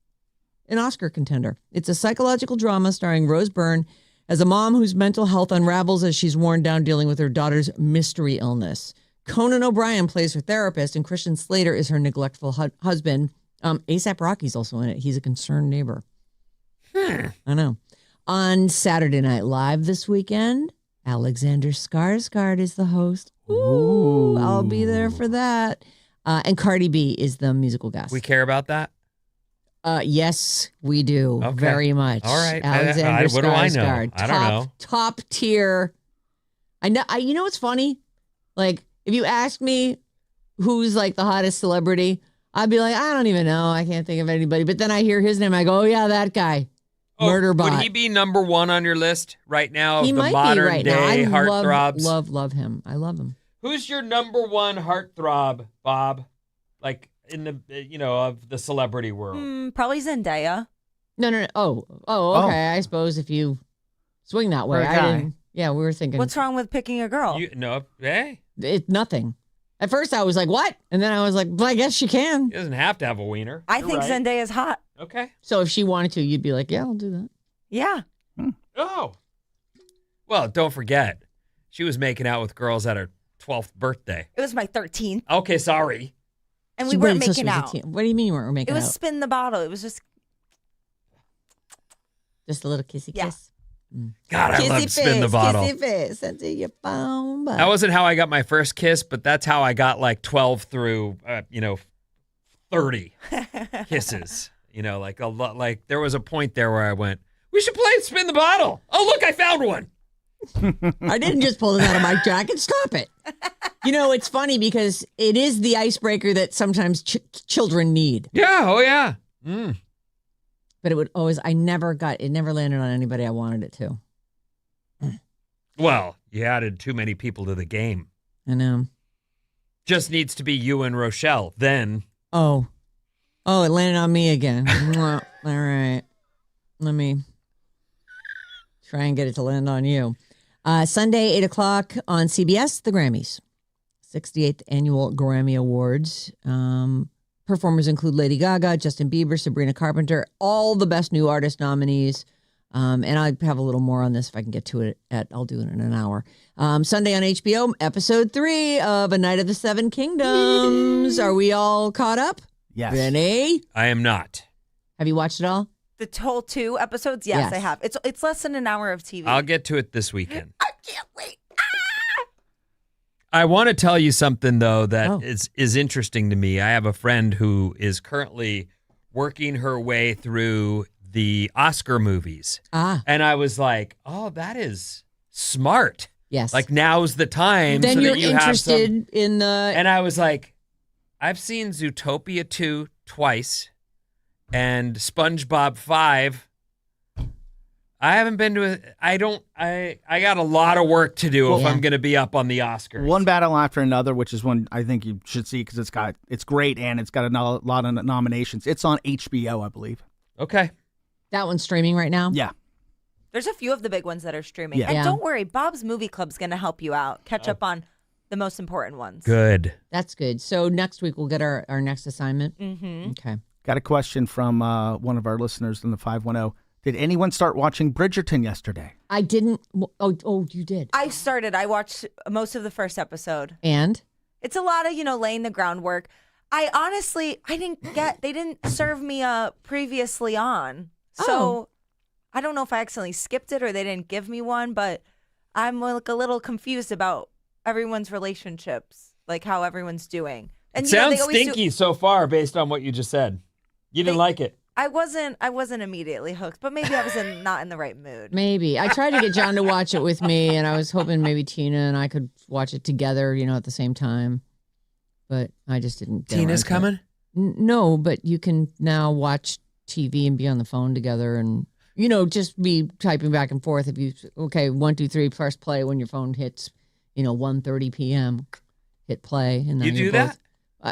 an Oscar contender. It's a psychological drama starring Rose Byrne as a mom whose mental health unravels as she's worn down dealing with her daughter's mystery illness. Conan O'Brien plays her therapist, and Christian Slater is her neglectful husband. A$AP Rocky's also in it. He's a concerned neighbor. I know. On Saturday Night Live this weekend, Alexander Skarsgård is the host. Ooh, I'll be there for that. And Cardi B is the musical guest. We care about that? Yes, we do. Okay. Very much. All right. Alexander Skarsgård. What do I know? I don't know. Top tier. I know. You know what's funny? Like, if you ask me who's like the hottest celebrity, I'd be like, I don't even know. I can't think of anybody. But then I hear his name. I go, oh, yeah, that guy. Murderbot. Would he be number one on your list right now of he the might modern be right day now. heartthrobs? Love him. I love him. Who's your number one heartthrob, Bob? Like in the, of the celebrity world? Probably Zendaya. No. Oh, okay. I suppose if you swing that way. Yeah, we were thinking. What's wrong with picking a girl? It's nothing. At first I was like, what? And then I was like, well, I guess she can. He doesn't have to have a wiener. I think Zendaya's hot. Okay. So if she wanted to, you'd be like, yeah, I'll do that. Yeah. Oh. Well, don't forget, she was making out with girls at her 12th birthday. It was my 13th. Okay, sorry. And we weren't making out. What do you mean you weren't making out? It was spin the bottle. It was just a little kissy kiss. God, I love spin the bottle. Kissy face until you found. That wasn't how I got my first kiss, but that's how I got like 12 through, 30 kisses. Like there was a point there where I went, we should play spin the bottle. Oh, look, I found one. I didn't just pull it out of my jacket. Stop it. It's funny because it is the icebreaker that sometimes children need. Yeah. Oh, yeah. But it would always, it never landed on anybody I wanted it to. Well, you added too many people to the game. I know. Just needs to be you and Rochelle. Then. Oh, it landed on me again. All right. Let me try and get it to land on you. Sunday, 8 o'clock on CBS, the Grammys. 68th Annual Grammy Awards. Performers include Lady Gaga, Justin Bieber, Sabrina Carpenter, all the Best New Artist nominees. And I have a little more on this if I can get to it. I'll do it in an hour. Sunday on HBO, episode 3 of A Night of the Seven Kingdoms. Are we all caught up? Yes. Vinnie? I am not. Have you watched it all? The whole 2 episodes? Yes, I have. It's less than an hour of TV. I'll get to it this weekend. I can't wait. I want to tell you something, though, that is interesting to me. I have a friend who is currently working her way through the Oscar movies. And I was like, oh, that is smart. Yes. Like, now's the time. Then so you're that you interested in the... And I was like, I've seen Zootopia 2 twice and SpongeBob 5. I haven't been to I got a lot of work to do if I'm going to be up on the Oscars. One Battle After Another, which is one I think you should see because it's great and it's got a lot of nominations. It's on HBO, I believe. Okay. That one's streaming right now? Yeah. There's a few of the big ones that are streaming. Yeah. And don't worry, Bob's Movie Club's going to help you out. Catch up on the most important ones. Good. That's good. So next week we'll get our next assignment? Mm-hmm. Okay. Got a question from one of our listeners in the 510. Did anyone start watching Bridgerton yesterday? I didn't. Oh, you did. I started. I watched most of the first episode. And? It's a lot of, laying the groundwork. I they didn't serve me previously on. So I don't know if I accidentally skipped it or they didn't give me one, but I'm like a little confused about everyone's relationships, like how everyone's doing. And it sounds stinky so far based on what you just said. You didn't like it. I wasn't immediately hooked, but maybe I was not in the right mood. Maybe. I tried to get John to watch it with me, and I was hoping maybe Tina and I could watch it together, at the same time. But I just didn't get Tina's coming? No, but you can now watch TV and be on the phone together and, just be typing back and forth. If you, 1, 2, 3, press play when your phone hits, 1:30 p.m., hit play. And then you do that?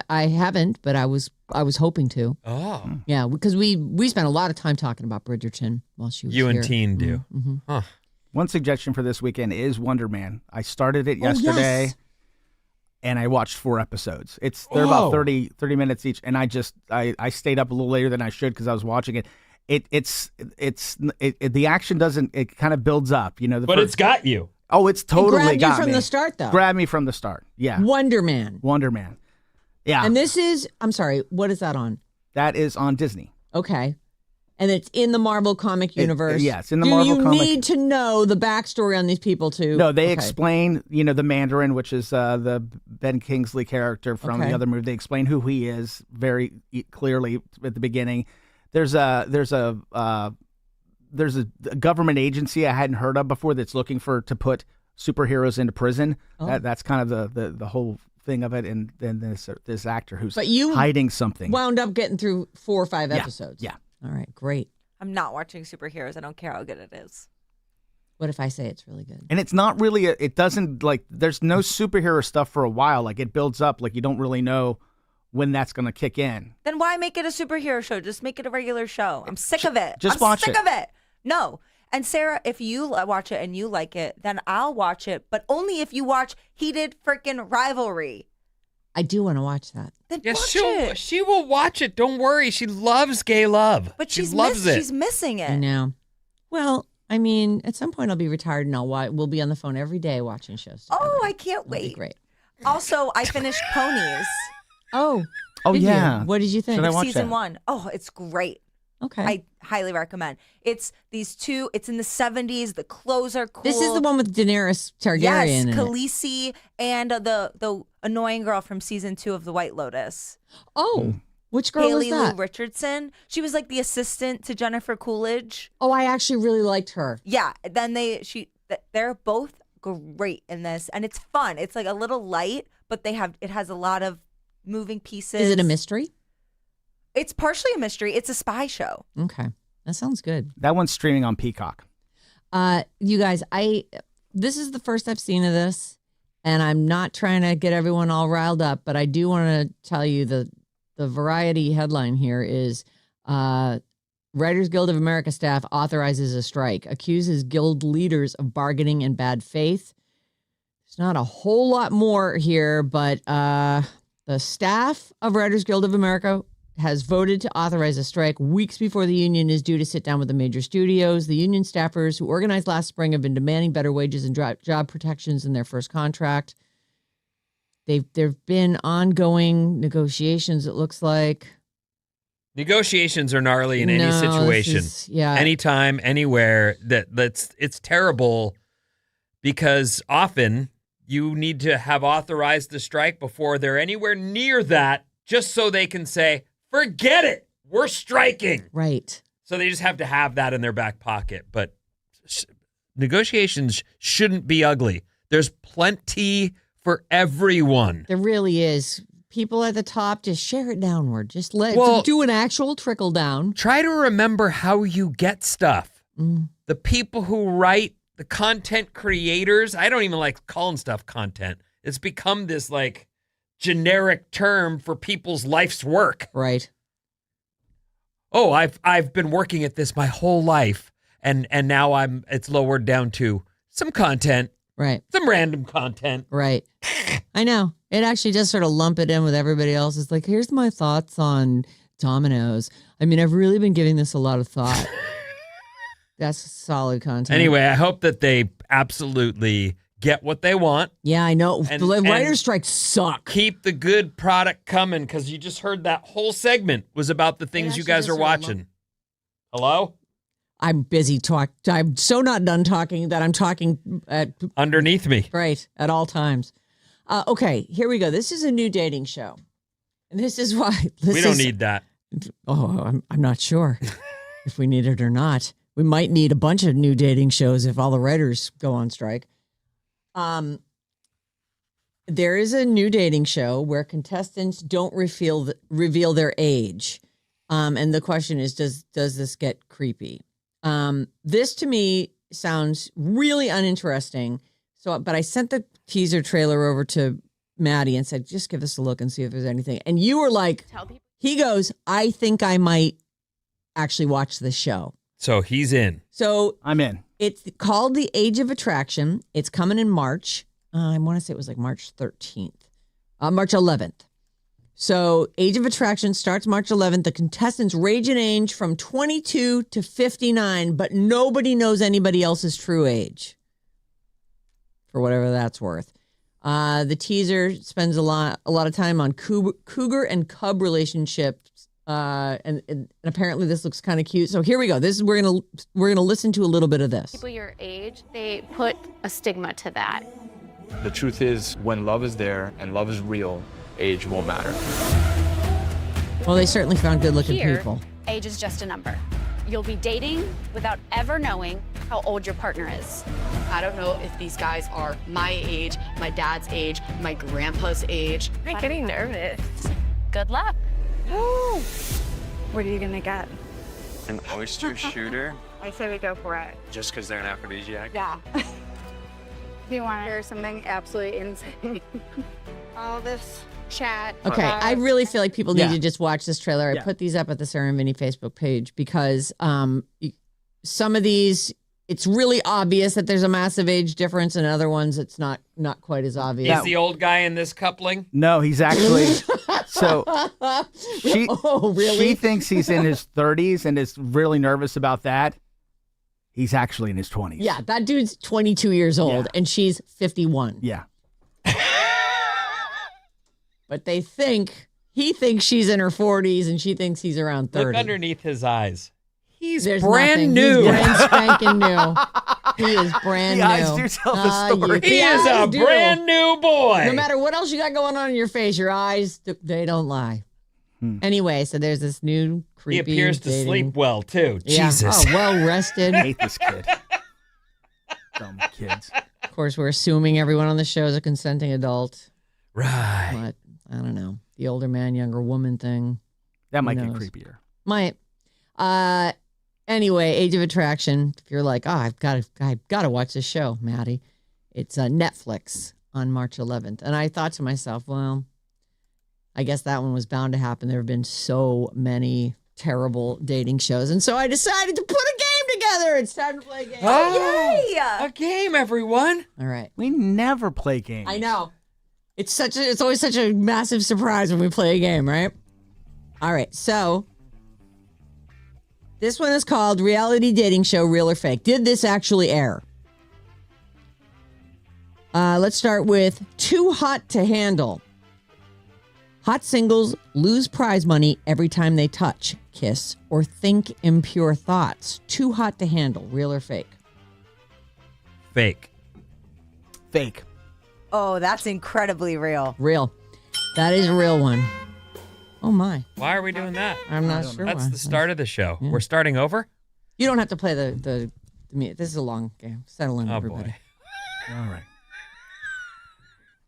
I haven't, but I was hoping to. Oh. Yeah, because we spent a lot of time talking about Bridgerton while she was here. here. You and Teen do. Mm-hmm. Huh. One suggestion for this weekend is Wonder Man. I started it yesterday, and I watched 4 episodes. They're about 30 minutes each, and I stayed up a little later than I should because I was watching it. The action doesn't. It kind of builds up, But it's got you. Oh, it's totally got me. From the start, though. Grabbed me from the start. Yeah. Wonder Man. Yeah. And this is, I'm sorry, what is that on? That is on Disney. Okay. And it's in the Marvel comic universe. Yes, in the Marvel comic. Do you need to know the backstory on these people too? No, they explain, the Mandarin, which is the Ben Kingsley character from the other movie. They explain who he is very clearly at the beginning. There's a government agency I hadn't heard of before that's looking to put superheroes into prison. That's kind of the whole thing of it, and then this actor who's hiding something. Wound up getting through 4 or 5 episodes. Yeah. All right, great. I'm not watching superheroes. I don't care how good it is. What if I say it's really good? And it's not really, it doesn't, there's no superhero stuff for a while. It builds up, you don't really know when that's going to kick in. Then why make it a superhero show? Just make it a regular show. I'm sick of it. I'm sick of it. No. And Sarah, if you watch it and you like it, then I'll watch it, but only if you watch Heated Freaking Rivalry. I do want to watch that. Then Yes, watch it. she will watch it. Don't worry. She loves gay love. But she loves it. She's missing it. I know. Well, I mean, at some point I'll be retired and we'll be on the phone every day watching shows together. Oh, I can't wait. That'll be great. Also, I finished Ponies. Oh, did yeah. You? What did you think? Should I watch Season that? 1. Oh, it's great. Okay. I highly recommend. It's these two. It's in the 70s. The clothes are cool. This is the one with Daenerys Targaryen. Yes, in it. Khaleesi and the annoying girl from season 2 of The White Lotus. Oh, which girl Haley was that? Lou Richardson. She was like the assistant to Jennifer Coolidge. Oh, I actually really liked her. Yeah. Then they're both great in this, and it's fun. It's like a little light, but it has a lot of moving pieces. Is it a mystery? It's partially a mystery. It's a spy show. Okay. That sounds good. That one's streaming on Peacock. You guys, this is the first I've seen of this, and I'm not trying to get everyone all riled up, but I do want to tell you the Variety headline here is Writers Guild of America staff authorizes a strike, accuses guild leaders of bargaining in bad faith. There's not a whole lot more here, but the staff of Writers Guild of America has voted to authorize a strike weeks before the union is due to sit down with the major studios. The union staffers who organized last spring have been demanding better wages and job protections in their first contract. There've been ongoing negotiations, it looks like. Negotiations are gnarly in any situation. Anytime, anywhere. It's terrible because often you need to have authorized the strike before they're anywhere near that, just so they can say, forget it, we're striking. Right. So they just have to have that in their back pocket. But negotiations shouldn't be ugly. There's plenty for everyone. There really is. People at the top, just share it downward. Just do an actual trickle down. Try to remember how you get stuff. The people who write, the content creators, I don't even like calling stuff content. It's become this like generic term for people's life's work. Right. Oh, I've been working at this my whole life, and now it's lowered down to some content. Right. Some random content. Right. I know. It actually just sort of lump it in with everybody else. It's like, here's my thoughts on Domino's. I mean, I've really been giving this a lot of thought. That's solid content. Anyway, I hope that they absolutely get what they want. Yeah, I know. The writer's strikes suck. Keep the good product coming, because you just heard that whole segment was about the things you guys are watching. Hello? I'm busy talking. I'm so not done talking that I'm talking underneath me. Right, at all times. Okay, here we go. This is a new dating show. And this is why. We don't need that. Oh, I'm not sure if we need it or not. We might need a bunch of new dating shows if all the writers go on strike. There is a new dating show where contestants don't reveal their age. And the question is, does this get creepy? This to me sounds really uninteresting. But I sent the teaser trailer over to Matty and said, just give this a look and see if there's anything. And you were like, he goes, I think I might actually watch this show. So he's in. So I'm in. It's called The Age of Attraction. It's coming in March. I want to say it was like March 13th, March 11th. So Age of Attraction starts March 11th. The contestants range in age from 22 to 59, but nobody knows anybody else's true age, for whatever that's worth. The teaser spends a lot of time on cougar and cub relationships, and apparently this looks kind of cute. So here we go. We're gonna listen to a little bit of this. People your age, they put a stigma to that. The truth is, when love is there and love is real, age won't matter. Well, they certainly found good-looking people. Age is just a number. You'll be dating without ever knowing how old your partner is. I don't know if these guys are my age, my dad's age, my grandpa's age. I'm getting nervous. Good luck. Woo! What are you gonna get? An oyster shooter? I say we go for it. Just because they're an aphrodisiac? Yeah. Do you want to hear something absolutely insane? All this chat. Okay, I really feel like people need to just watch this trailer. I put these up at the Sarah and Vinnie Facebook page because some of these, it's really obvious that there's a massive age difference, and other ones it's not quite as obvious. Is the old guy in this coupling? No, he's actually. So really? She thinks he's in his 30s and is really nervous about that. He's actually in his 20s. Yeah, that dude's 22 years old, and she's 51. Yeah. But he thinks she's in her 40s, and she thinks he's around 30. Look underneath his eyes. He's There's brand nothing. new. He's brand spanking new. He is brand new. The eyes do tell the story. He is a brand new boy. No matter what else you got going on in your face, your eyes, they don't lie. Anyway, so there's this new creepy He appears to sleep well, too. Yeah. Jesus. Oh, well rested. I hate this kid. Dumb kids. Of course, we're assuming everyone on the show is a consenting adult. Right. But I don't know. The older man, younger woman thing. That might get creepier. Might. Anyway, Age of Attraction. If you're like, I've got to watch this show, Matty. It's Netflix on March 11th. And I thought to myself, well, I guess that one was bound to happen. There have been so many terrible dating shows. And so I decided to put a game together. It's time to play a game. Oh, Yay! a game, everyone. All right. We never play games. I know. It's always such a massive surprise when we play a game, right? All right. So this one is called Reality Dating Show, Real or Fake. Did this actually air? Let's start with Too Hot to Handle. Hot singles lose prize money every time they touch, kiss, or think impure thoughts. Too hot to handle. Real or fake? Fake. Fake. Oh, that's incredibly real. Real. That is a real one. Oh, my. Why are we doing that? I'm not sure That's why. the start of the show. Yeah. We're starting over? You don't have to play the music. This is a long game. Settle in, Oh, everybody. boy. All right.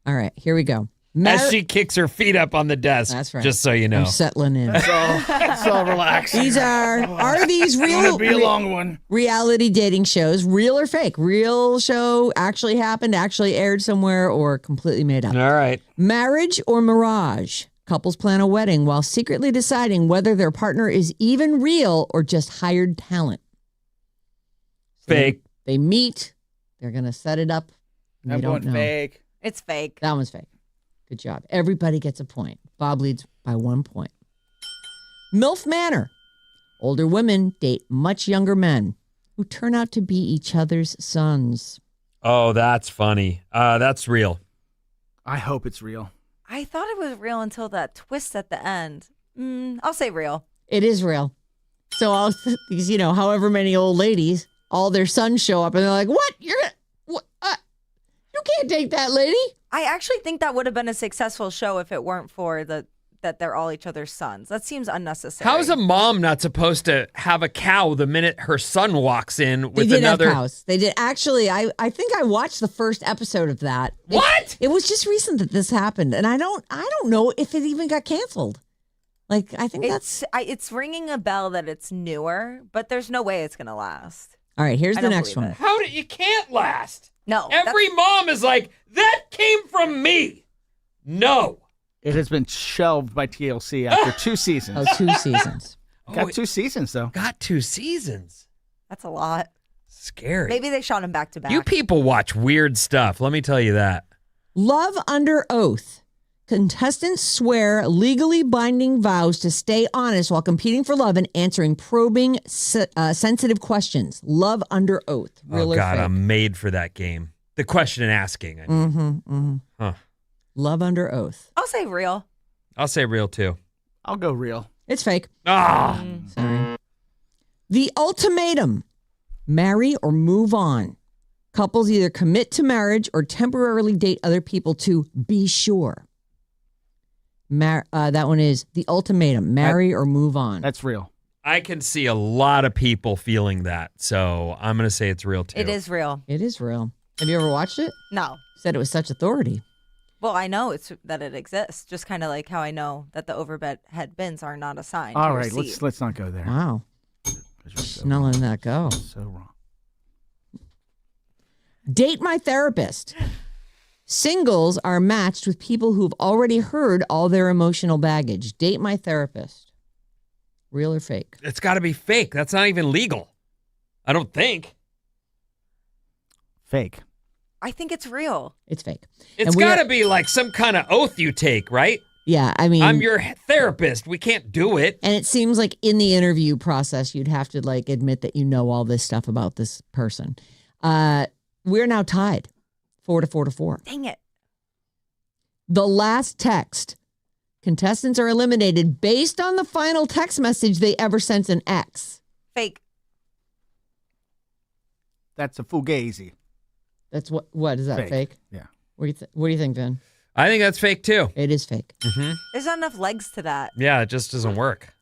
All right, here we go. As she kicks her feet up on the desk. That's right. Just so you know. I'm settling in. So relax. These are these real Be a long one. reality dating shows, real or fake? Real show actually happened, actually aired somewhere, or completely made up? All right. Marriage or mirage? Couples plan a wedding while secretly deciding whether their partner is even real or just hired talent. Fake. They meet. They're going to set it up. They I'm don't going know. fake. It's fake. That one's fake. Good job. Everybody gets a point. Bob leads by 1 point. MILF Manor. Older women date much younger men who turn out to be each other's sons. Oh, that's funny. That's real. I hope it's real. I thought it was real until that twist at the end. I'll say real. It is real. So these, however many old ladies, all their sons show up and they're like, "What? You can't date that lady." I actually think that would have been a successful show if it weren't for that they're all each other's sons. That seems unnecessary. How is a mom not supposed to have a cow the minute her son walks in with They did another? have cows. They did. Actually, I think I watched the first episode of that. What? It was just recent that this happened, and I don't know if it even got canceled. Like, I think it's ringing a bell that it's newer, but there's no way it's gonna last. All right, here's I the don't next believe one. it. How did you can't last? No. Every mom is like, that came from me. No. It has been shelved by TLC after 2 seasons. Oh, 2 seasons. Got 2 seasons, though. Got 2 seasons. That's a lot. Scary. Maybe they shot him back to back. You people watch weird stuff. Let me tell you that. Love under oath. Contestants swear legally binding vows to stay honest while competing for love and answering probing, sensitive questions. Love under oath. Real Oh, or God, fake? I'm made for that game. The question and asking. I mean. Huh. Love under oath. I'll say real. I'll say real, too. I'll go real. It's fake. Ah. Sorry. The ultimatum. Marry or move on. Couples either commit to marriage or temporarily date other people to be sure. That one is the ultimatum. Marry or move on. That's real. I can see a lot of people feeling that. So I'm going to say it's real, too. It is real. It is real. Have you ever watched it? No. Said it was such authority. Well, I know that it exists. Just kind of like how I know that the overhead bins are not a sign. All to right, receive. let's not go there. Wow. 'Cause you're so Not wrong. letting that go. So wrong. Date my therapist. Singles are matched with people who've already heard all their emotional baggage. Date my therapist. Real or fake? It's got to be fake. That's not even legal. I don't think. Fake. I think it's real. It's fake. It's And we got to are- be like some kind of oath you take, right? Yeah, I mean, I'm your therapist. We can't do it. and it seems like in the interview process, you'd have to like admit that you know all this stuff about this person. We're now tied 4-4. Dang it. The last text. Contestants are eliminated based on the final text message they ever sent an ex. Fake. That's a fugazi. That's what is that fake? Yeah. What do you think, Vin? I think that's fake, too. It is fake. There's not enough legs to that. Yeah, it just doesn't work.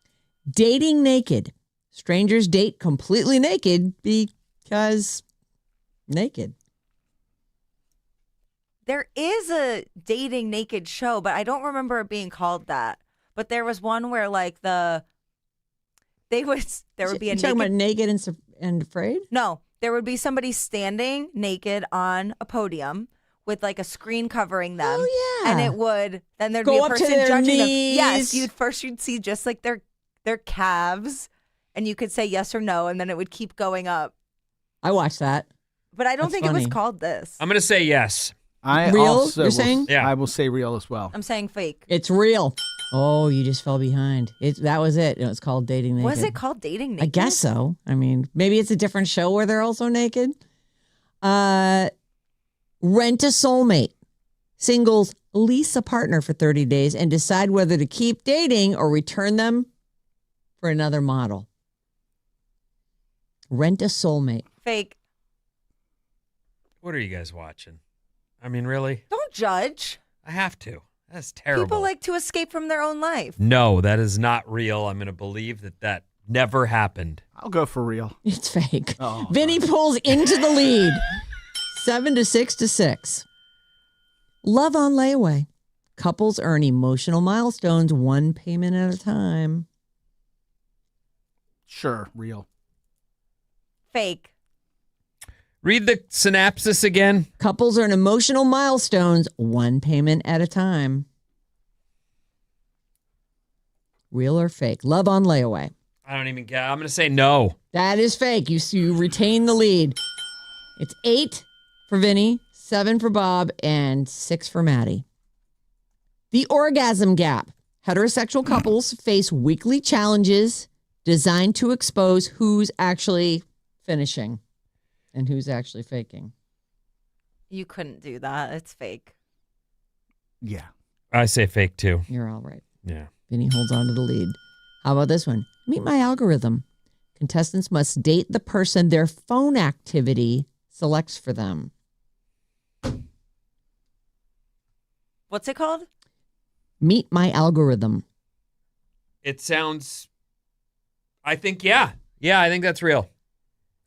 Dating naked. Strangers date completely naked because naked. There is a dating naked show, but I don't remember it being called that. But there was one where like there would be a You talking about naked and afraid? No, there would be somebody standing naked on a podium with like a screen covering them. Oh, yeah. And then there'd Go be a up to person their judging knees. them. Yes, you'd see just like their calves, and you could say yes or no, and then it would keep going up. I watched that. But I don't That's think it funny. was called this. I'm going to say yes. I Real, also you're will, saying? Yeah. I will say real as well. I'm saying fake. It's real. Oh, you just fell behind. That was it. It was called Dating Naked. Was it called Dating Naked? I guess so. I mean, maybe it's a different show where they're also naked. Rent a soulmate. Singles lease a partner for 30 days, and decide whether to keep dating or return them for another model. Rent a soulmate. Fake. What are you guys watching? I mean, really? Don't judge. I have to. That's terrible. People like to escape from their own life. No, that is not real. I'm going to believe that never happened. I'll go for real. It's fake. Oh, Vinnie pulls into the lead. 7-6. Love on layaway. Couples earn emotional milestones one payment at a time. Sure, real. Fake. Read the synopsis again. Couples earn emotional milestones one payment at a time. Real or fake? Love on layaway. I don't even get. I'm going to say no. That is fake. You retain the lead. It's 8 for Vinnie, 7 for Bob, and 6 for Matty. The orgasm gap. Heterosexual couples face weekly challenges designed to expose who's actually finishing and who's actually faking. You couldn't do that. It's fake. Yeah. I say fake too. You're all right. Yeah. Vinnie holds on to the lead. How about this one? Meet my algorithm. Contestants must date the person their phone activity selects for them. What's it called? Meet my algorithm. It sounds. I think, yeah. Yeah, I think that's real.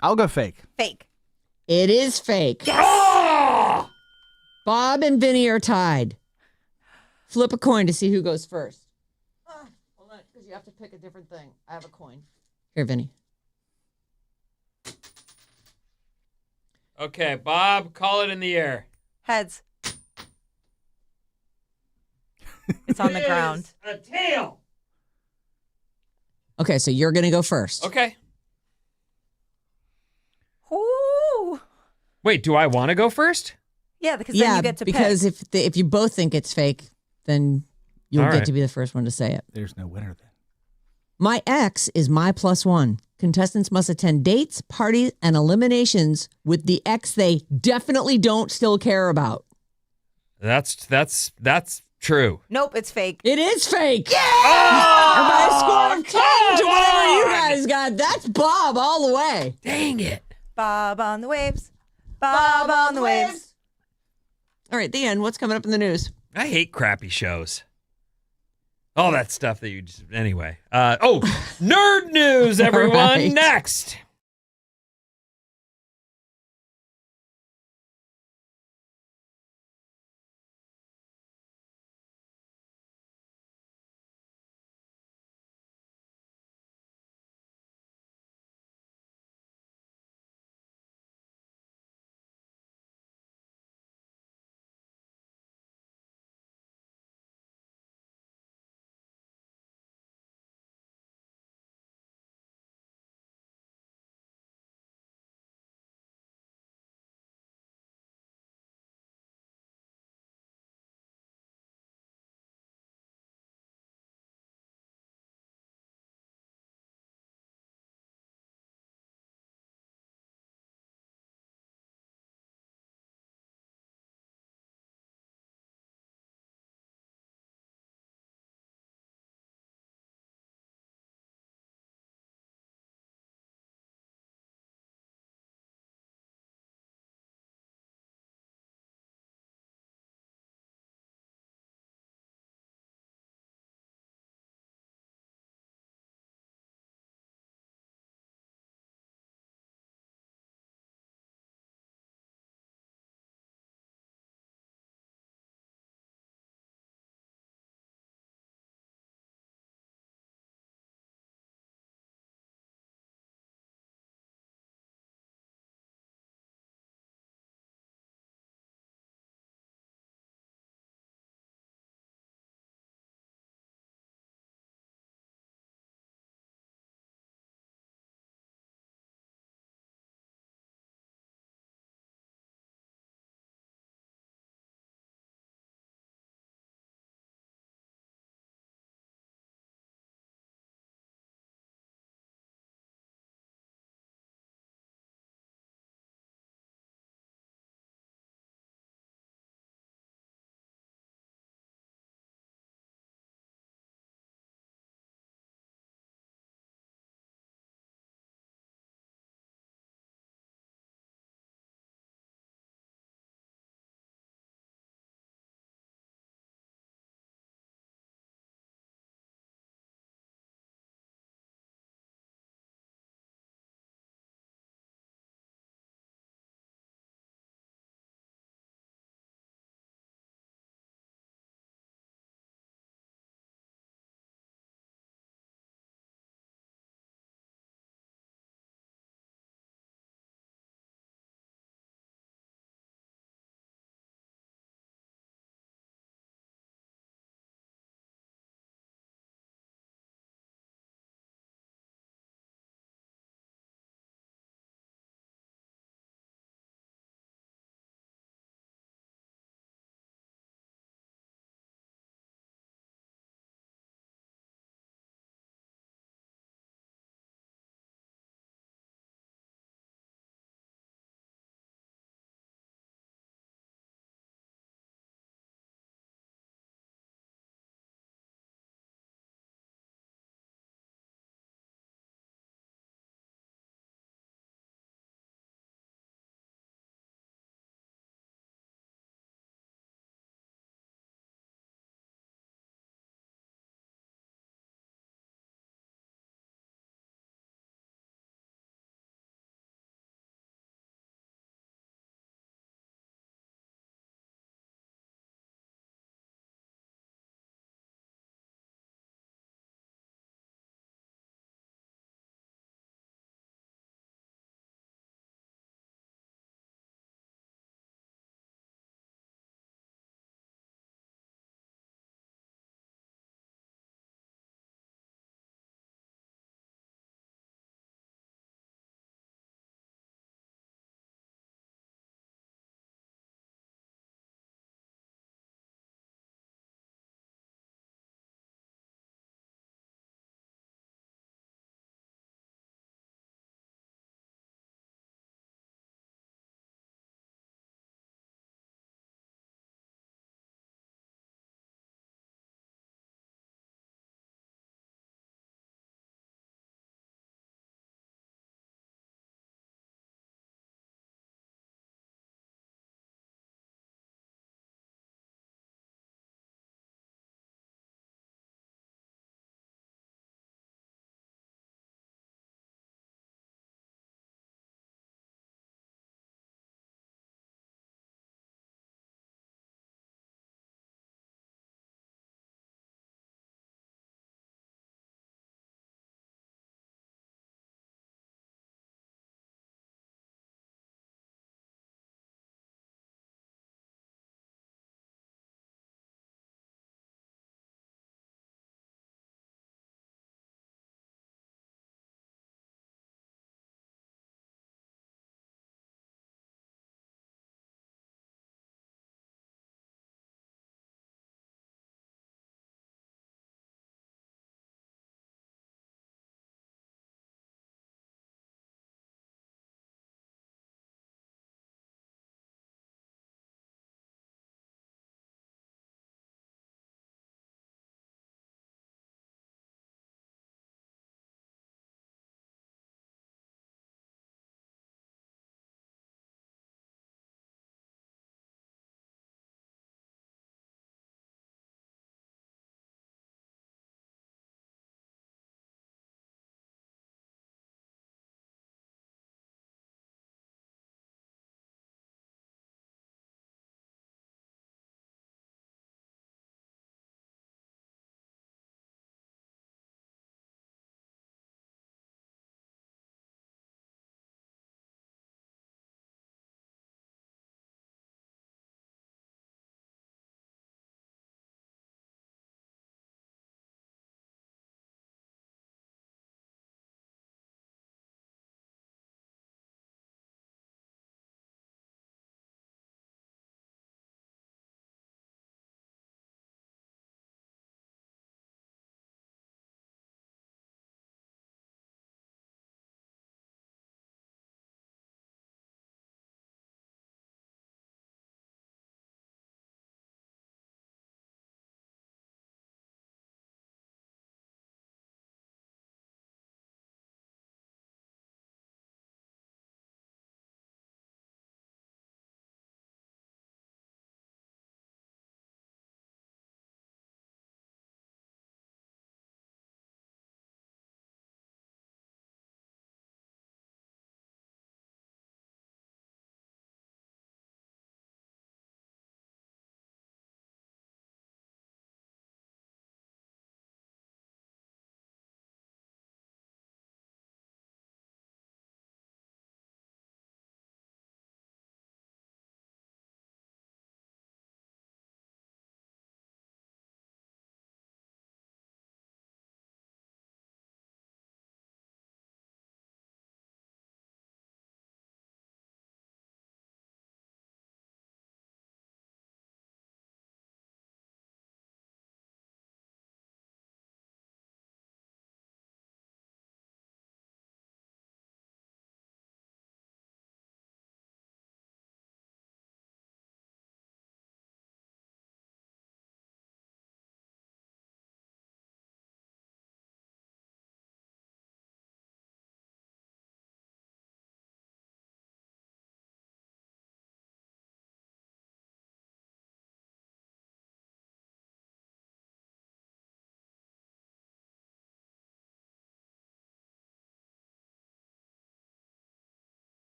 I'll go fake. Fake. It is fake. Yes. Oh! Bob and Vinnie are tied. Flip a coin to see who goes first. Hold on, because you have to pick a different thing. I have a coin. Here, Vinnie. Okay, Bob, call it in the air. Heads. It's on the ground. A tail. Okay, so you're going to go first. Okay. Ooh. Wait, do I want to go first? Yeah, because then you get to because pick. if you both think it's fake, then you'll All get right. to be the first one to say it. There's no winner then. My ex is my +1. Contestants must attend dates, parties, and eliminations with the ex they definitely don't still care about. That's true. Nope, it's fake. It is fake. Yeah! And by a score of 10 to whatever you on! guys got, that's Bob all the way. Dang it. Bob on the waves. Bob on the waves. All right, the end. What's coming up in the news? I hate crappy shows. All that stuff that you just. Anyway. Nerd news, everyone. right. Next.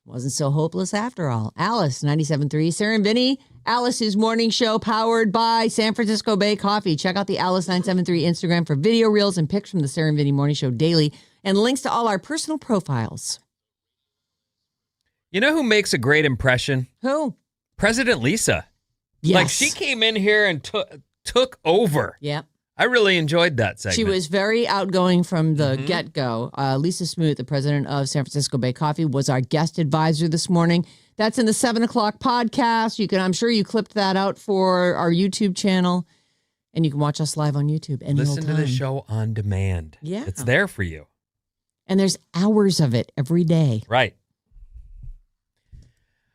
Wasn't so hopeless after all. Alice, 97.3. Sarah and Vinnie, Alice's morning show powered by San Francisco Bay Coffee. Check out the Alice 973 Instagram for video reels and pics from the Sarah and Vinnie morning show daily and links to all our personal profiles. You know who makes a great impression? Who? President Lisa. Yes. Like, she came in here and took over. Yep. I really enjoyed that segment. She was very outgoing from the get-go. Lisa Smoot, the president of San Francisco Bay Coffee, was our guest advisor this morning. That's in the 7 o'clock podcast. I'm sure you clipped that out for our YouTube channel, and you can watch us live on YouTube any Listen old time. to the show on demand. Yeah. It's there for you. And there's hours of it every day. Right.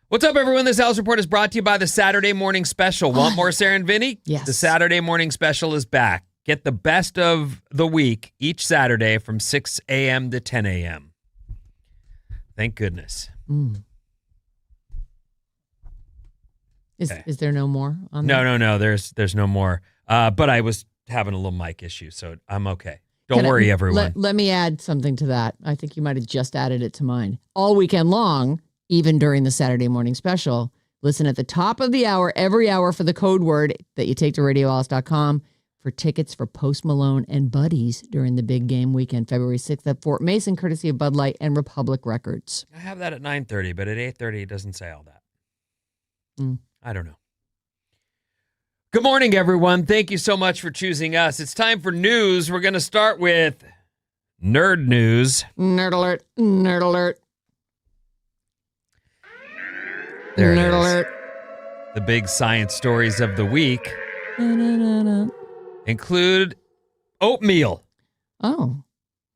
What's up, everyone? This Alice Report is brought to you by the Saturday Morning Special. Want more Sarah and Vinnie? Yes. The Saturday Morning Special is back. Get the best of the week each Saturday from 6 a.m. to 10 a.m. Thank goodness. Is there no more on that? No. There's no more. But I was having a little mic issue, so I'm okay. Don't worry, everyone. Let me add something to that. I think you might have just added it to mine. All weekend long, even during the Saturday Morning Special, listen at the top of the hour, every hour for the code word that you take to radioalice.com for tickets for Post Malone and Buddies during the big game weekend, February 6th at Fort Mason, courtesy of Bud Light and Republic Records. I have that at 9:30, but at 8:30 it doesn't say all that. I don't know. Good morning, everyone. Thank you so much for choosing us. It's time for news. We're going to start with nerd news. Nerd alert. Nerd alert. There Nerd it is. alert. The big science stories of the week include oatmeal. Oh.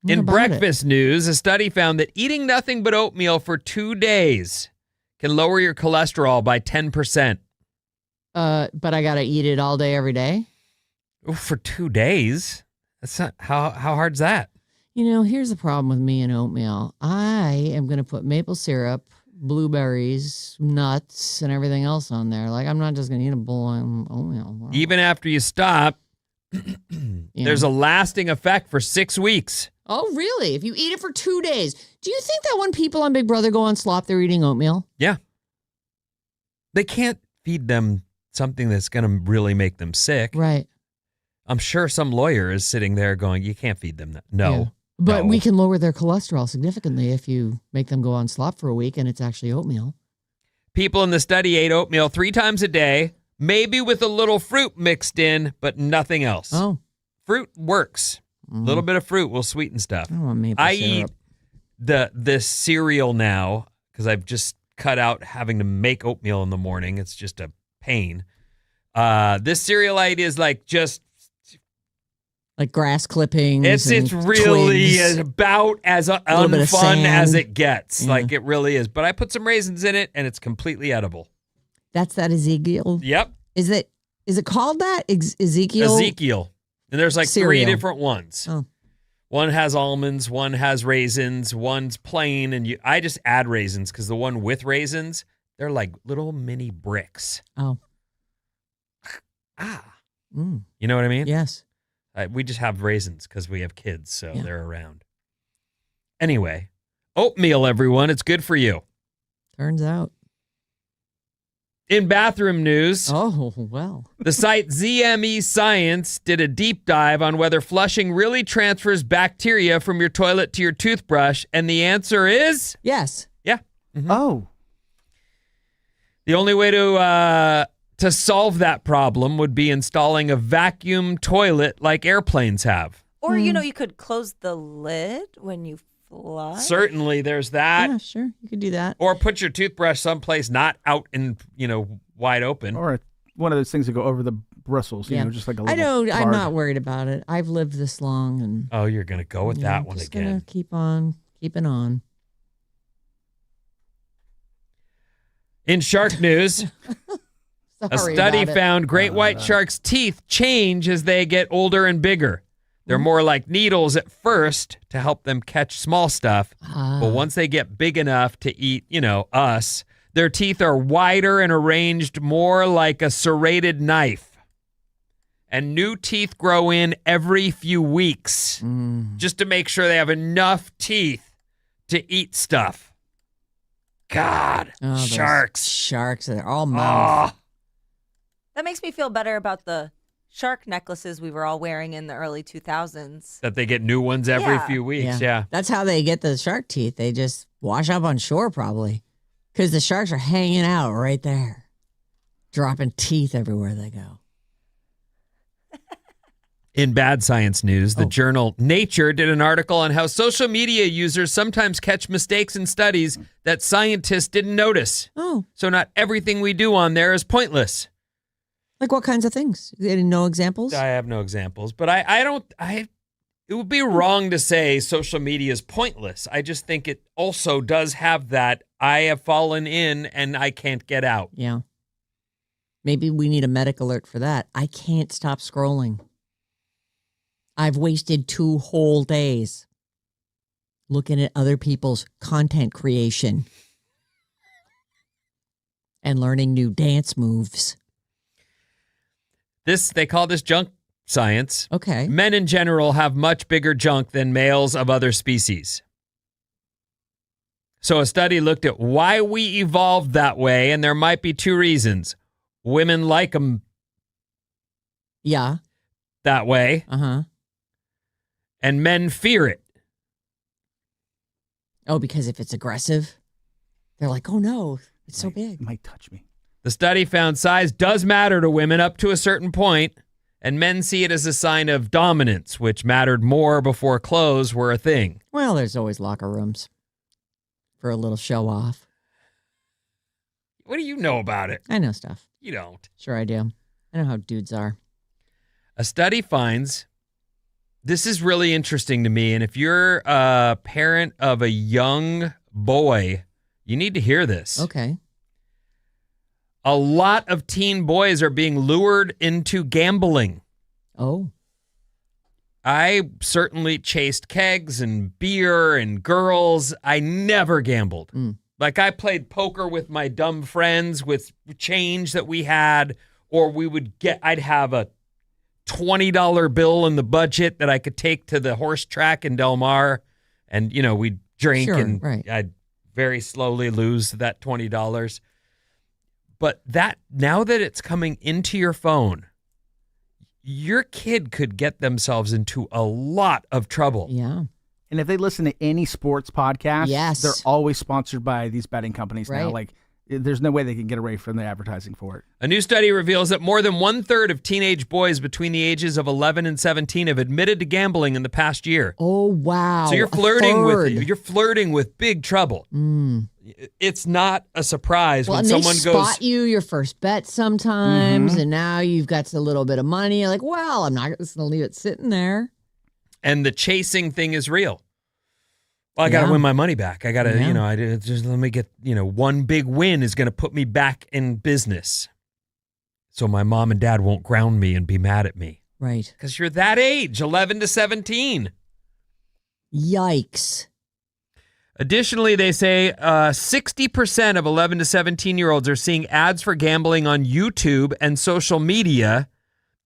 what In about breakfast news, a study found that eating nothing but oatmeal for 2 days can lower your cholesterol by 10%. But I got to eat it all day, every day? Oh, for 2 days? That's not how hard's that? Here's the problem with me and oatmeal. I am going to put maple syrup, blueberries, nuts, and everything else on there. Like, I'm not just going to eat a bowl of oatmeal. Even after you stop, there's a lasting effect for 6 weeks. Oh, really? If you eat it for 2 days. Do you think that when people on Big Brother go on slop, they're eating oatmeal? Yeah. They can't feed them something that's going to really make them sick. Right. I'm sure some lawyer is sitting there going, you can't feed them that. No. Yeah. But no. we can lower their cholesterol significantly if you make them go on slop for a week and it's actually oatmeal. People in the study ate oatmeal 3 times a day, maybe with a little fruit mixed in, but nothing else. Oh. Fruit works. A little bit of fruit will sweeten stuff. I don't want maple syrup. eat this cereal now because I've just cut out having to make oatmeal in the morning. It's just a pain. This cereal I eat is like grass clippings. It's really about as unfun as it gets. Yeah. Like it really is. But I put some raisins in it and it's completely edible. That's that Ezekiel. Yep. Is it called that? Ezekiel? Ezekiel. And there's like cereal. 3 different ones. Oh. One has almonds, one has raisins, one's plain. And I just add raisins because the one with raisins, they're like little mini bricks. Oh. You know what I mean? Yes. We just have raisins because we have kids, so they're around. Anyway, oatmeal, everyone. It's good for you. Turns out. In bathroom news, oh, well. The site ZME Science did a deep dive on whether flushing really transfers bacteria from your toilet to your toothbrush, and the answer is yes. Yeah. Mm-hmm. Oh. The only way to solve that problem would be installing a vacuum toilet like airplanes have. Or, you could close the lid when you flush. Certainly, there's that. Yeah, sure. You could do that. Or put your toothbrush someplace not out in, wide open. Or one of those things that go over the bristles, just like a little I'm not worried about it. I've lived this long. And oh, you're going to go with that one just again. Gonna keep on keeping on. In shark news, a study found great white sharks' teeth change as they get older and bigger. They're more like needles at first to help them catch small stuff. But once they get big enough to eat, us, their teeth are wider and arranged more like a serrated knife. And new teeth grow in every few weeks just to make sure they have enough teeth to eat stuff. God. Oh, those Sharks. Sharks. They're all mouth. Oh. That makes me feel better about the shark necklaces we were all wearing in the early 2000s. That they get new ones every Yeah. few weeks. Yeah. That's how they get the shark teeth. They just wash up on shore probably because the sharks are hanging out right there, dropping teeth everywhere they go. In bad science news, the journal Nature did an article on how social media users sometimes catch mistakes in studies that scientists didn't notice. Oh. So not everything we do on there is pointless. Like what kinds of things? No examples? I have no examples, but it would be wrong to say social media is pointless. I just think it also does have that I have fallen in and I can't get out. Yeah. Maybe we need a medic alert for that. I can't stop scrolling. I've wasted 2 whole days looking at other people's content creation and learning new dance moves. They call this junk science. Okay. Men in general have much bigger junk than males of other species. So a study looked at why we evolved that way, and there might be 2 reasons. Women like them Yeah. that way, Uh-huh. and men fear it. Oh, because if it's aggressive, they're like, oh no, it's so big. It might touch me. The study found size does matter to women up to a certain point, and men see it as a sign of dominance, which mattered more before clothes were a thing. Well, there's always locker rooms for a little show off. What do you know about it? I know stuff. You don't. Sure I do. I know how dudes are. A study finds, this is really interesting to me, and if you're a parent of a young boy, you need to hear this. Okay. A lot of teen boys are being lured into gambling. Oh. I certainly chased kegs and beer and girls. I never gambled. Like I played poker with my dumb friends with change that we had, or I'd have a $20 bill in the budget that I could take to the horse track in Del Mar, and we'd drink and I'd very slowly lose that $20. But now that it's coming into your phone, your kid could get themselves into a lot of trouble. Yeah. And if they listen to any sports podcast, Yes. they're always sponsored by these betting companies now. Right. Like, there's no way they can get away from the advertising for it. A new study reveals that more than 1/3 of teenage boys between the ages of 11 and 17 have admitted to gambling in the past year. Oh, wow. So you're flirting with big trouble. It's not a surprise when and someone they goes. spot you your first bet sometimes, and now you've got a little bit of money. You're like, well, I'm not just going to leave it sitting there. And the chasing thing is real. Well, I got to win my money back. I got to, just let me get, one big win is going to put me back in business. So my mom and dad won't ground me and be mad at me. Right. Because you're that age, 11 to 17. Yikes. Additionally, they say 60% of 11 to 17-year-olds are seeing ads for gambling on YouTube and social media,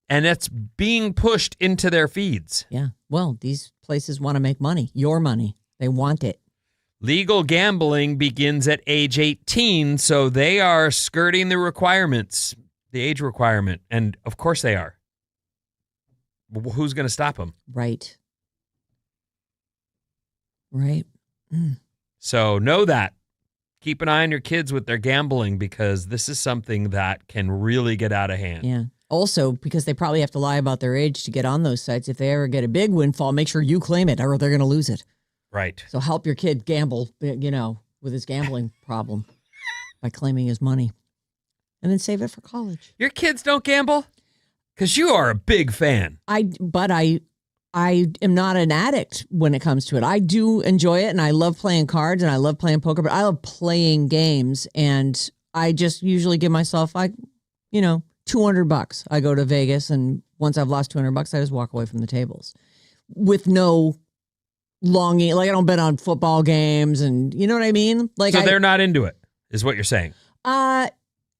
and it's being pushed into their feeds. Yeah. Well, these places want to make money, your money. They want it. Legal gambling begins at age 18, so they are skirting the requirements, the age requirement, and of course they are. Who's going to stop them? Right. Right. So know that. Keep an eye on your kids with their gambling, because this is something that can really get out of hand. Yeah. Also, because they probably have to lie about their age to get on those sites. If they ever get a big windfall, make sure you claim it or they're going to lose it. Right. So help your kid gamble, with his gambling problem by claiming his money. And then save it for college. Your kids don't gamble? Because you are a big fan. But I am not an addict when it comes to it. I do enjoy it, and I love playing cards, and I love playing poker, but I love playing games, and I just usually give myself, $200. I go to Vegas, and once I've lost $200, I just walk away from the tables with no longing. Like, I don't bet on football games, and you know what I mean? Like, so they're not into it, is what you're saying. I'm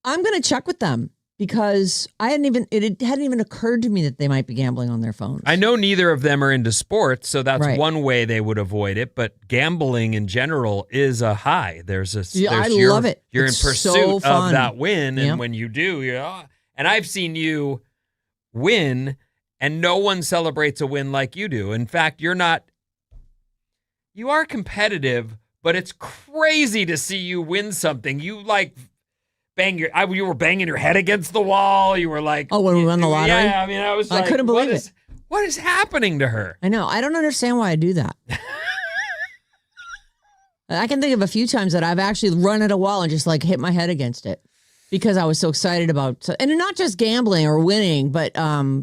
going to check with them because it hadn't even occurred to me that they might be gambling on their phones. I know neither of them are into sports, so that's Right. one way they would avoid it. But gambling in general is a high. I love it. You're It's in pursuit so of fun. that win, and Yep. when you do, and I've seen you win, and no one celebrates a win like you do. In fact, you are competitive, but it's crazy to see you win something. You like you were banging your head against the wall. You were like, Oh, when we won the lottery? Yeah, I mean, I was like, couldn't believe it. What is happening to her? I know. I don't understand why I do that. I can think of a few times that I've actually run at a wall and just like hit my head against it because I was so excited about, and not just gambling or winning, but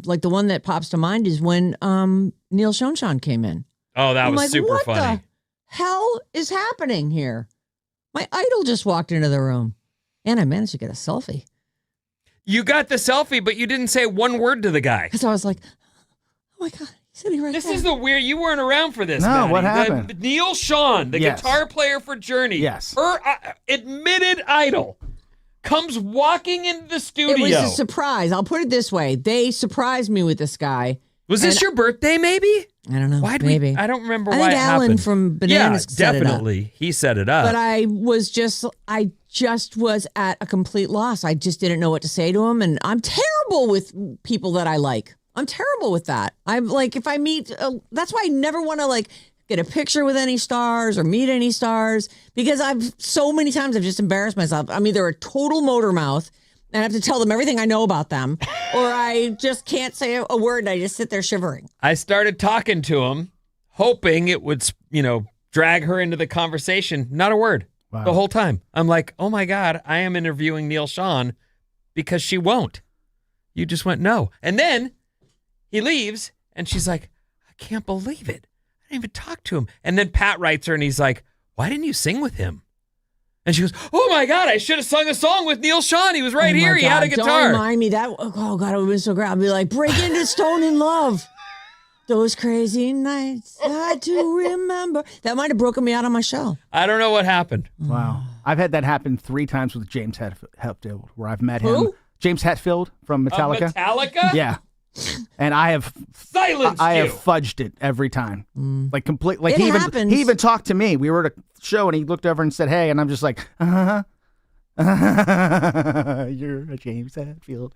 like the one that pops to mind is when Neil Shonshan came in. Oh, that I'm was like, super what funny. the hell is happening here? My idol just walked into the room, and I managed to get a selfie You got the selfie, but you didn't say one word to the guy. because I was like, oh my god, he's sitting right This there. is the weird. You weren't around for this. No, Matty. what happened? Neil Sean, the Yes. guitar player for Journey, Yes. her admitted idol, comes walking into the studio. It was a surprise. I'll put it this way: they surprised me with this guy. Was this and- your birthday? Maybe. I don't know. Why'd maybe. I don't remember I why think it Alan happened. from Bananas set it up. definitely. He set it up. But I just was at a complete loss. I just didn't know what to say to him. And I'm terrible with people that I like. I'm terrible with that. I'm like, if I meet, that's why I never want to like get a picture with any stars or meet any stars because so many times I've just embarrassed myself. I'm either a total motor mouth and I have to tell them everything I know about them, or I just can't say a word and I just sit there shivering. I started talking to him, hoping it would, drag her into the conversation. Not a word. Wow. The whole time. I'm like, oh my God, I am interviewing Neil Sean because she won't. You just went no. And then he leaves and she's like, I can't believe it. I didn't even talk to him. And then Pat writes her and he's like, why didn't you sing with him? And she goes, oh my God, I should have sung a song with Neil Sean. He was right Oh my here. He had a God, guitar. Don't remind me that. Oh God, it would have been so great. I'd be like, break into Stone in Love. Those crazy nights I do remember. That might have broken me out of my shell. I don't know what happened. Wow. I've had that happen 3 times with James Hetfield, where I've met him. Who? James Hetfield from Metallica. Metallica? Yeah. And I have Silenced I you. have fudged it every time. Like complete. Like It he happens. even talked to me. We were at a show and he looked over and said, "Hey," and I'm just like, "You're a James Hetfield."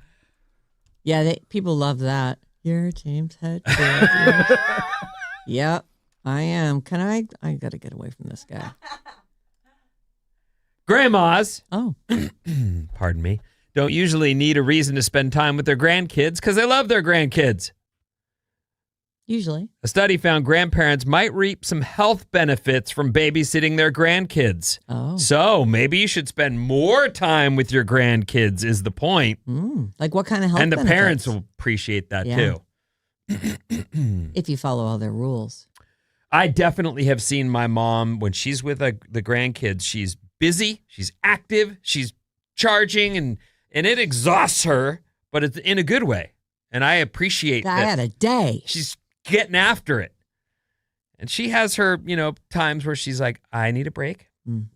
Yeah, people love that. You're James Hetfield. Yep, I am. I got to get away from this guy. Grandmas, Oh, pardon me, don't usually need a reason to spend time with their grandkids because they love their grandkids. usually. A study found grandparents might reap some health benefits from babysitting their grandkids. Oh. So maybe you should spend more time with your grandkids is the point. Like what kind of help? And the benefits? parents will appreciate that Yeah. too. If you follow all their rules. I definitely have seen my mom when she's with the grandkids. She's busy, she's active, she's charging, and it exhausts her, but it's in a good way. And I appreciate I that. had a day. She's getting after it. And she has her, times where she's like, I need a break.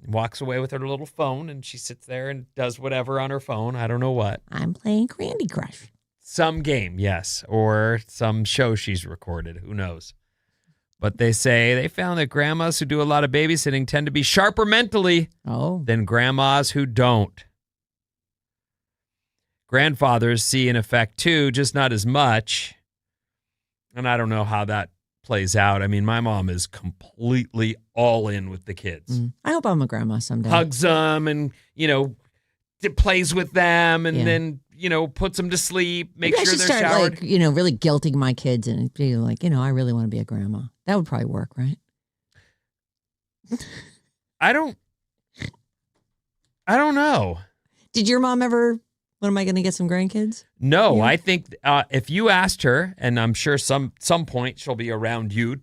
Walks away with her little phone and she sits there and does whatever on her phone. I don't know what. I'm playing Candy Crush. Some game, yes. Or some show she's recorded. Who knows? But they found that grandmas who do a lot of babysitting tend to be sharper mentally than grandmas who don't. Grandfathers see an effect too, just not as much. And I don't know how that plays out. I mean, my mom is completely all in with the kids. I hope I'm a grandma someday. Hugs them and, plays with them and Yeah. then, puts them to sleep, makes Maybe I sure should they're start showered. like, really guilting my kids and be like, I really want to be a grandma. That would probably work, right? I don't know. Did your mom ever, when am I going to get some grandkids? No, Yeah. I think if you asked her, and I'm sure some point she'll be around you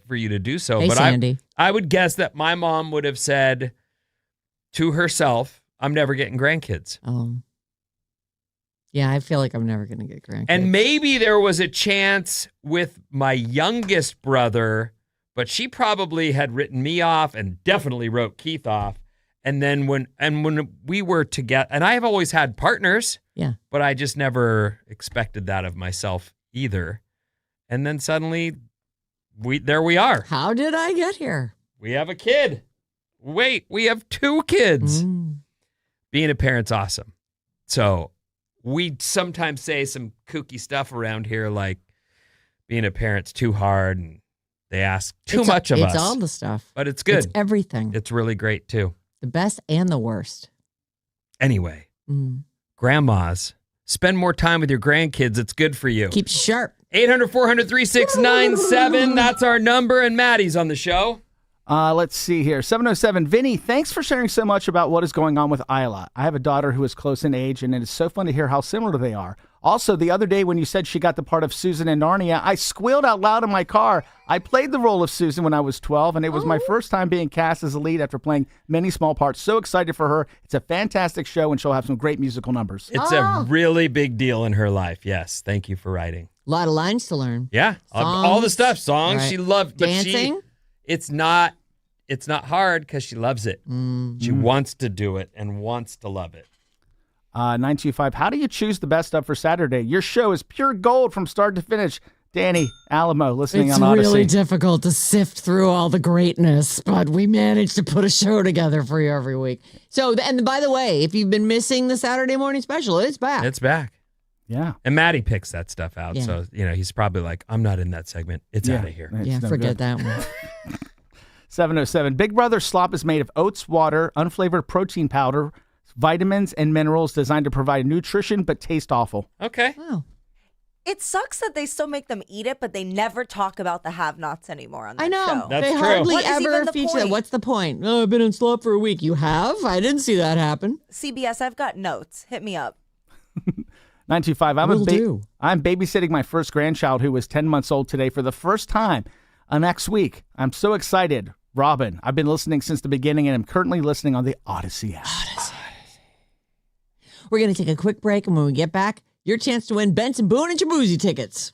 for you to do so. Hey, but Sandy. I would guess that my mom would have said to herself, "I'm never getting grandkids." Yeah, I feel like I'm never going to get grandkids. And maybe there was a chance with my youngest brother, but she probably had written me off and definitely wrote Keith off. And then when we were together, and I have always had partners. Yeah. But I just never expected that of myself either. And then suddenly, there we are. How did I get here? We have a kid. Wait, we have 2 kids. Being a parent's awesome. So we sometimes say some kooky stuff around here like being a parent's too hard and they ask too much of us. It's all the stuff. But it's good. It's everything. It's really great too. The best and the worst. Anyway, grandmas, spend more time with your grandkids. It's good for you. Keep sharp. 800-400-3697. That's our number. And Maddie's on the show. Let's see here. 707. Vinny, thanks for sharing so much about what is going on with Isla. I have a daughter who is close in age, and it is so fun to hear how similar they are. Also, the other day when you said she got the part of Susan in Narnia, I squealed out loud in my car. I played the role of Susan when I was 12, and it was my first time being cast as a lead after playing many small parts. So excited for her. It's a fantastic show, and she'll have some great musical numbers. It's a really big deal in her life. Yes. Thank you for writing. A lot of lines to learn. Yeah. All the stuff. Songs. Right. She loved. But Dancing. It's not hard because she loves it. She wants to do it and wants to love it. 925. How do you choose the best stuff for Saturday? Your show is pure gold from start to finish. Danny Alamo, listening on Odyssey. It's really difficult to sift through all the greatness, but we managed to put a show together for you every week. So, and by the way, if you've been missing the Saturday morning special, it's back. It's back. Yeah. And Matty picks that stuff out. Yeah. So, he's probably like, I'm not in that segment. It's out of here. Yeah, no forget good. that one. 707. Big Brother slop is made of oats, water, unflavored protein powder, vitamins, and minerals designed to provide nutrition but taste awful. Okay. Wow. It sucks that they still make them eat it, but they never talk about the have-nots anymore on that I know. show. That's they true. hardly What is ever even the feature that. point? What's the point? Oh, I've been in slop for a week. You have? I didn't see that happen. CBS, I've got notes. Hit me up. 925. Will I'm babysitting my first grandchild who was 10 months old today for the first time next week. I'm so excited. Robin, I've been listening since the beginning and I'm currently listening on the Odyssey app. We're going to take a quick break, and when we get back, your chance to win Benson Boone and Jaboozy tickets.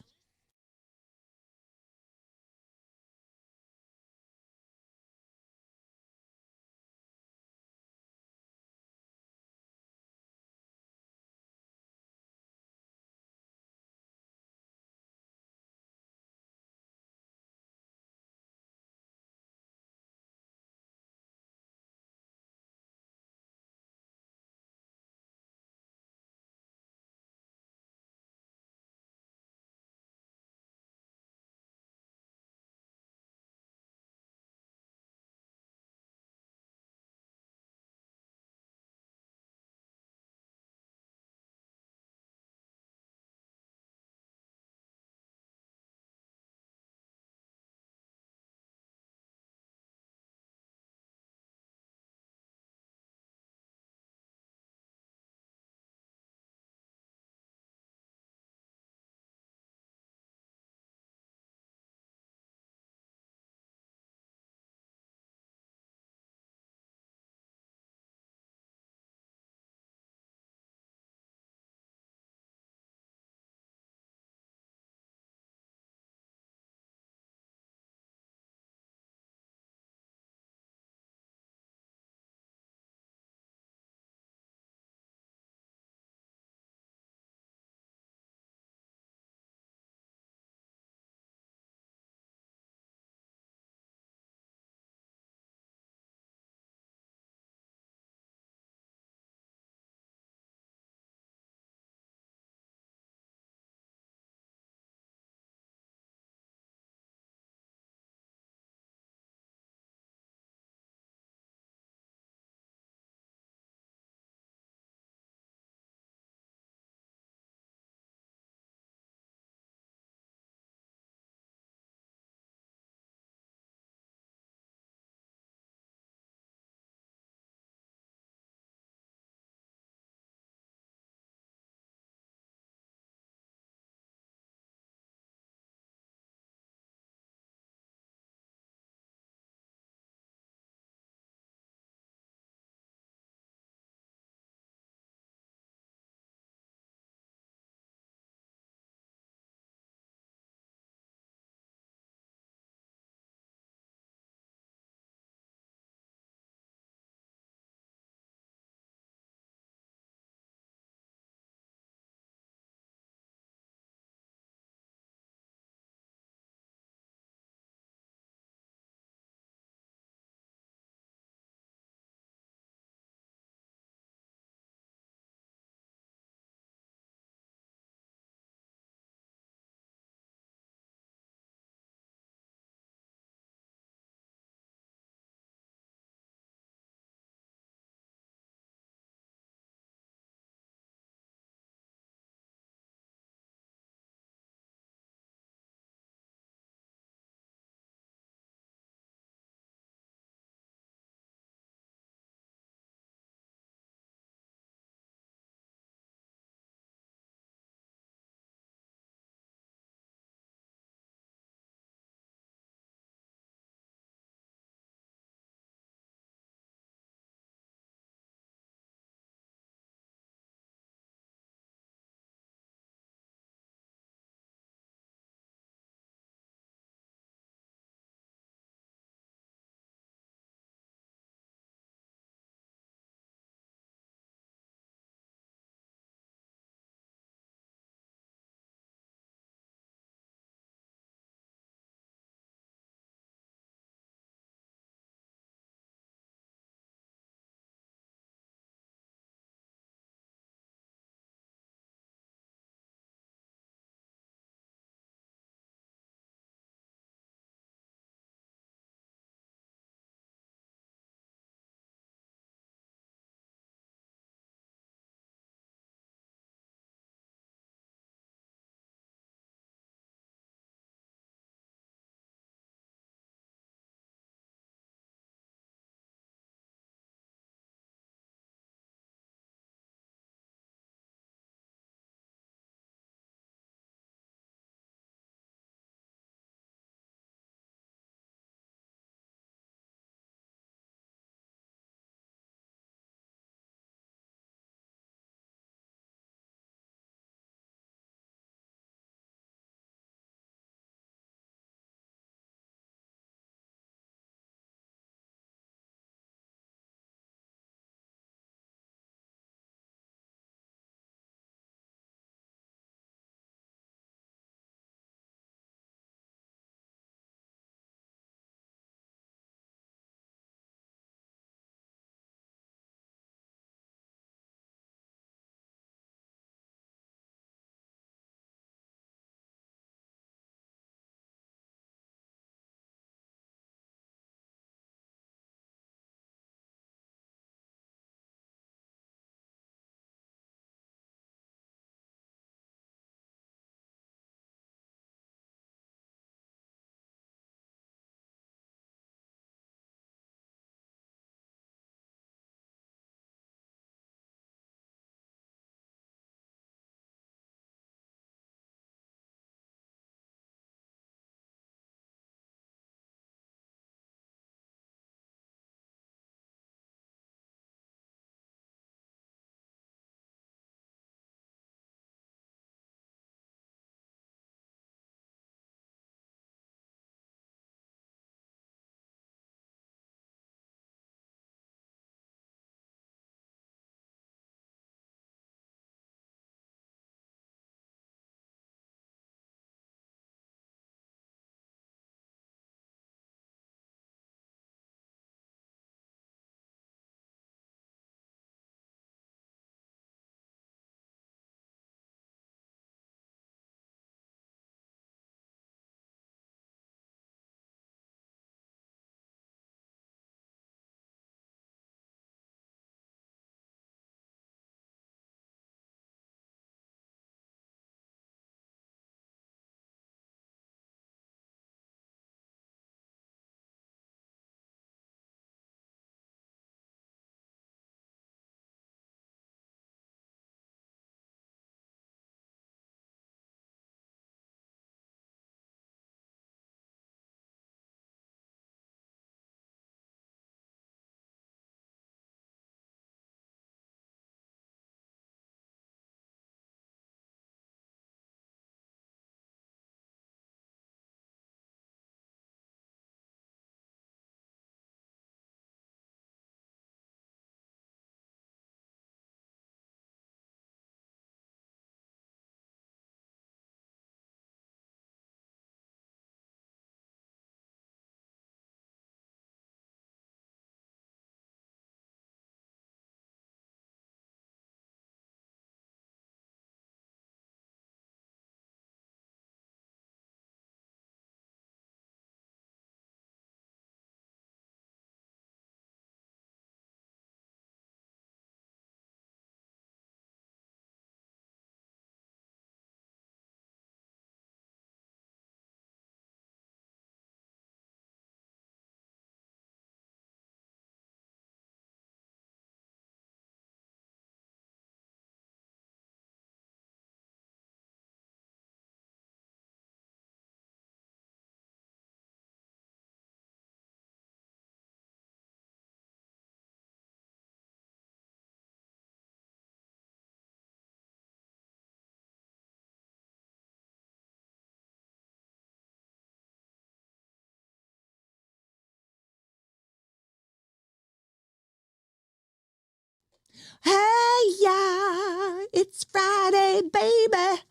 Hey, yeah, it's Friday, baby.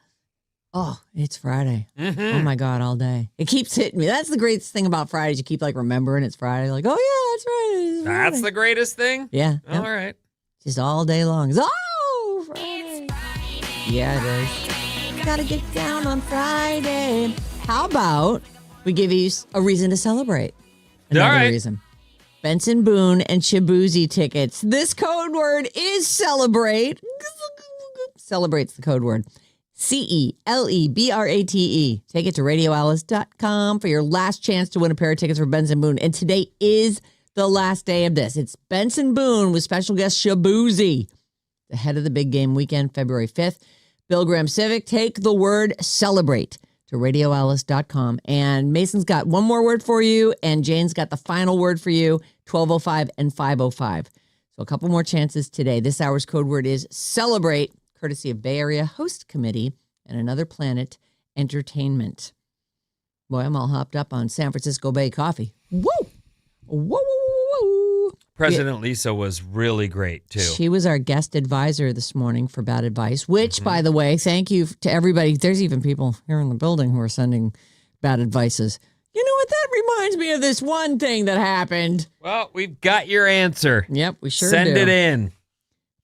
Oh, it's Friday. Mm-hmm. Oh, my God, all day. It keeps hitting me. That's the greatest thing about Fridays. You keep, like, remembering it's Friday. Like, oh, yeah, it's Friday. It's Friday. That's the greatest thing? Yeah. All right. Just all day long. It's, oh, Friday. Yeah, it is. Gotta get down on Friday. How about we give you a reason to celebrate? Another reason. Benson Boone and Shabuzi tickets. This code word is celebrate. Celebrate's the code word. CELEBRATE. Take it to radioalice.com for your last chance to win a pair of tickets for Benson Boone. And today is the last day of this. It's Benson Boone with special guest Shabuzi. The head of the big game weekend, February 5th. Bill Graham Civic. Take the word celebrate to radioalice.com. And Mason's got one more word for you, and Jane's got the final word for you, 12:05 and 5:05. So a couple more chances today. This hour's code word is celebrate, courtesy of Bay Area Host Committee and Another Planet Entertainment. Boy, I'm all hopped up on San Francisco Bay coffee. Woo! Woo, woo, woo. President Lisa was really great, too. She was our guest advisor this morning for Bad Advice, which, by the way, thank you to everybody. There's even people here in the building who are sending bad advices. You know what? That reminds me of this one thing that happened. Well, we've got your answer. Yep, we sure Send do. it in.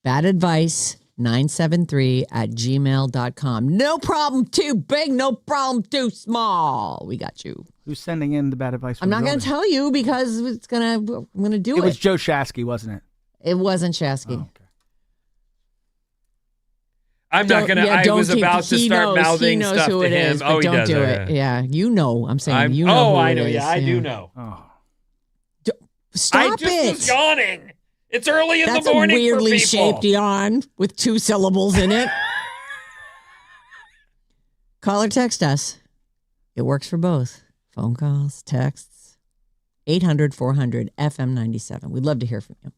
Bad Advice 973@gmail.com. No problem too big, no problem too small. We got you. Who's sending in the bad advice? I'm not going to tell you because I'm going to do it. It was Joe Shasky, wasn't it? It wasn't Shasky. Oh, okay. I'm not going to. I was about to start mouthing stuff to him. Is, but don't do it. Yeah, you know. I'm saying you know. I know. Yeah, I do know. Oh. Stop I just was yawning. It's early in That's the morning a weirdly for people. shaped yawn with 2 syllables in it. Call or text us. It works for both. Phone calls, texts. 800-400-FM97. We'd love to hear from you.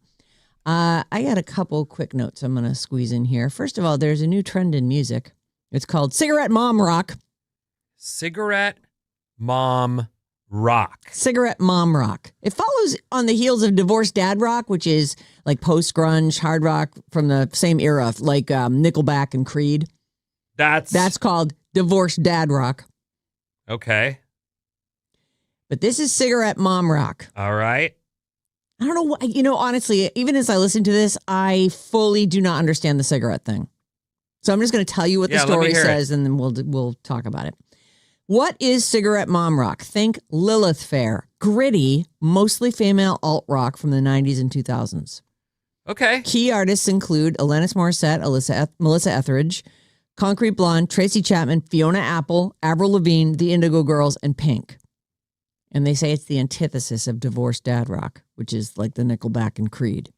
I got a couple quick notes I'm going to squeeze in here. First of all, there's a new trend in music. It's called Cigarette Mom Rock. Cigarette Mom Rock. Cigarette Mom Rock. It follows on the heels of Divorced Dad Rock, which is like post-grunge, hard rock from the same era, like Nickelback and Creed. That's called Divorced Dad Rock. Okay. But this is Cigarette Mom Rock. All right. I don't know what, honestly, even as I listen to this, I fully do not understand the cigarette thing. So I'm just going to tell you what the story says, and then we'll talk about it. What is Cigarette Mom Rock? Think Lilith Fair, gritty, mostly female alt rock from the 90s and 2000s. Okay. Key artists include Alanis Morissette, Melissa Etheridge, Concrete Blonde, Tracy Chapman, Fiona Apple, Avril Lavigne, The Indigo Girls, and Pink. And they say it's the antithesis of Divorced Dad Rock, which is like the Nickelback and Creed.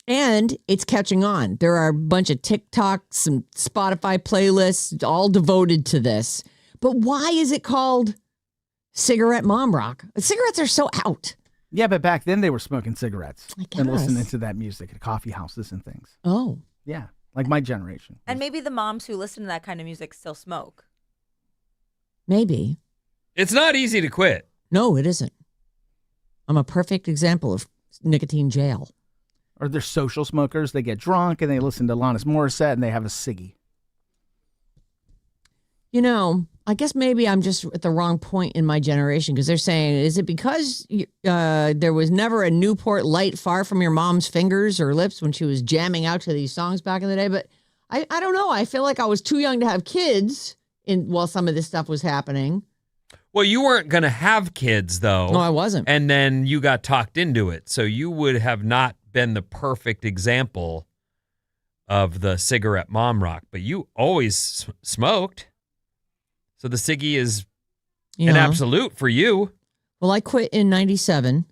And it's catching on. There are a bunch of TikToks and Spotify playlists all devoted to this. But why is it called Cigarette Mom Rock? Cigarettes are so out. Yeah, but back then they were smoking cigarettes and guess. listening to that music at coffee houses and things. Oh. Yeah, like my generation. And maybe the moms who listen to that kind of music still smoke. Maybe. It's not easy to quit. No, it isn't. I'm a perfect example of nicotine jail. Or they're social smokers. They get drunk and they listen to Alanis Morissette and they have a ciggy. I guess maybe I'm just at the wrong point in my generation because they're saying, is it because there was never a Newport Light far from your mom's fingers or lips when she was jamming out to these songs back in the day? But I don't know. I feel like I was too young to have kids while some of this stuff was happening. Well, you weren't going to have kids, though. No, I wasn't. And then you got talked into it. So you would have not been the perfect example of the cigarette mom rock. But you always smoked. So the ciggy is an absolute for you. Well, I quit in 97.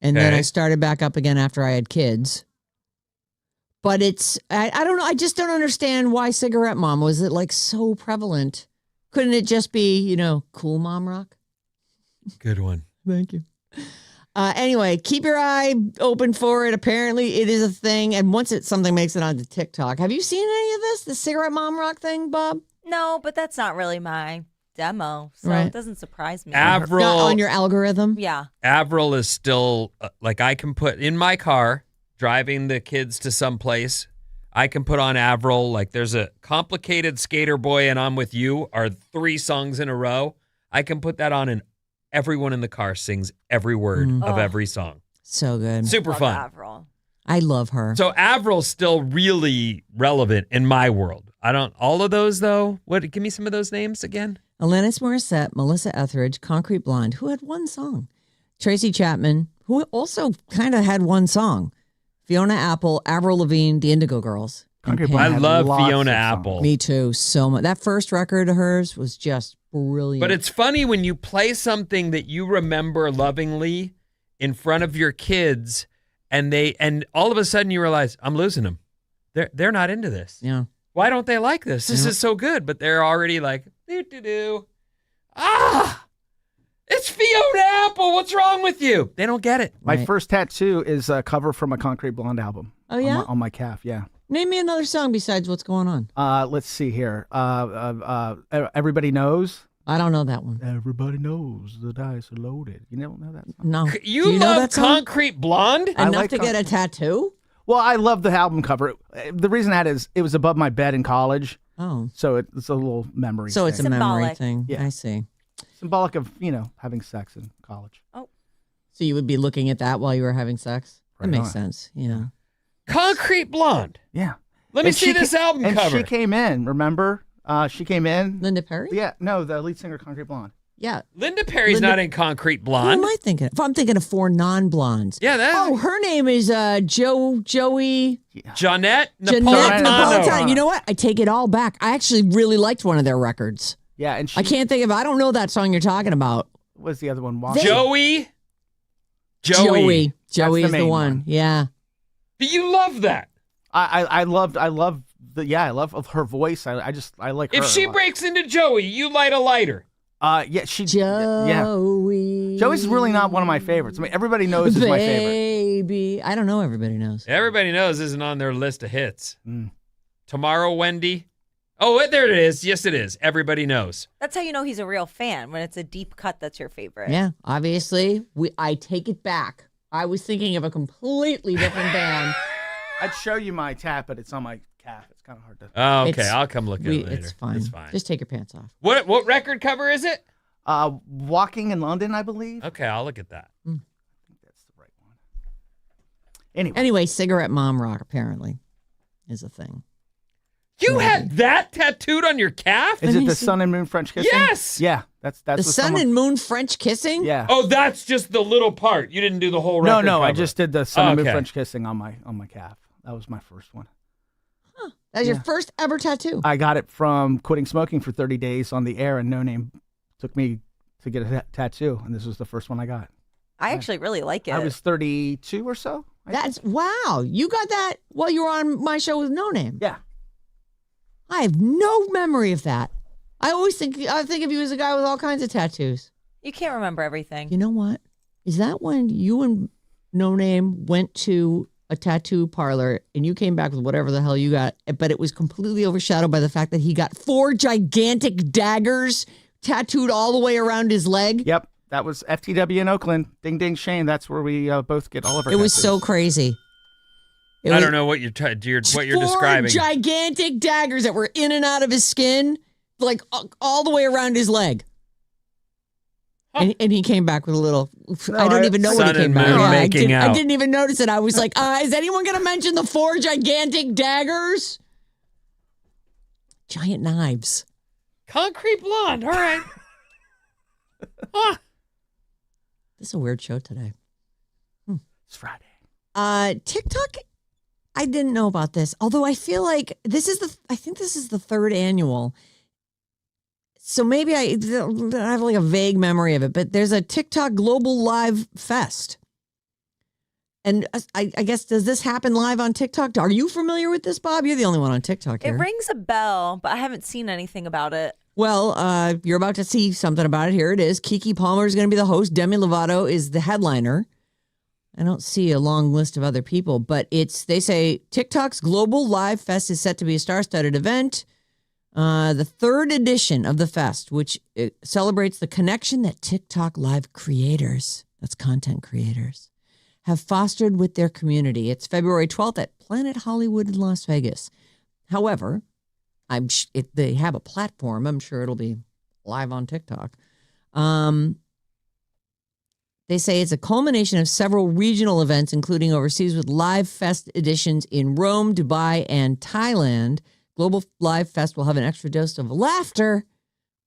And then I started back up again after I had kids. But I don't know. I just don't understand why cigarette mom. Was it like so prevalent? Couldn't it just be, cool mom rock? Good one. Thank you. Anyway, keep your eye open for it. Apparently, it is a thing. And once something makes it onto TikTok. Have you seen any of this? The cigarette mom rock thing, Bob? No, but that's not really my demo. So it doesn't surprise me. Avril. Not on your algorithm? Yeah. Avril is still, I can put in my car driving the kids to some place, I can put on Avril. Like there's a Complicated Skater Boy and I'm With You are 3 songs in a row. I can put that on and everyone in the car sings every word of every song. So good. Super fun. Avril. I love her. So Avril's still really relevant in my world. All of those though. Give me some of those names again. Alanis Morissette, Melissa Etheridge, Concrete Blonde, who had one song. Tracy Chapman, who also kind of had one song. Fiona Apple, Avril Lavigne, the Indigo Girls. Concrete I love lots Fiona of Apple. songs. Me too, so much. That first record of hers was just brilliant. But it's funny when you play something that you remember lovingly in front of your kids, and all of a sudden you realize I'm losing them. They're not into this. Yeah. Why don't they like this? This is so good, but they're already like do. It's Fiona Apple. What's wrong with you? They don't get it. My first tattoo is a cover from a Concrete Blonde album. Oh, yeah? On my calf, yeah. Name me another song besides What's Going On. Let's see here. Everybody Knows. I don't know that one. Everybody knows the dice are loaded. You don't know that song? No. You Do you know love that song? Concrete Blonde? Enough like to get a tattoo? Well, I love the album cover. The reason that is, it was above my bed in college, Oh. so it's a little memory. So it's a memory Symbolic. thing. Yeah. I see. symbolic of, having sex in college. So you would be looking at that while you were having sex? That Right makes on. sense. Yeah. Concrete Blonde. Yeah. Let me And see she this ca- album and cover. she came in, remember? She came in. Linda Perry? Yeah, no, the lead singer of Concrete Blonde. Yeah. Linda Perry's Linda- not in Concrete Who Blonde. am I thinking of? I'm thinking of 4 non-blondes. Yeah, that. Oh, her name is Joey Jeanette Jeanette Napolitano. Napolitano. You know what? I take it all back. I actually really liked one of their records. Yeah, and she I can't think of. I don't know that song you're talking about. was the other one. Joey. Joey the is the main one. one. Yeah. You love that. I love of her voice. I like her. If she a lot. breaks into Joey, you light a lighter. Yeah, she yeah. Joey. Joey's really not one of my favorites. I mean, everybody knows is my favorite. Baby. I don't know. Everybody knows. Everybody knows isn't on their list of hits. Mm. Tomorrow, Wendy. Oh, there it is. Yes, it is. Everybody knows. That's how you know he's a real fan, when it's a deep cut that's your favorite. Yeah. Obviously, I take it back. I was thinking of a completely different band. I'd show you my tat, but it's on my calf. It's kind of hard to. Oh, okay. It's- I'll come look at it later. It's fine. It's fine. Just take your pants off. What record cover is it? Walking in London, I believe. Okay, I'll look at that. I think that's the right one. Anyway, cigarette mom rock apparently is a thing. You had that tattooed on your calf? Is Let it me the see. sun and moon French kissing? Yes! Yeah, that's The what sun someone- and moon French kissing? Yeah. Oh, that's just the little part. You didn't do the whole record No, I cover. just did the sun and moon Okay. French kissing on my calf. That was my first one. That's your first ever tattoo. I got it from quitting smoking for 30 days on the air, and No Name took me to get a tattoo, and this was the first one I got. I actually really like it. I was 32 or so. That's wow. You got that while you were on my show with No Name. Yeah. I have no memory of that. I think of you as a guy with all kinds of tattoos. You can't remember everything. You know what? Is that when you and No Name went to a tattoo parlor and you came back with whatever the hell you got, but it was completely overshadowed by the fact that he got 4 gigantic daggers tattooed all the way around his leg? Yep. That was FTW in Oakland. Ding, ding, shame. That's where we both get all of our It was tattoos. so crazy. I don't know what you're describing. 4 gigantic daggers that were in and out of his skin, like all the way around his leg. And he came back with a little. I don't even know what he Sun came and back moon with. I making out. didn't even notice it. I was like, is anyone going to mention the 4 gigantic daggers? Giant knives. Concrete Blonde. All right. Huh. This is a weird show today. It's Friday. TikTok. I didn't know about this, although I feel like I think this is the 3rd annual. So maybe I have like a vague memory of it, but there's a TikTok Global Live Fest. And I guess, does this happen live on TikTok? Are you familiar with this, Bob? You're the only one on TikTok It here. rings a bell, but I haven't seen anything about it. Well, you're about to see something about it. Here it is. Keke Palmer is going to be the host. Demi Lovato is the headliner. I don't see a long list of other people, but they say TikTok's Global Live Fest is set to be a star-studded event. The 3rd edition of the fest, which it celebrates the connection that TikTok Live creators, that's content creators, have fostered with their community. It's February 12th at Planet Hollywood in Las Vegas. However, they have a platform. I'm sure it'll be live on TikTok. They say it's a culmination of several regional events, including overseas with Live Fest editions in Rome, Dubai, and Thailand. Global Live Fest will have an extra dose of laughter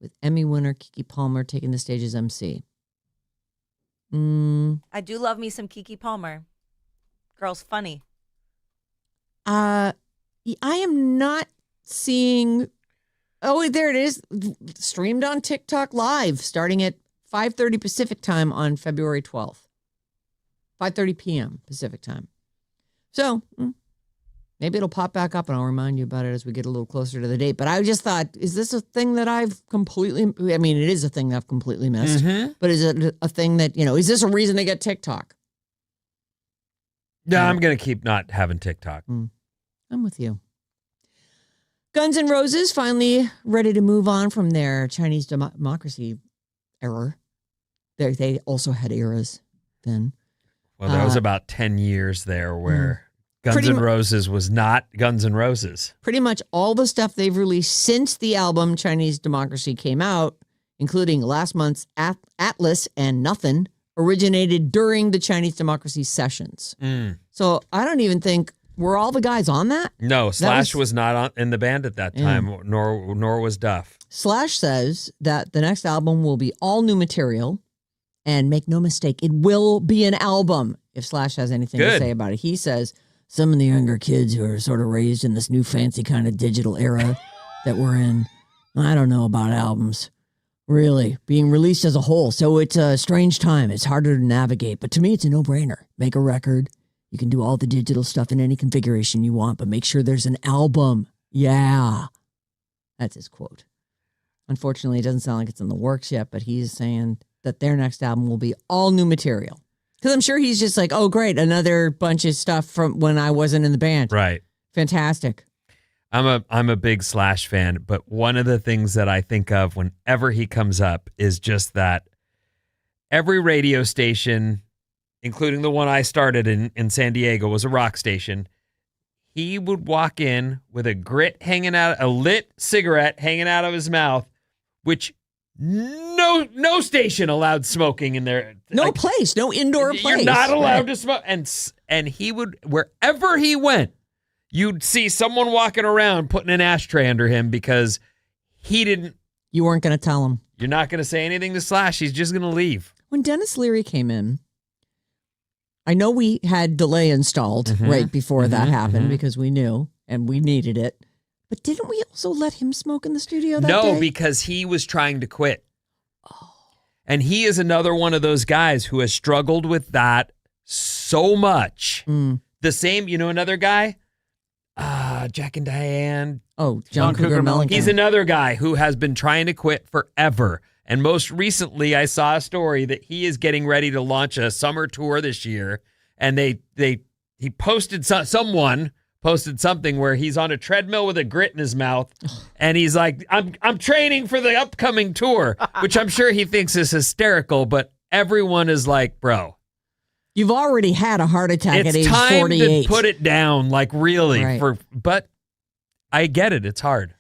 with Emmy winner Keke Palmer taking the stage as MC. I do love me some Keke Palmer. Girl's funny. I am not seeing. Oh, there it is. Streamed on TikTok Live starting at 5:30 Pacific time on February 12th. 5:30 p.m. Pacific time. So maybe it'll pop back up and I'll remind you about it as we get a little closer to the date. But I just thought, is this a thing that I've completely, I mean, it is a thing that I've completely missed. Mm-hmm. But is it a thing that, is this a reason to get TikTok? No, I'm going to keep not having TikTok. I'm with you. Guns N' Roses finally ready to move on from their Chinese democracy era. They also had eras then. Well, there was about 10 years there where Guns N' Roses was not Guns N' Roses. Pretty much all the stuff they've released since the album Chinese Democracy came out, including last month's Atlas and Nothing, originated during the Chinese Democracy sessions. So I don't even think, were all the guys on that? No, Slash was not in the band at that time, nor was Duff. Slash says that the next album will be all new material, and make no mistake, it will be an album. If Slash has anything to say about it, he says some of the younger kids who are sort of raised in this new fancy kind of digital era that we're in, I don't know about albums really being released as a whole. So it's a strange time. It's harder to navigate, but to me, it's a no-brainer. Make a record. You can do all the digital stuff in any configuration you want, but make sure there's an album. Yeah. That's his quote. Unfortunately, it doesn't sound like it's in the works yet, but he's saying that their next album will be all new material. Because I'm sure he's just like, oh, great, another bunch of stuff from when I wasn't in the band. Right. Fantastic. I'm a big Slash fan, but one of the things that I think of whenever he comes up is just that every radio station, including the one I started in San Diego, was a rock station. He would walk in with a lit cigarette hanging out of his mouth, which no station allowed smoking in there. No place, no indoor place. You're not allowed to smoke. And he would, wherever he went, you'd see someone walking around putting an ashtray under him because you weren't going to tell him. You're not going to say anything to Slash. He's just going to leave. When Dennis Leary came in, I know we had delay installed right before that happened because we knew and we needed it. But didn't we also let him smoke in the studio that day? No, because he was trying to quit. Oh. And he is another one of those guys who has struggled with that so much. The same, another guy? Jack and Diane. Oh, John Cougar Mellencamp. He's another guy who has been trying to quit forever. And most recently, I saw a story that he is getting ready to launch a summer tour this year. And he posted someone posted something where he's on a treadmill with a grit in his mouth, and he's like, "I'm training for the upcoming tour," which I'm sure he thinks is hysterical. But everyone is like, "Bro, you've already had a heart attack at age 48. It's time to put it down, like really." Right. But I get it; it's hard.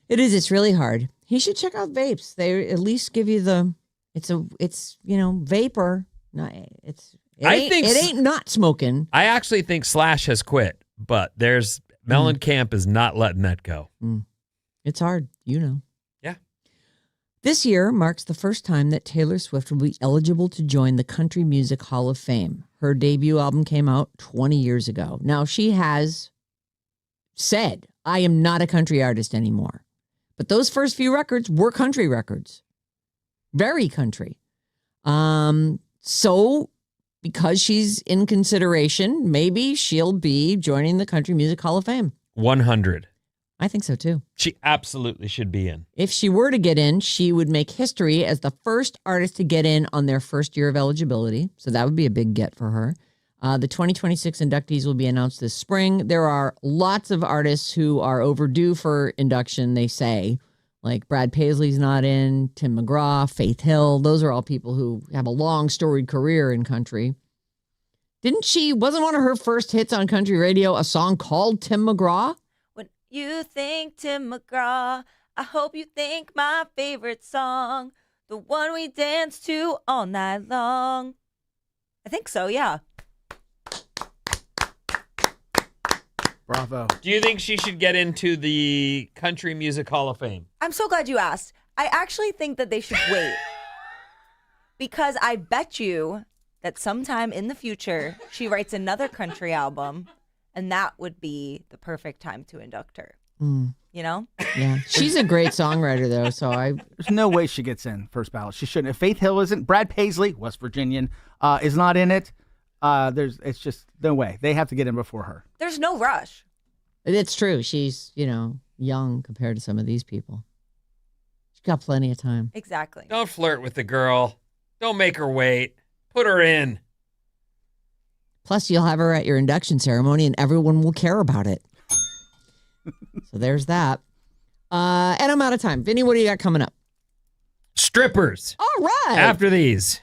It is. It's really hard. He should check out vapes. They at least give you it's vapor. No, it ain't not smoking. I actually think Slash has quit, but there's Mellencamp is not letting that go. It's hard, Yeah. This year marks the first time that Taylor Swift will be eligible to join the Country Music Hall of Fame. Her debut album came out 20 years ago. Now, she has said, "I am not a country artist anymore." But those first few records were country records. Very country. So because she's in consideration, maybe she'll be joining the Country Music Hall of Fame. 100. I think so too. She absolutely should be in. If she were to get in, she would make history as the first artist to get in on their first year of eligibility. So that would be a big get for her. The 2026 inductees will be announced this spring. There are lots of artists who are overdue for induction, they say. Like Brad Paisley's not in, Tim McGraw, Faith Hill. Those are all people who have a long, storied career in country. Wasn't one of her first hits on country radio a song called Tim McGraw? When you think Tim McGraw, I hope you think my favorite song, the one we dance to all night long. I think so, yeah. Bravo. Do you think she should get into the Country Music Hall of Fame? I'm so glad you asked. I actually think that they should wait. Because I bet you that sometime in the future, she writes another country album, and that would be the perfect time to induct her. Mm. You know? Yeah. She's a great songwriter, though, so There's no way she gets in first ballot. She shouldn't. If Faith Hill isn't, Brad Paisley, West Virginian, is not in it, it's just no way. They have to get in before her. There's no rush. It's true. She's, young compared to some of these people. She's got plenty of time. Exactly. Don't flirt with the girl. Don't make her wait. Put her in. Plus, you'll have her at your induction ceremony, and everyone will care about it. So there's that. And I'm out of time. Vinny, what do you got coming up? Strippers. All right. After these.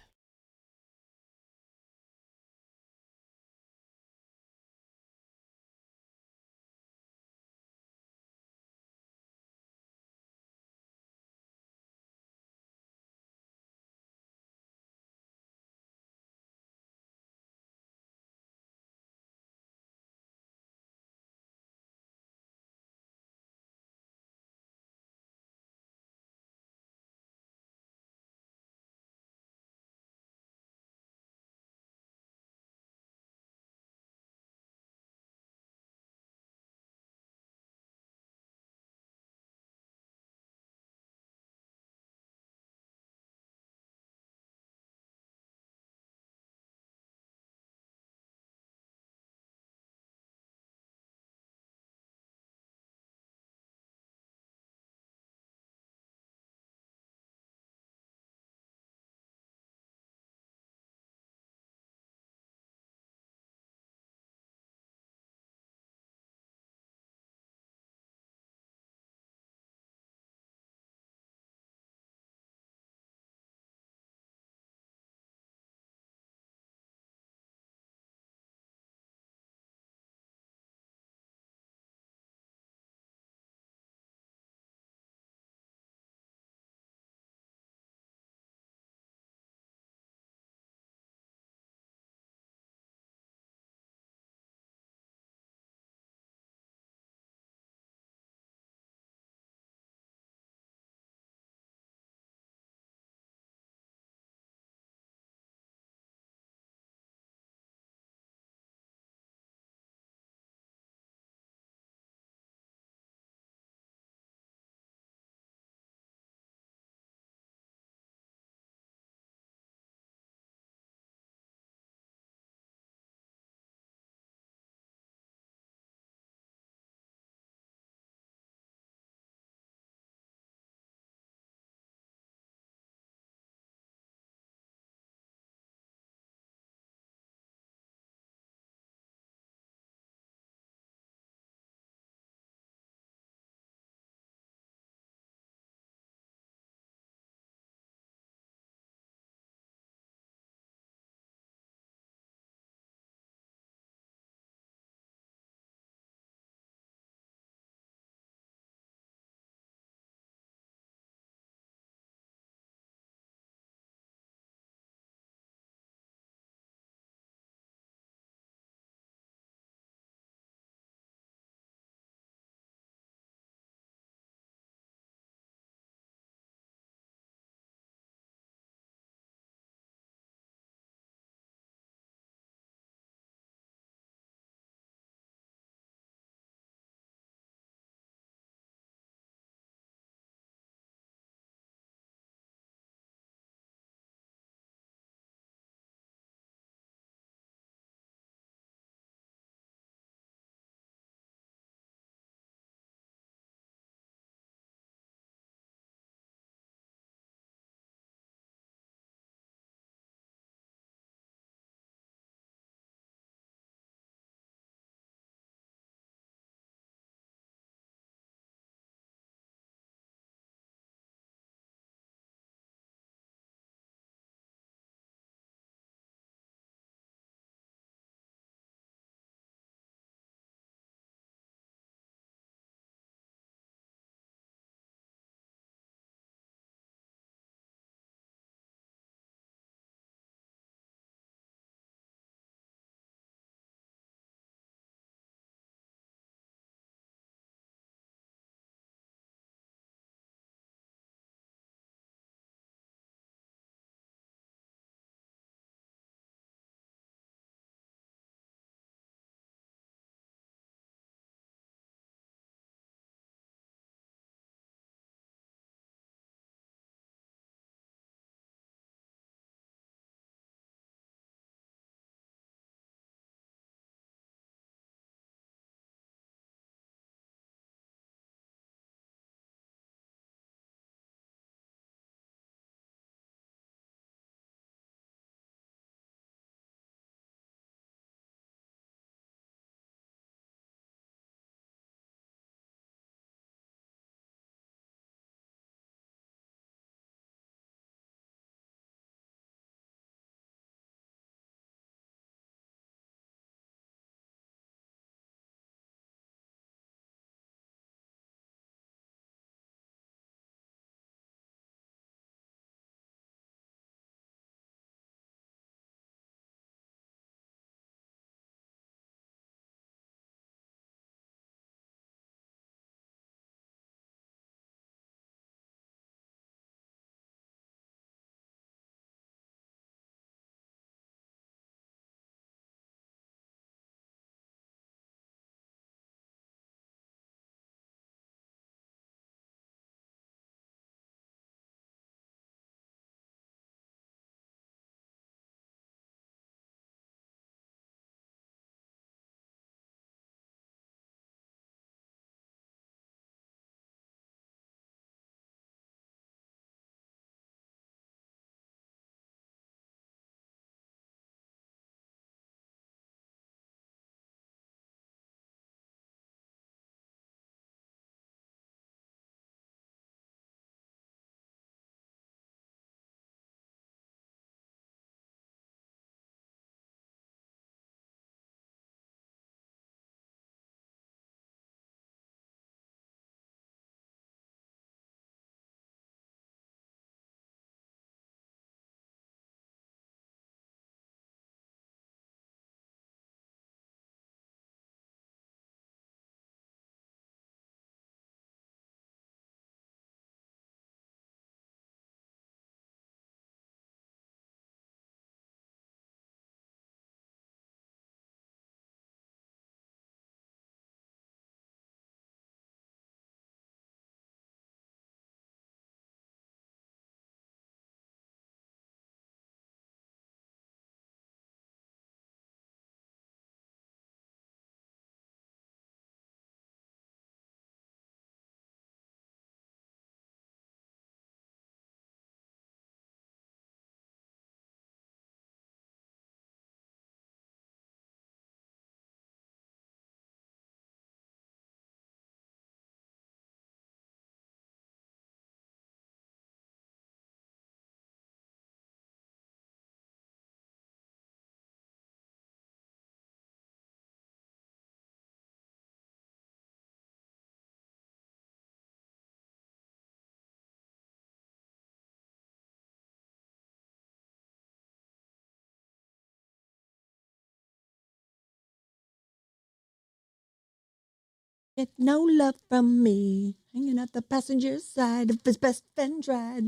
Get no love from me. Hanging out the passenger side of his best friend's ride.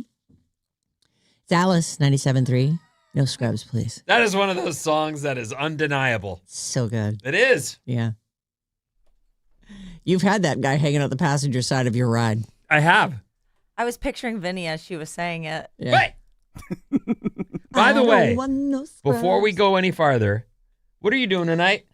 It's Alice, 97.3. No scrubs, please. That is one of those songs that is undeniable. So good. It is. Yeah. You've had that guy hanging out the passenger side of your ride. I have. I was picturing Vinnie as she was saying it. Yeah. Wait. By the way, no before we go any farther, what are you doing tonight?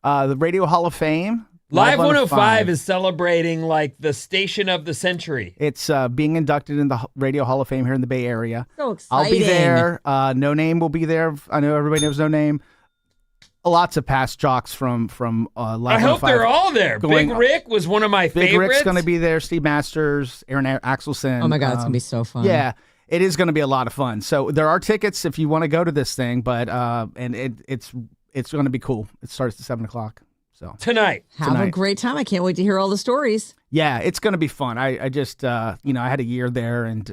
The Radio Hall of Fame. Live 105 is celebrating like the station of the century. It's being inducted in the Radio Hall of Fame here in the Bay Area. So exciting. I'll be there. No Name will be there. I know everybody knows No Name. Lots of past jocks from Live 105. I hope they're all there. Big Rick was one of my favorites. Big Rick's going to be there. Steve Masters, Aaron Axelson. Oh my God, it's going to be so fun. Yeah, it is going to be a lot of fun. So there are tickets if you want to go to this thing, but and it's going to be cool. It starts at 7:00. So tonight. Have a great time. I can't wait to hear all the stories. Yeah, it's going to be fun. I just, I had a year there, and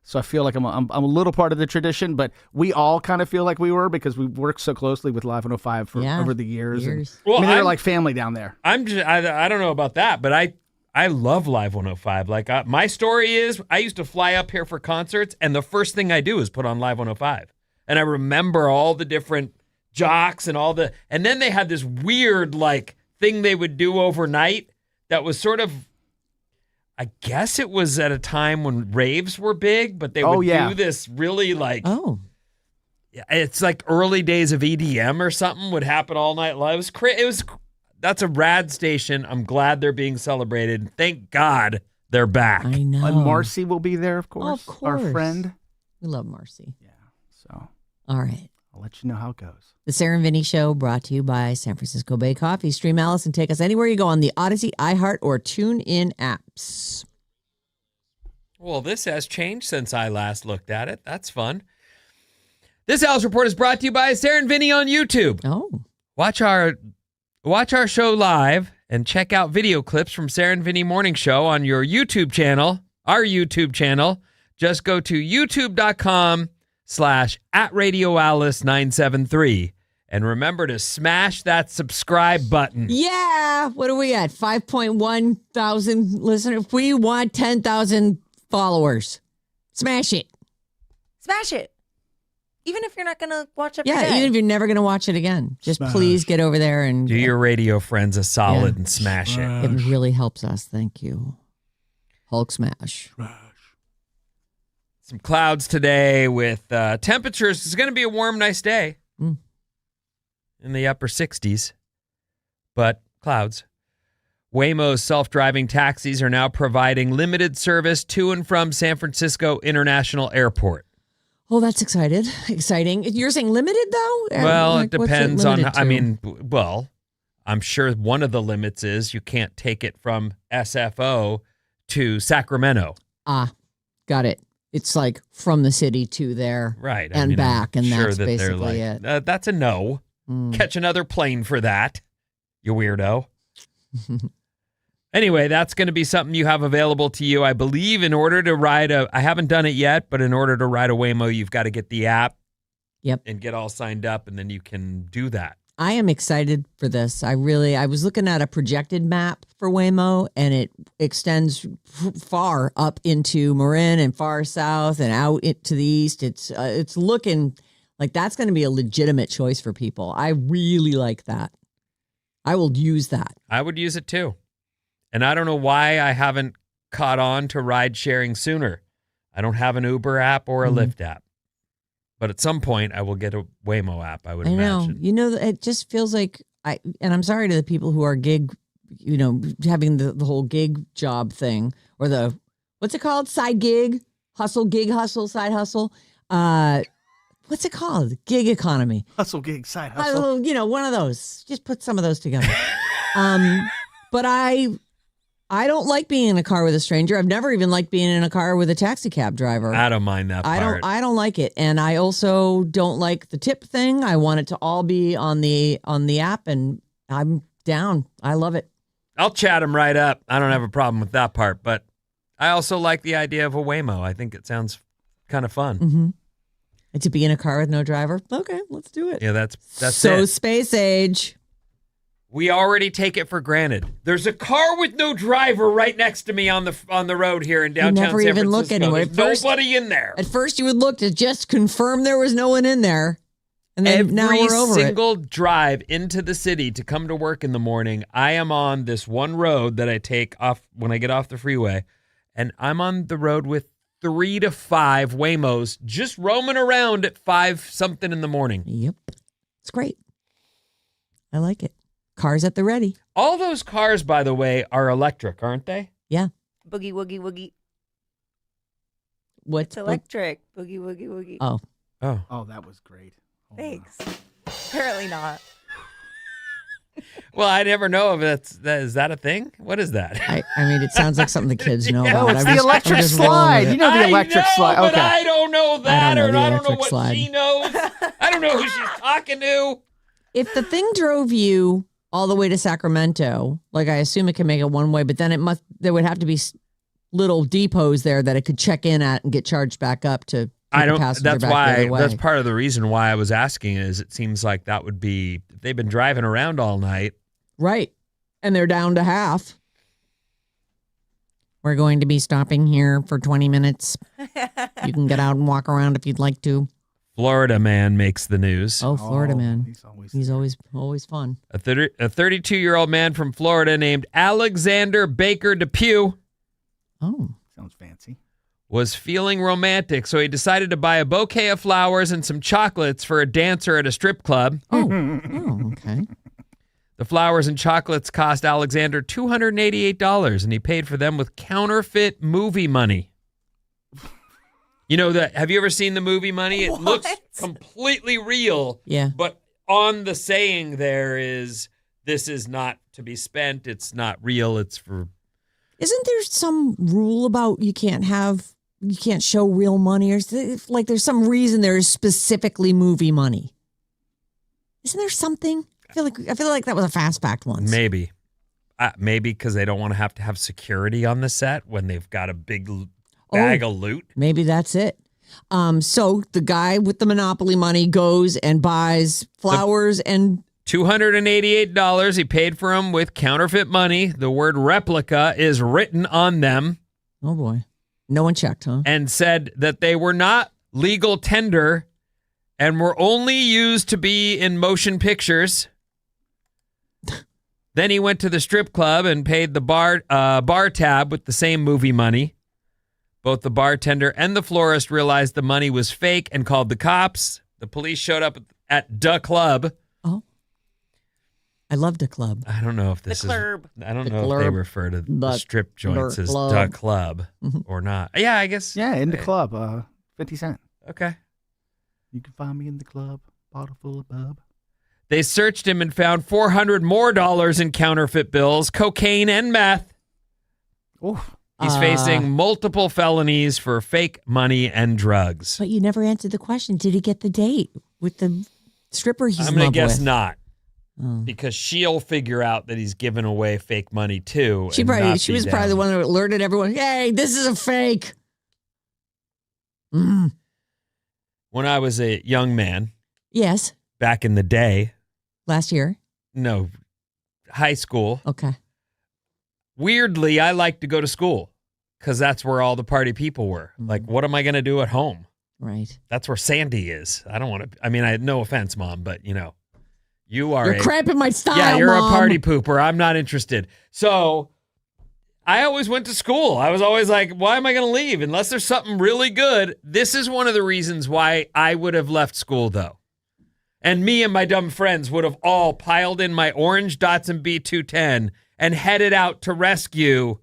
so I feel like I'm a little part of the tradition, but we all kind of feel like we were because we worked so closely with Live 105 for over the years. And, well, they're like family down there. I don't know about that, but I love Live 105. Like my story is I used to fly up here for concerts, and the first thing I do is put on Live 105. And I remember all the different jocks and and then they had this weird like thing they would do overnight that was sort of, I guess it was at a time when raves were big, but they would do this really like, it's like early days of EDM or something would happen all night long. That's a rad station. I'm glad they're being celebrated. Thank God they're back. I know. And Marcy will be there, of course. Of course. Our friend. We love Marcy. Yeah. So. All right. I'll let you know how it goes. The Sarah and Vinnie Show brought to you by San Francisco Bay Coffee. Stream Alice and take us anywhere you go on the Odyssey, iHeart, or TuneIn apps. Well, this has changed since I last looked at it. That's fun. This Alice Report is brought to you by Sarah and Vinnie on YouTube. Oh. Watch our show live and check out video clips from Sarah and Vinnie Morning Show on your YouTube channel, our YouTube channel. Just go to youtube.com/@RadioAlice973. And remember to smash that subscribe button. Yeah. What are we at? 5.1 thousand listeners. We want 10,000 followers. Smash it. Smash it. Even if you're not going to watch every day. Yeah, even if you're never going to watch it again. Just please get over there and do your radio friends a solid and smash it. It really helps us. Thank you. Hulk smash. Some clouds today with temperatures. It's going to be a warm, nice day in the upper 60s, but clouds. Waymo's self-driving taxis are now providing limited service to and from San Francisco International Airport. Oh, that's exciting. You're saying limited, though? Well, it depends on, to? I'm sure one of the limits is you can't take it from SFO to Sacramento. Ah, got it. It's like from the city to there and back, and sure that's that basically like, it. That's a no. Catch another plane for that, you weirdo. Anyway, that's going to be something you have available to you. I believe in order to ride I haven't done it yet, but in order to ride a Waymo, you've got to get the app and get all signed up, and then you can do that. I am excited for this. I was looking at a projected map for Waymo, and it extends far up into Marin and far south and out to the east. It's looking like that's going to be a legitimate choice for people. I really like that. I will use that. I would use it too. And I don't know why I haven't caught on to ride sharing sooner. I don't have an Uber app or a Lyft app. But at some point, I will get a Waymo app, I would imagine. You know, it just feels like, and I'm sorry to the people who are gig, having the whole gig job thing, or what's it called? Side gig, gig hustle, side hustle. What's it called? Gig economy. Hustle, gig, side hustle. One of those. Just put some of those together. But I don't like being in a car with a stranger. I've never even liked being in a car with a taxi cab driver. I don't mind that part. I don't like it. And I also don't like the tip thing. I want it to all be on the app, and I'm down. I love it. I'll chat them right up. I don't have a problem with that part, but I also like the idea of a Waymo. I think it sounds kind of fun. Mm-hmm. And to be in a car with no driver? Okay, let's do it. Yeah, that's so it. Space age. we already take it for granted. There's a car with no driver right next to me on the road here in downtown never San even Francisco. look anywhere. There's nobody in there. At first, you would look to just confirm there was no one in there. And then now we're over Every single drive into the city to come to work in the morning, I am on this one road that I take off when I get off the freeway. And I'm on the road with 3 to 5 Waymos just roaming around at 5-something in the morning. Yep. It's great. I like it. Cars at the ready. All those cars, by the way, are electric, aren't they? Yeah. Boogie woogie woogie. What's It's electric. Boogie woogie woogie. Oh. Oh, that was great. Thanks. Apparently not. Well, I never know if is that a thing? What is that? I mean, it sounds like something the kids know about. Oh, it's the electric slide. You know the electric slide. But Okay. I don't know that, I don't know the I don't know electric what slide. she knows. I don't know who she's talking to. If the thing drove you all the way to Sacramento, like I assume it can make it one way, but then there would have to be little depots there that it could check in at and get charged back up to. I don't. That's That's the why. other way. That's part of the reason why I was asking. Is it seems like that would be if they've been driving around all night. Right. And they're down to half. We're going to be stopping here for 20 minutes. You can get out and walk around if you'd like to. Florida man makes the news. Oh, Florida man. He's always fun. A 32-year-old man from Florida named Alexander Baker Depew. Oh. Sounds fancy. Was feeling romantic, so he decided to buy a bouquet of flowers and some chocolates for a dancer at a strip club. Oh, okay. The flowers and chocolates cost Alexander $288, and he paid for them with counterfeit movie money. You know that? Have you ever seen the movie Money? It looks completely real. Yeah. But on the saying there is, this is not to be spent. It's not real. It's for... Isn't there some rule about you can't show real money, or like there's some reason there is specifically movie money? Isn't there something? I feel like that was a fast fact once. Maybe because they don't want to have security on the set when they've got a big bag of loot. Maybe that's it. So the guy with the Monopoly money goes and buys flowers and $288. He paid for them with counterfeit money. The word replica is written on them. Oh boy. No one checked, huh? And said that they were not legal tender and were only used to be in motion pictures. Then he went to the strip club and paid the bar tab with the same movie money. Both the bartender and the florist realized the money was fake and called the cops. The police showed up at the club. Oh. I loved the club. I don't know if this is... I don't know if they refer to the strip joints as the club or not. Yeah, I guess. Yeah, in the club. 50 Cent. Okay. You can find me in the club, bottle full of bub. They searched him and found $400 more in counterfeit bills, cocaine, and meth. Oh. He's facing multiple felonies for fake money and drugs. But you never answered the question. Did he get the date with the stripper he's I'm in love going to guess with? not. Because she'll figure out that he's giving away fake money too. She was probably the one that alerted everyone, hey, this is a fake. When I was a young man. Yes. Back in the day. Last year? No. High school. Okay. Weirdly, I liked to go to school because that's where all the party people were. Like, what am I going to do at home? Right. That's where Sandy is. I don't want to. I mean, I had no offense, Mom, but you know, you're cramping my style. Yeah, you're Mom. a party pooper. I'm not interested. So I always went to school. I was always like, why am I going to leave unless there's something really good? This is one of the reasons why I would have left school, though. And me and my dumb friends would have all piled in my orange Datsun B210 and headed out to rescue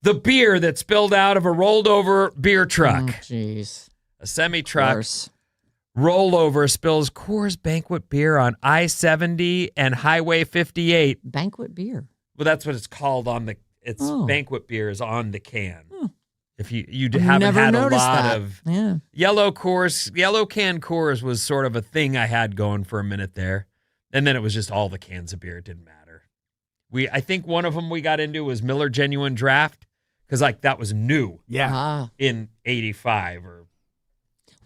the beer that spilled out of a rolled over beer truck. Jeez. A semi-truck rollover spills Coors Banquet beer on I-70 and Highway 58. Banquet beer? Well, that's what it's called on the, Banquet beer is on the can. If you haven't never had a noticed lot that. of Yeah. yellow can Coors was sort of a thing I had going for a minute there. And then it was just all the cans of beer. It didn't matter. I think one of them we got into was Miller Genuine Draft because like that was new. Yeah. In 85 or.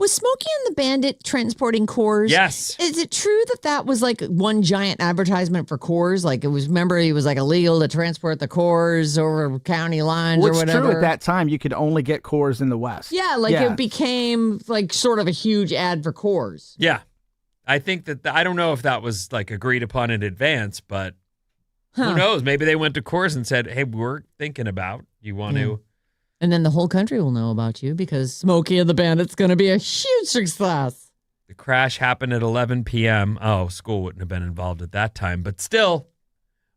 Was Smokey and the Bandit transporting Coors? Yes. Is it true that was like one giant advertisement for Coors? Like it was, remember, it was like illegal to transport the Coors over county lines or whatever? True, at that time, you could only get Coors in the West. Yeah, it became like sort of a huge ad for Coors. Yeah. I think that, I don't know if that was like agreed upon in advance, but who knows? Maybe they went to Coors and said, hey, we're thinking about, you want to... And then the whole country will know about you because Smokey and the Bandit's going to be a huge success. The crash happened at 11 p.m. Oh, school wouldn't have been involved at that time. But still,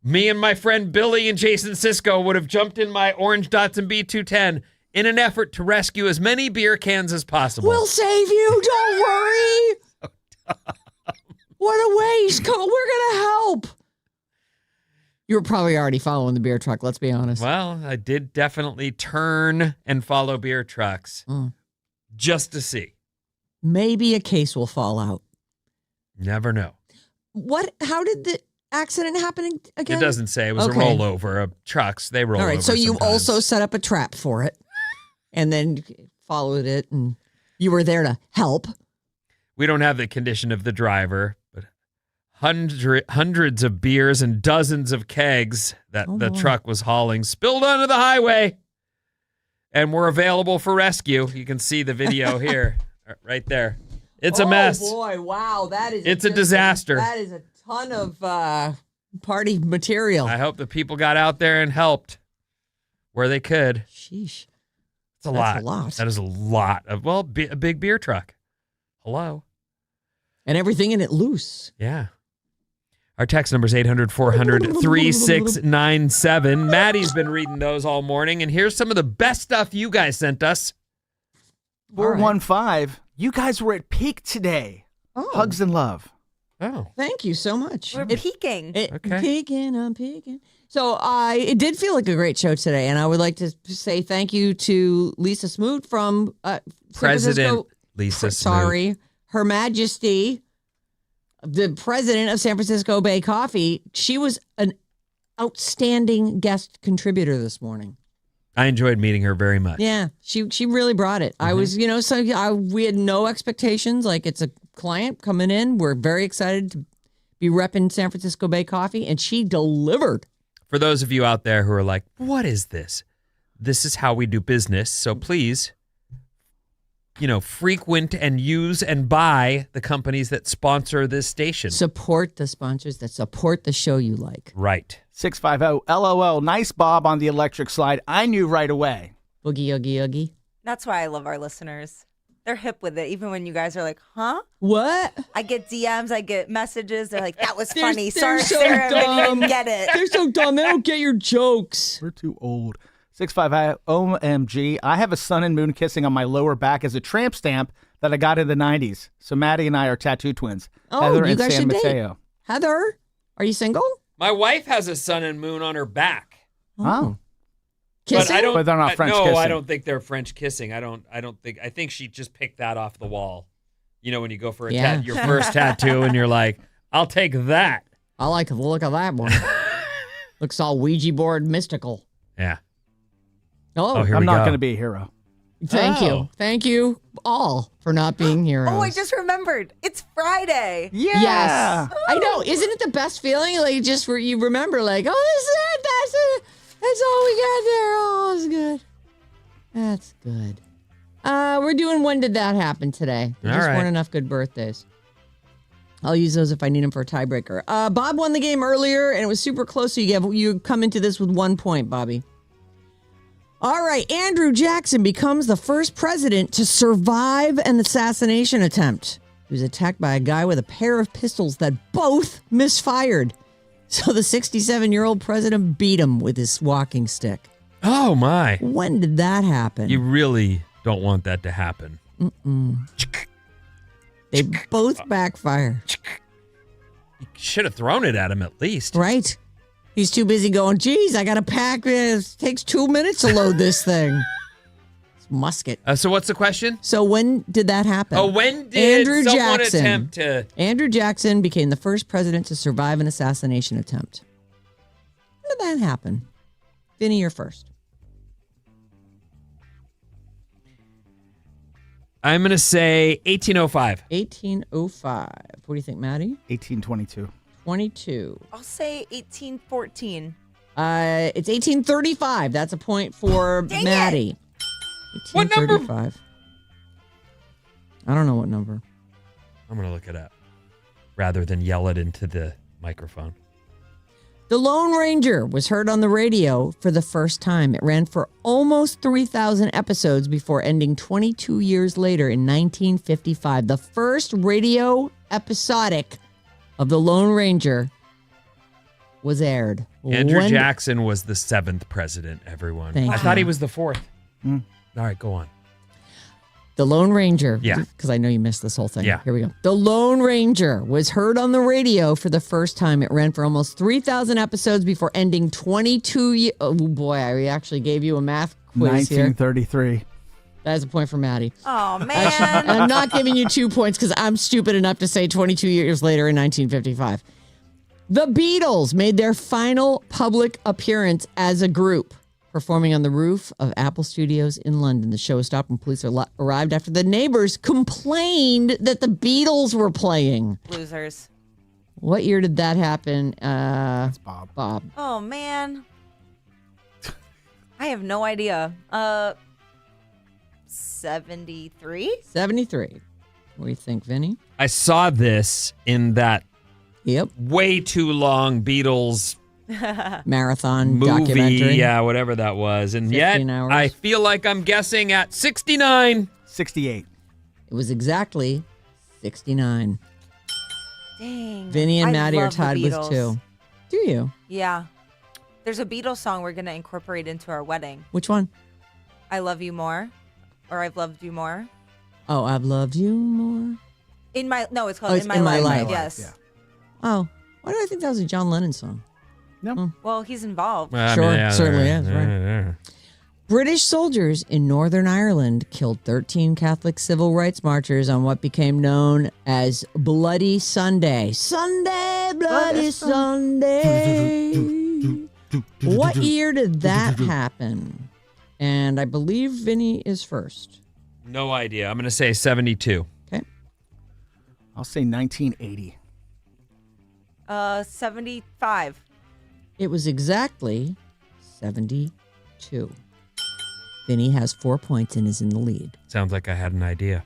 me and my friend Billy and Jason Sisko would have jumped in my orange Datsun B210 in an effort to rescue as many beer cans as possible. We'll save you. Don't worry. What a waste. We're going to help. You were probably already following the beer truck, let's be honest. Well, I did definitely turn and follow beer trucks just to see. Maybe a case will fall out. Never know. How did the accident happen again? It doesn't say. It was a rollover of trucks. They roll over. All right, so you sometimes. also set up a trap for it and then followed it, and you were there to help. We don't have the condition of the driver, but hundreds of beers and dozens of kegs that the truck was hauling spilled onto the highway and were available for rescue. You can see the video here, right there. It's a mess. Oh, boy. Wow. It's a disaster. That is a ton of party material. I hope the people got out there and helped where they could. Sheesh. That's a lot. That is a lot of, a big beer truck. Hello. And everything in it loose. Yeah. Our text number is 800-400-3697. Maddie's been reading those all morning, and here's some of the best stuff you guys sent us. 415. You guys were at peak today. Oh. Hugs and love. Oh. Thank you so much. We're peaking. I'm peaking. So it did feel like a great show today, and I would like to say thank you to Lisa Smoot from President Lisa Smoot. Sorry, Her Majesty, the president of San Francisco Bay Coffee. She was an outstanding guest contributor this morning. I enjoyed meeting her very much. Yeah, she really brought it. I was, we had no expectations. Like, it's a client coming in. We're very excited to be repping San Francisco Bay Coffee, and she delivered. For those of you out there who are like, what is this? This is how we do business. So please, frequent and use and buy the companies that sponsor this station. Support the sponsors that support the show you like. Right. 650 LOL. Nice Bob on the electric slide. I knew right away. Boogie, oogie, oogie. That's why I love our listeners. They're hip with it, even when you guys are like, huh? What? I get DMs, I get messages. They're like, that was funny. They're Sorry, so Sarah, dumb. I didn't get it. They're so dumb. They don't get your jokes. We're too old. 650 OMG. I have a sun and moon kissing on my lower back as a tramp stamp that I got in the 90s. So Matty and I are tattoo twins. Oh, Heather you and guys San should Mateo. date. Heather, are you single? My wife has a sun and moon on her back. Oh. Kissing? But they're not French no, kissing. I don't think they're French kissing. I think she just picked that off the wall. When you go for your first tattoo and you're like, I'll take that. I like the look of that one. Looks all Ouija board mystical. Yeah. Oh, here I'm we not go. going to be a hero. Thank you. Thank you all for not being heroes. Oh, I just remembered. It's Friday. Yeah. Yes. I know. Isn't it the best feeling? Like, just where you remember, like, oh, this is it. That's it. That's all we got there. Oh, it's good. That's good. We're doing When Did That Happen today. There just weren't enough good birthdays. I'll use those if I need them for a tiebreaker. Bob won the game earlier, and it was super close, so you come into this with 1 point, Bobby. All right, Andrew Jackson becomes the first president to survive an assassination attempt. He was attacked by a guy with a pair of pistols that both misfired. So the 67-year-old president beat him with his walking stick. Oh, my. When did that happen? You really don't want that to happen. They both backfire. You should have thrown it at him at least. Right? He's too busy going, geez, I got to pack. It takes 2 minutes to load this thing. It's musket. So what's the question? So when did that happen? Oh, when did Andrew someone Jackson. attempt to... Andrew Jackson became the first president to survive an assassination attempt. When did that happen? Vinnie, you're first. I'm going to say 1805. 1805. What do you think, Matty? 1822. 22. I'll say 1814. It's 1835. That's a point for Dang Matty. What number? 1835. I don't know what number. I'm going to look it up rather than yell it into the microphone. The Lone Ranger was heard on the radio for the first time. It ran for almost 3,000 episodes before ending 22 years later in 1955. The first radio episodic of The Lone Ranger was aired. Andrew Jackson was the 7th president, everyone. Thank I you. thought he was the 4th. All right, go on. The Lone Ranger. Yeah. Because I know you missed this whole thing. Yeah. Here we go. The Lone Ranger was heard on the radio for the first time. It ran for almost 3,000 episodes before ending 22 years. Oh, boy. I actually gave you a math quiz here. 1933. That's a point for Matty. Oh, man. I'm not giving you 2 points because I'm stupid enough to say 22 years later in 1955. The Beatles made their final public appearance as a group, performing on the roof of Apple Studios in London. The show stopped when police arrived after the neighbors complained that the Beatles were playing. Losers. What year did that happen? That's Bob. Bob. Oh, man. I have no idea. 73? 73. What do you think, Vinny? I saw this in that Yep. way too long Beatles Marathon movie, documentary. yeah, whatever that was. And 15 yet, hours. I feel like I'm guessing at 69. 68. It was exactly 69. Dang. Vinny and I Matty are love the tied with Beatles. 2. Do you? Yeah. There's a Beatles song we're going to incorporate into our wedding. Which one? I Love You More. Or I've Loved You More. Oh, I've loved you more. It's called Oh, it's In My Life. Life. Yes. Yeah. Oh, why do I think that was a John Lennon song? No. Well, he's involved. Sure, certainly is, right. Yeah. British soldiers in Northern Ireland killed 13 Catholic civil rights marchers on what became known as Bloody Sunday. Sunday, Bloody Sunday. What year did that happen? And I believe Vinny is first. No idea. I'm going to say 72. Okay. I'll say 1980. 75. It was exactly 72. Vinny has 4 points and is in the lead. Sounds like I had an idea.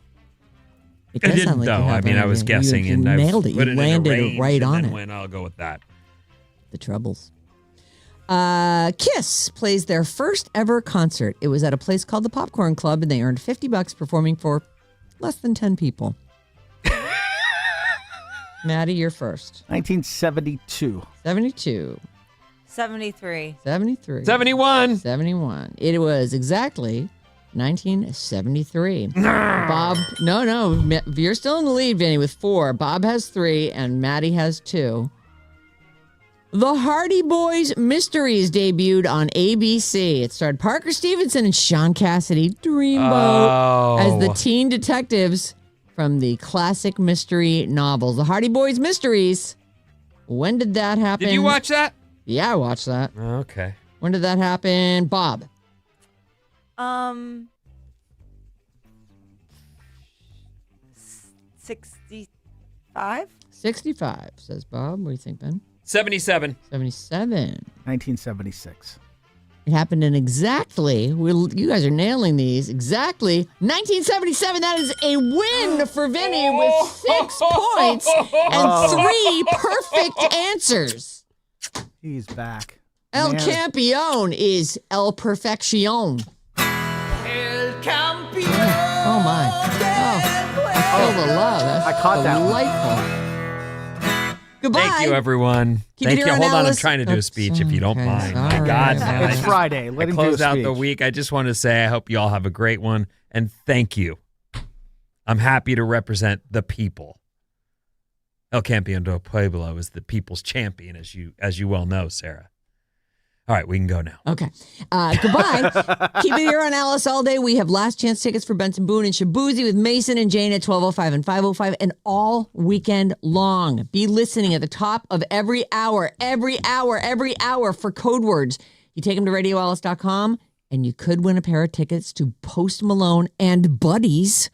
It I does didn't, sound like though. you have I mean, an I was idea. guessing, you and nailed I it. put You it in a landed range, it right and on then it. went, I'll go with that. The troubles. Kiss plays their first ever concert. It was at a place called the Popcorn Club, and they earned $50 performing for less than 10 people. Matty, you're first. 1972. 72. 73. 73. 71. 71. It was exactly 1973. Bob, no, you're still in the lead, Vinny, with 4. Bob has 3, and Matty has 2. The Hardy Boys Mysteries debuted on ABC. It starred Parker Stevenson and Sean Cassidy, Dreamboat, as the teen detectives from the classic mystery novels. The Hardy Boys Mysteries. When did that happen? Did you watch that? Yeah, I watched that. Okay. When did that happen? Bob. 65? 65, says Bob. What do you think, Ben? 77. 77. 1976. It happened in exactly, you guys are nailing these, exactly 1977. That is a win for Vinny with 6 points and 3 perfect answers. He's back. El Man. Campeón is El Perfección. El Campeón. Oh, my. Oh, I feel the love. That's I caught that one. delightful. Goodbye. Thank you, everyone. Keep Thank it you. here on Hold on. I'm Alice. trying to do a speech if you don't Okay, mind. My sorry. God, man. It's Friday. Let I him do a closed out speech. the week. I just want to say I hope you all have a great one. And thank you. I'm happy to represent the people. El Campeón del Pueblo is the people's champion, as you well know, Sarah. All right, we can go now. Okay. Goodbye. Keep it here on Alice all day. We have last chance tickets for Benson Boone and Shabuzi with Mason and Jane at 12:05 and 5:05 and all weekend long. Be listening at the top of every hour for code words. You take them to radioalice.com and you could win a pair of tickets to Post Malone and Buddies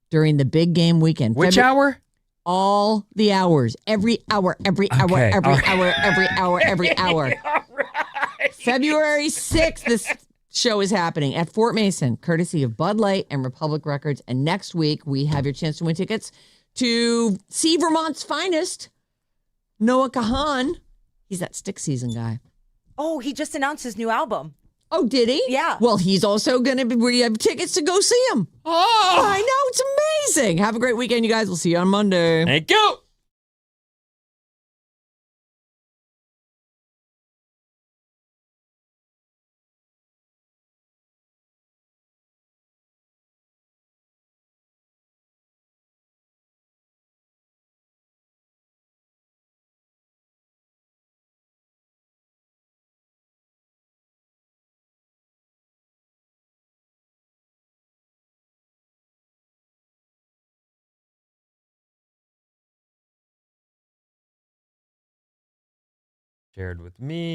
during the big game weekend. Which hour? All the hours. Every hour, every hour, Okay, every all right. hour, every hour, every hour. All right. February 6th, this show is happening at Fort Mason, courtesy of Bud Light and Republic Records. And next week, we have your chance to win tickets to see Vermont's finest, Noah Kahan. He's that stick season guy. Oh, he just announced his new album. Oh, did he? Yeah. Well, he's also going to be, we have tickets to go see him. Oh, I know. It's amazing. Have a great weekend, you guys. We'll see you on Monday. thank you. Shared with me.